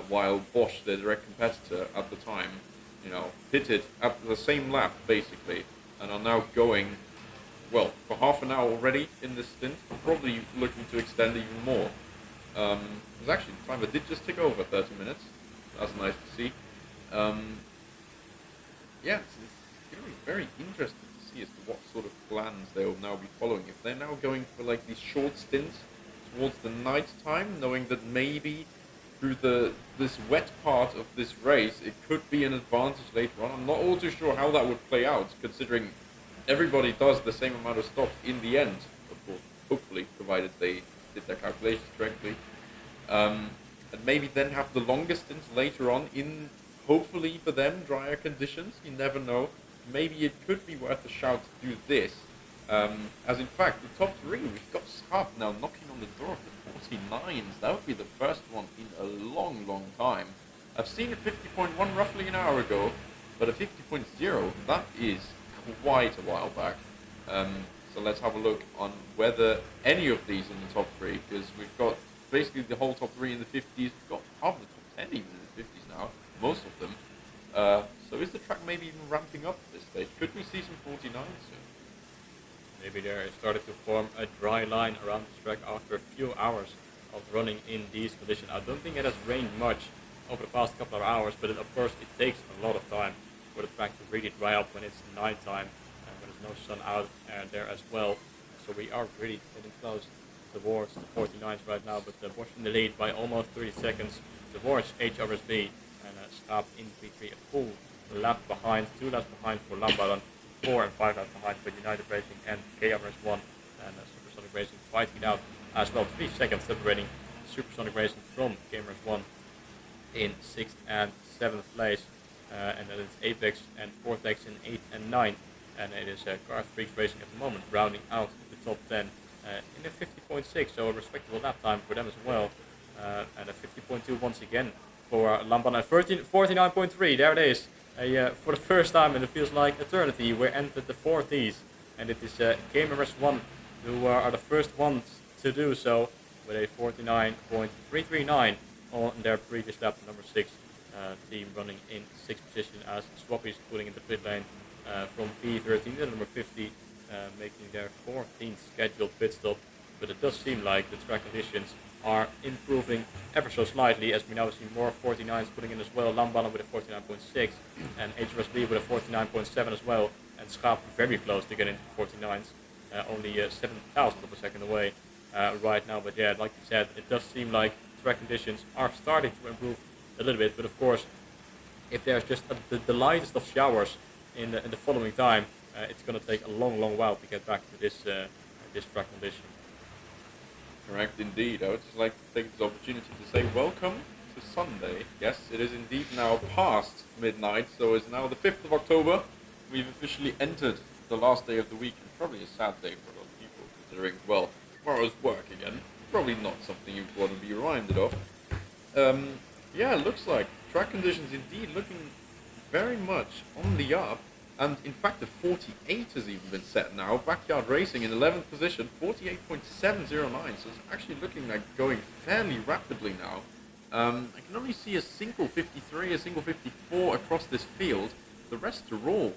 B: while Bosch, their direct competitor at the time, pitted at the same lap basically, and are now going, well, for half an hour already in this stint, probably looking to extend even more. It was actually the timer did just tick over 30 minutes. That's nice to see. Yeah, it's going to be very interesting to see as to what sort of plans they will now be following. If they're now going for like these short stints towards the night time, knowing that maybe through this wet part of this race, it could be an advantage later on. I'm not all too sure how that would play out, considering everybody does the same amount of stops in the end, of course, hopefully, provided they did their calculations correctly. And maybe then have the longest stints later on in, hopefully for them, drier conditions. You never know. Maybe it could be worth a shout to do this. As in fact, the top 3, we've got Sharp now knocking on the door of the 49s. That would be the first one in a long, long time. I've seen a 50.1 roughly an hour ago, but a 50.0, that is quite a while back. So let's have a look on whether any of these in the top 3, because we've got basically the whole top 3 in the 50s. We've got half of the top 10 even in the 50s now, most of them. So is the track maybe even ramping up at this stage? Could we see some 49s soon?
A: Maybe there started to form a dry line around the track after a few hours of running in these conditions. I don't think it has rained much over the past couple of hours, but of course it takes a lot of time for the track to really dry up when it's night time and when there's no sun out there as well. So we are really getting close towards the 49s right now, but Bosch in the lead by almost 30 seconds towards HRSB, and Schaap in P3 a full lap behind, 2 laps behind for Lambaran, 4 and 5 laps behind for United Racing and KRS1, and Supersonic Racing fighting it out as well. 3 seconds separating Supersonic Racing from KRS1 in 6th and 7th place, and then it's Apex and Vortex in 8th and 9th, and it is Car Freaks Racing at the moment rounding out the top 10 in a 50.6, so a respectable lap time for them as well, and a 50.2 once again for Lamban, 49.3, there it is. For the first time, and it feels like eternity, we entered the 40s, and it is KMRS1 who are the first ones to do so with a 49.339 on their previous lap, number 6 team running in 6th position as Swappies pulling in the pit lane from P13 to number 50, making their 14th scheduled pit stop. But it does seem like the track conditions are improving ever so slightly, as we now see more 49s putting in as well. Lambalan with a 49.6 and HRSB with a 49.7 as well, and Schaap very close to get into 49s, only 7,000 of a second away right now. But yeah, like you said, it does seem like track conditions are starting to improve a little bit, but of course if there's just the lightest of showers in the following time, it's going to take a long while to get back to this track condition.
B: Correct indeed. I would just like to take this opportunity to say welcome to Sunday. Yes, it is indeed now past midnight, so it's now the 5th of October. We've officially entered the last day of the week, and probably a sad day for a lot of people, considering, well, tomorrow's work again. probably not something you want to be reminded of. Yeah, looks like track conditions indeed looking very much on the up. And in fact, the 48 has even been set now. Backyard Racing in 11th position, 48.709. So it's actually looking like going fairly rapidly now. I can only see a single 53, a single 54 across this field. The rest are all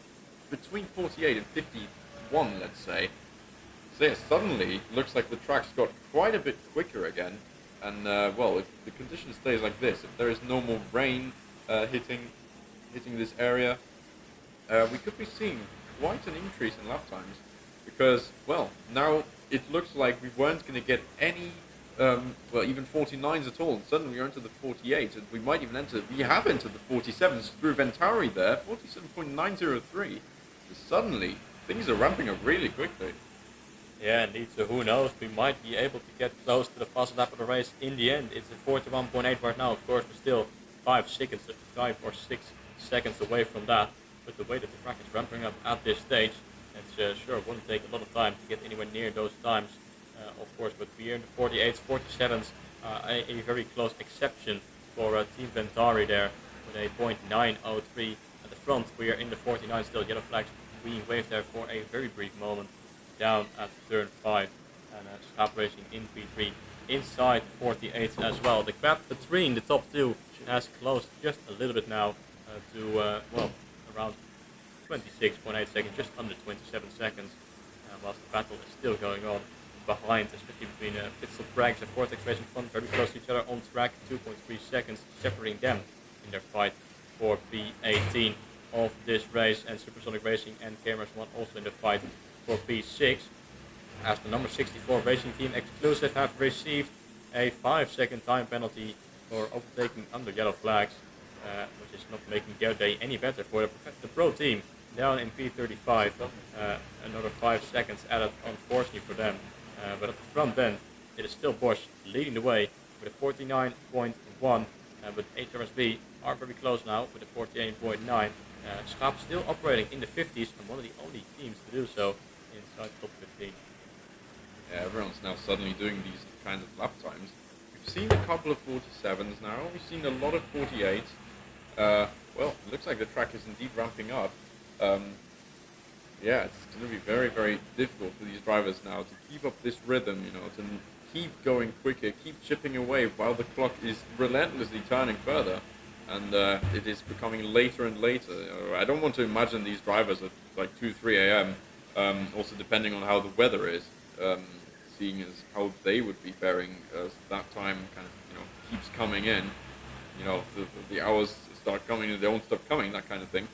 B: between 48 and 51, let's say. So yeah, suddenly looks like the track's got quite a bit quicker again. And well, if the condition stays like this, if there is no more rain hitting this area, we could be seeing quite an increase in lap times. Because, well, now it looks like we weren't going to get any, well, even 49s at all. And suddenly we're into the 48s, and we might even enter, we have entered the 47s through Ventari there, 47.903. So suddenly, things are ramping up really quickly.
A: Yeah, indeed. So who knows? We might be able to get close to the fastest lap of the race in the end. It's at 41.8 right now. Of course, we're still 5 or 6 seconds away from that. But the way that the track is ramping up at this stage, it's sure it wouldn't take a lot of time to get anywhere near those times, of course. But we're in the 48s, 47s, a very close exception for Team Ventari there with a .903 at the front. We are in the 49 still. Yellow flags being waved there for a very brief moment. Down at turn 5, and Schaap Racing in P3 inside 48 as well. The gap between the top two has closed just a little bit now to well, around 26.8 seconds, just under 27 seconds, whilst the battle is still going on behind, especially between Pitstop Brags and Vortex Racing front, very close to each other on track, 2.3 seconds separating them in their fight for P18 of this race, and Supersonic Racing and Cameras 1 also in the fight for P6, as the number 64 Racing Team Exclusive have received a 5-second time penalty for overtaking under yellow flags, which is not making their day any better for the pro team. Down in P35, another 5 seconds added, unfortunately for them. But at the front end, it is still Bosch leading the way with a 49.1, but HRSB are very close now with a 48.9. Schaap still operating in the 50s and one of the only teams to do so inside top 15.
B: Yeah, everyone's now suddenly doing these kinds of lap times. We've seen a couple of 47s now, we've seen a lot of 48s. Well, it looks like the track is indeed ramping up. Yeah, it's going to be very, very difficult for these drivers now to keep up this rhythm, you know, to keep going quicker, keep chipping away while the clock is relentlessly turning further. And it is becoming later and later. I don't want to imagine these drivers at like 2, 3 a.m. Also depending on how the weather is, seeing as how they would be faring as that time kind of, you know, keeps coming in. You know, the hours start coming and they won't stop coming, that kind of thing.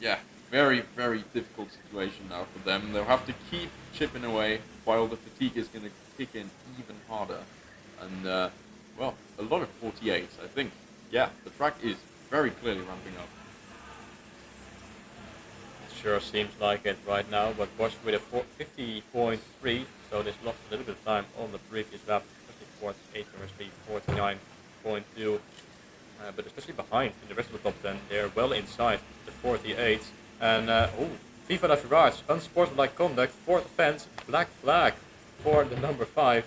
B: Yeah, very, very difficult situation now for them. They'll have to keep chipping away while the fatigue is going to kick in even harder. And, well, a lot of 48s, I think. Yeah, the track is very clearly ramping up.
A: It sure seems like it right now, but Bosch with a 50.3, so this lost a little bit of time on the previous lap, especially for HRSB 49.2. But especially behind in the rest of the top 10, they're well inside the 48. And FIFA La Firage, unsportsmanlike conduct, fourth offense, black flag for the number 5.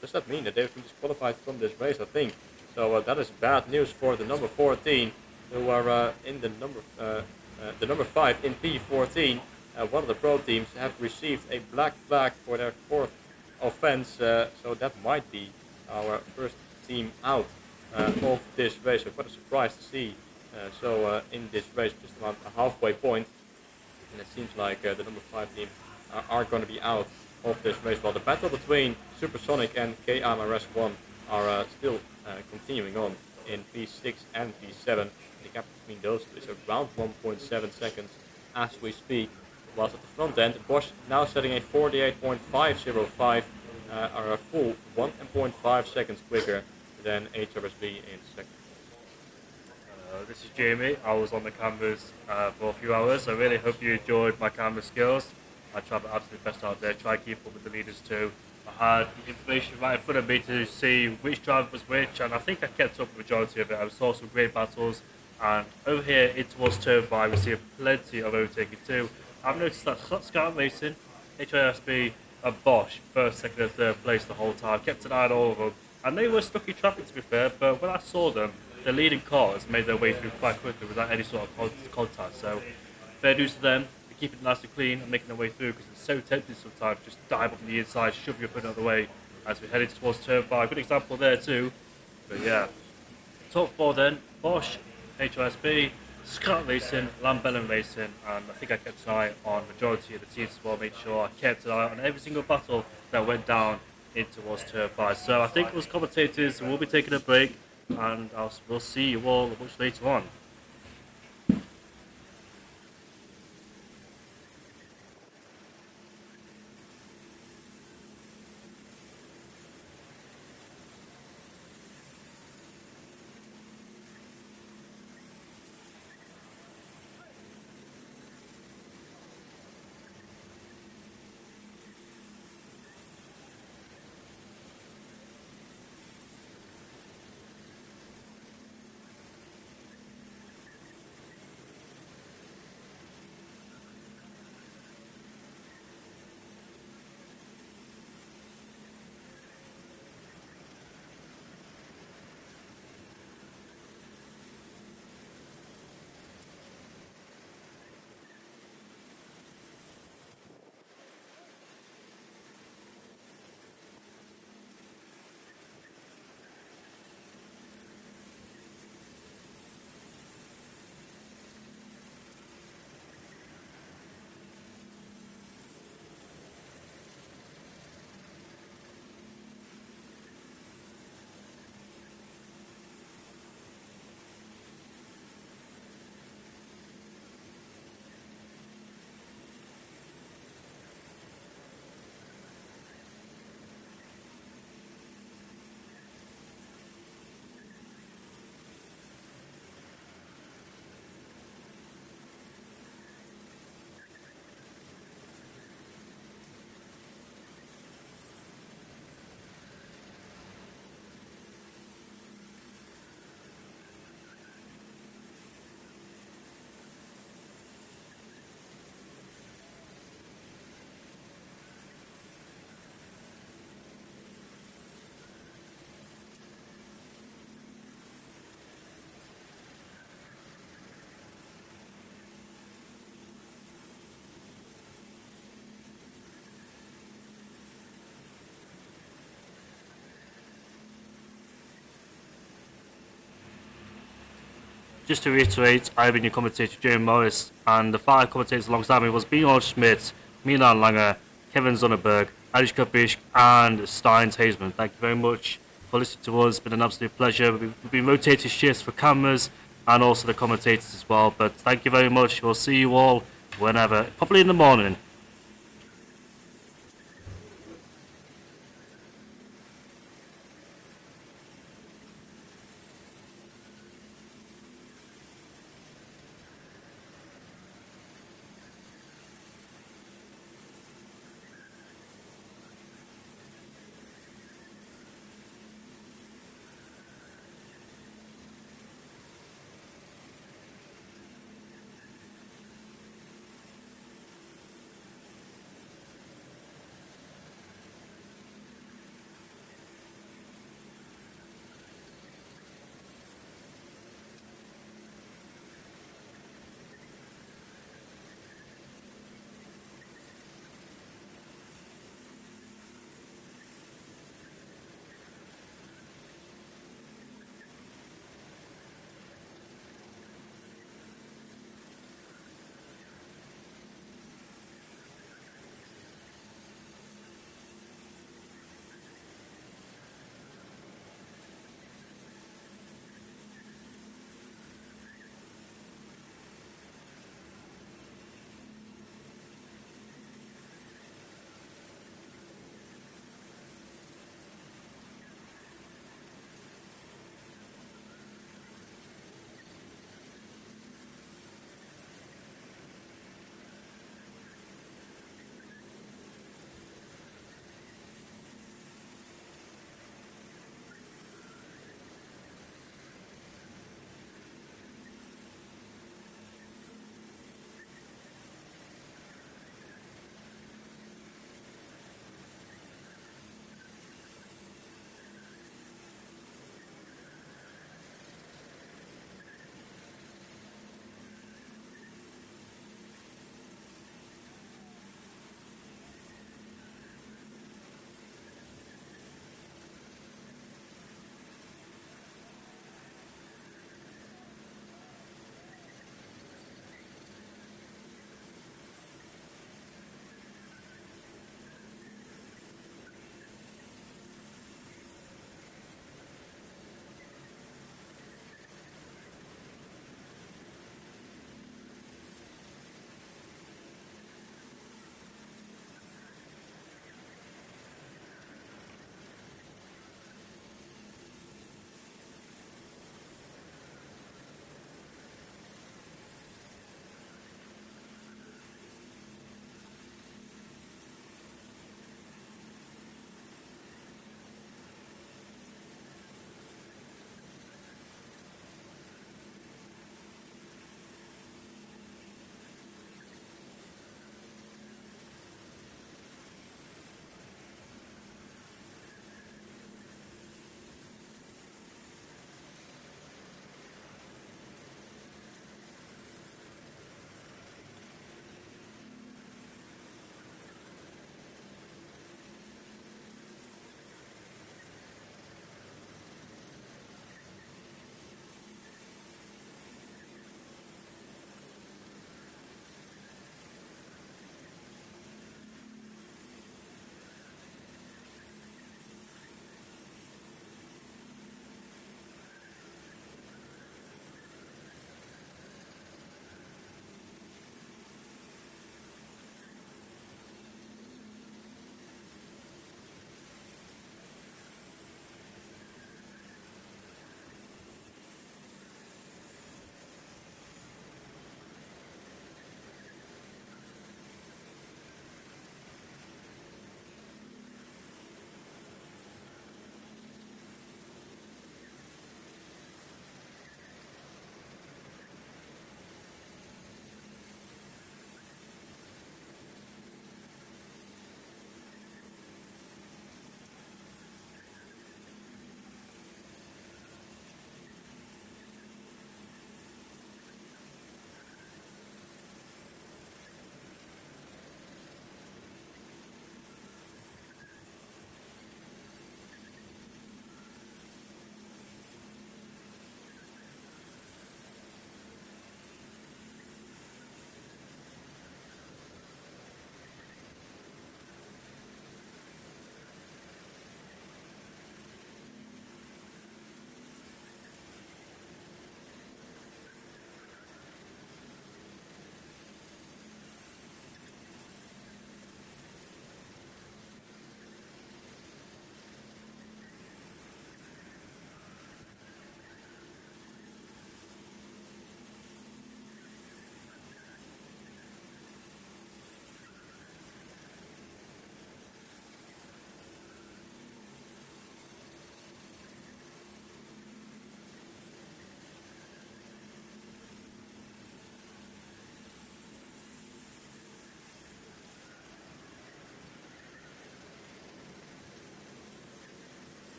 A: Does that mean that they've been disqualified from this race? I think. So that is bad news for the number 14, who are in the number 5 in P14. One of the pro teams have received a black flag for their fourth offense, so that might be our first team out of this race. So quite a surprise to see. In this race, just about a halfway point, and it seems like the number 5 team are going to be out of this race. While the battle between Supersonic and KMRS1 are still continuing on in P6 and P7. The gap between those two is around 1.7 seconds as we speak. Whilst at the front end, Bosch now setting a 48.505, are a full 1.5 seconds quicker than HRSB in second.
C: This is Jamie. I was on the cameras for a few hours. I really hope you enjoyed my camera skills. I tried my absolute best out there, try to keep up with the leaders too. I had information right in front of me to see which driver was which, and I think I kept up with the majority of it. I saw some great battles, and over here it was turn 5. We see plenty of overtaking too. I've noticed that Schaap Racing, HISB and Bosch, first, second, and third place the whole time. Kept an eye on all of them, and they were stuck in traffic to be fair. But when I saw them, the leading cars made their way through quite quickly without any sort of contact. So fair dues to them. They keep it nice and clean and making their way through because it's so tempting sometimes. Just dive up on the inside, shove your opponent out of the way as we headed towards turn 5. Good example there too. But yeah, top 4 then: Bosch, HRSB, Scott Racing, Lambellin Racing, and I think I kept an eye on majority of the teams as well. Made sure I kept an eye on every single battle that went down in towards turn 5. So I think those commentators will be taking a break, and we'll see you all much later on. Just to reiterate, I've been your commentator, Jeremy Morris, and the 5 commentators alongside me was Bjorn Schmidt, Milan Langer, Kevin Zonneberg, Arish Bish, and Steins Hazeman. Thank you very much for listening to us. It's been an absolute pleasure. We've been rotating shifts for cameras and also the commentators as well. But thank you very much. We'll see you all whenever, probably in the morning.